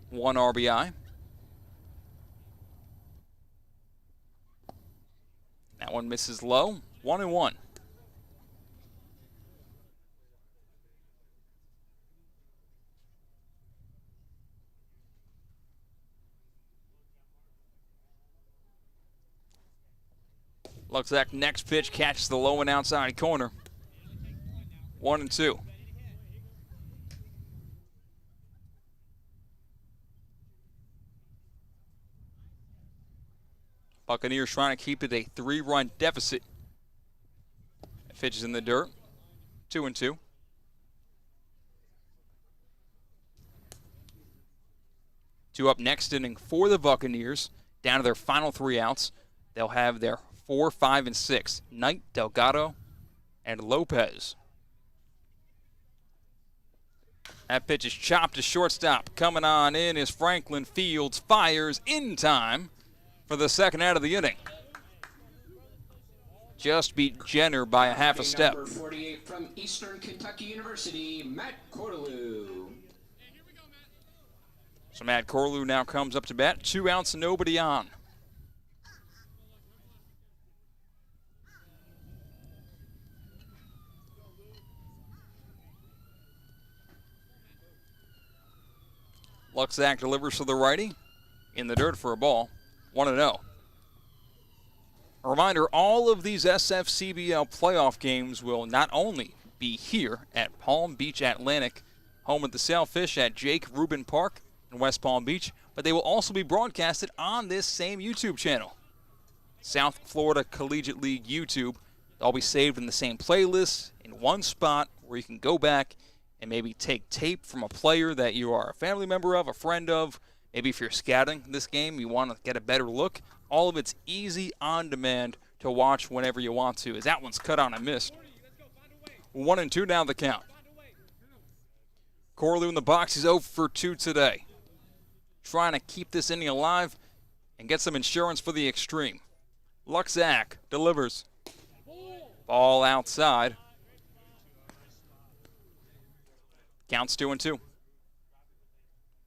One RBI. That one misses low. 1-1. Luxack next pitch catches the low and outside corner. 1-2. Buccaneers trying to keep it a 3-run deficit. Pitch is in the dirt. 2-2. Two up next inning for the Buccaneers. Down to their final 3 outs. They'll have their 4, 5, and 6. Knight, Delgado, and Lopez. That pitch is chopped to shortstop. Coming on in is Franklin Fields. Fires in time for the second out of the inning. Just beat Jenner by a half a step. Number 48 from Eastern Kentucky University, Matt Corlew. So Matt Corlew now comes up to bat. 2 outs, nobody on. Luxack delivers to the righty. In the dirt for a ball. 1-0. A reminder, all of these SFCBL playoff games will not only be here at Palm Beach Atlantic, home of the Sailfish at Jake Rubin Park in West Palm Beach, but they will also be broadcasted on this same YouTube channel. South Florida Collegiate League YouTube. They'll be saved in the same playlist in one spot where you can go back and maybe take tape from a player that you are a family member of, a friend of. Maybe if you're scouting this game, you want to get a better look. All of it's easy on demand to watch whenever you want to, as that one's cut on and missed. 1-2 down the count. Corlew in the box. He's 0 for 2 today. Trying to keep this inning alive and get some insurance for the Xtreme. Luxack delivers. Ball outside. Counts 2-2.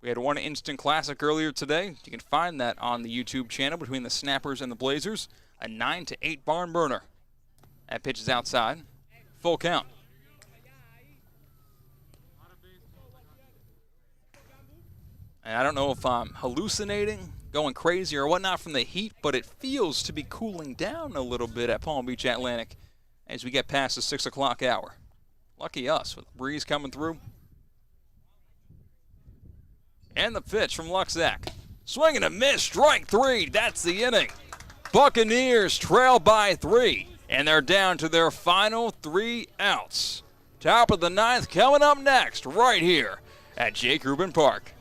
We had one instant classic earlier today. You can find that on the YouTube channel between the Snappers and the Blazers. A 9-8 barn burner. That pitch is outside. Full count. And I don't know if I'm hallucinating, going crazy or whatnot from the heat, but it feels to be cooling down a little bit at Palm Beach Atlantic as we get past the 6 o'clock hour. Lucky us with the breeze coming through. And the pitch from Luxack. Swing and a miss, strike 3. That's the inning. Buccaneers trail by 3, and they're down to their final 3 outs. Top of the 9th coming up next, right here at Jake Rubin Park.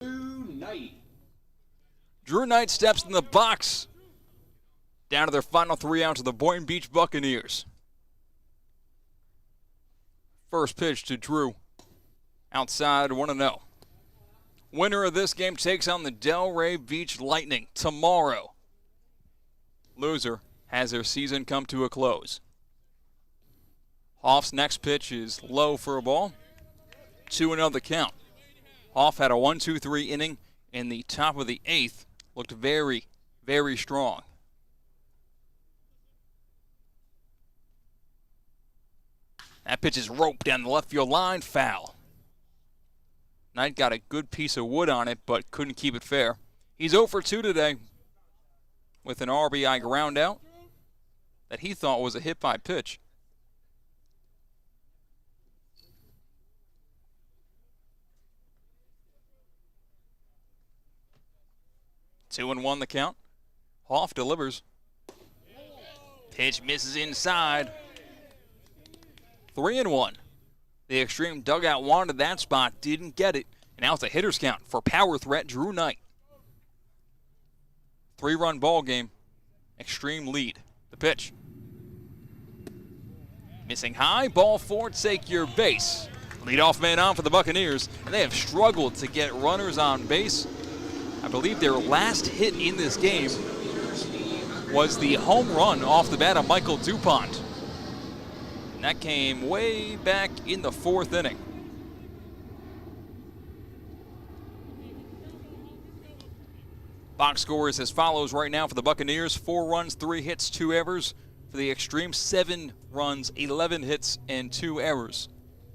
Knight. Drew Knight steps in the box. Down to their final 3 outs of the Boynton Beach Buccaneers. First pitch to Drew. Outside 1-0. Winner of this game takes on the Delray Beach Lightning tomorrow. Loser has their season come to a close. Hoff's next pitch is low for a ball. 2-0 the count. Hoff had a 1-2-3 inning in the top of the 8th. Looked very, very strong. That pitch is roped down the left field line, foul. Knight got a good piece of wood on it, but couldn't keep it fair. He's 0 for 2 today with an RBI ground out that he thought was a hit by pitch. Two and 1 the count. Hoff delivers. Pitch misses inside. 3-1. The Xtreme dugout wanted that spot, didn't get it, and now it's a hitter's count for power threat Drew Knight. 3-run ball game. Xtreme lead. The pitch. Missing high, ball 4, take your base. Leadoff man on for the Buccaneers, and they have struggled to get runners on base. I believe their last hit in this game was the home run off the bat of Michael DuPont. And that came way back in the 4th inning. Box score is as follows right now for the Buccaneers. 4 runs, 3 hits, 2 errors. For the Xtreme, 7 runs, 11 hits, and 2 errors.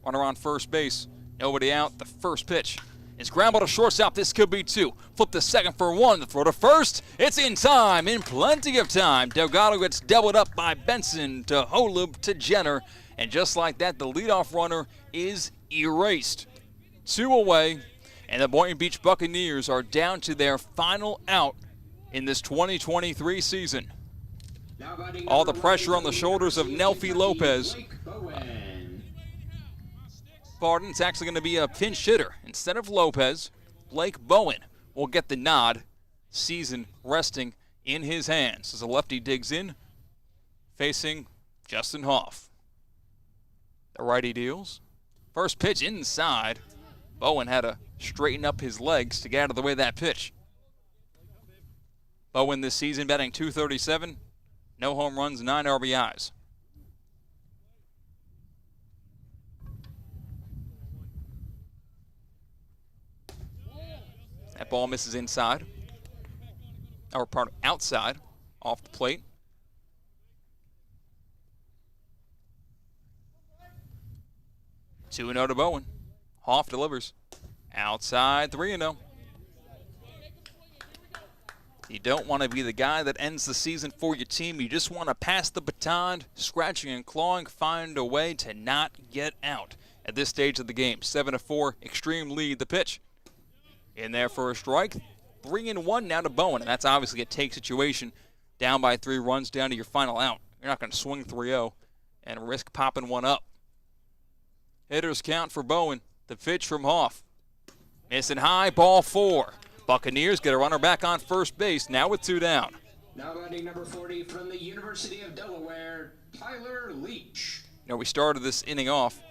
Runner on first base, nobody out. The first pitch is ground ball to shortstop. This could be 2. Flip the second for 1. The throw to first. It's in time, in plenty of time. Delgado gets doubled up by Benson to Holub to Jenner. And just like that, the leadoff runner is erased. 2 away, and the Boynton Beach Buccaneers are down to their final out in this 2023 season. All the pressure on the shoulders of Nelfi Lopez. Pardon, it's actually going to be a pinch hitter. Instead of Lopez, Blake Bowen will get the nod. Season resting in his hands as a lefty digs in, facing Justin Hoff. The righty deals. First pitch inside. Bowen had to straighten up his legs to get out of the way of that pitch. Bowen this season batting .237, no home runs, 9 RBIs. That ball misses inside, or outside, off the plate. Two 2-0 to Bowen. Hoff delivers. Outside, 3-0. You don't want to be the guy that ends the season for your team. You just want to pass the baton, scratching and clawing, find a way to not get out. At this stage of the game, 7-4, Xtreme lead the pitch. In there for a strike. 3-1 now to Bowen, and that's obviously a take situation. Down by 3 runs, down to your final out. You're not going to swing 3-0 and risk popping one up. Hitters count for Bowen. The pitch from Hoff. Missing high, ball 4. Buccaneers get a runner back on first base, now with 2 down. Now batting number 40 from the University of Delaware, Tyler Leach. We started this inning off.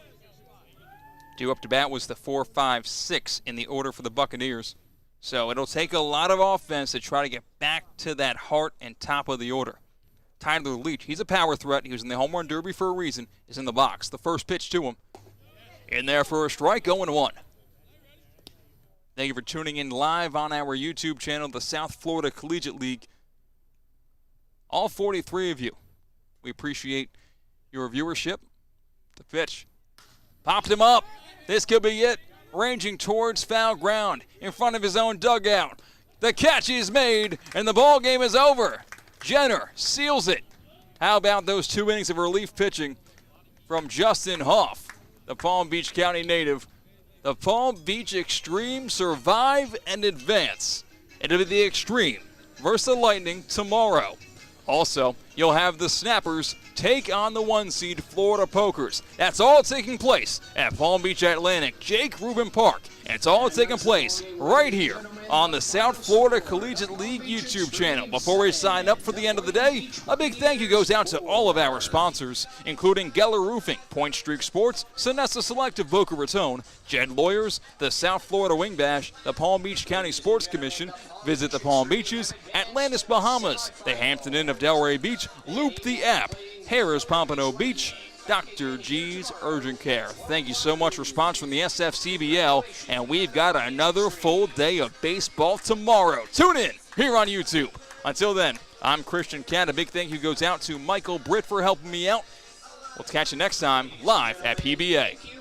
Due up to bat was the 4-5-6 in the order for the Buccaneers. So it'll take a lot of offense to try to get back to that heart and top of the order. Tyler Leach, he's a power threat. He was in the home run derby for a reason. Is in the box. The first pitch to him. In there for a strike, 0-1. Thank you for tuning in live on our YouTube channel, the South Florida Collegiate League. All 43 of you. We appreciate your viewership. The pitch. Popped him up. This could be it. Ranging towards foul ground in front of his own dugout. The catch is made, and the ball game is over. Jenner seals it. How about those 2 innings of relief pitching from Justin Hoff, the Palm Beach County native? The Palm Beach Xtreme survive and advance. It'll be the Xtreme versus the Lightning tomorrow. Also, you'll have the Snappers take on the 1-seed Florida Pokers. That's all taking place at Palm Beach Atlantic, Jake Rubin Park. And it's all taking place right here on the South Florida Collegiate League YouTube channel. Before we sign up for the end of the day, a big thank you goes out to all of our sponsors, including Geller Roofing, Point Streak Sports, Sonesta Selective Boca Raton, Jed Lawyers, the South Florida Wing Bash, the Palm Beach County Sports Commission, Visit the Palm Beaches, Atlantis Bahamas, the Hampton Inn of Delray Beach, Loop the App, Harrah's Pompano Beach, Dr. G's Urgent Care. Thank you so much for sponsoring the SFCBL, and we've got another full day of baseball tomorrow. Tune in here on YouTube. Until then, I'm Christian Cat. A big thank you goes out to Michael Britt for helping me out. We'll catch you next time live at PBA.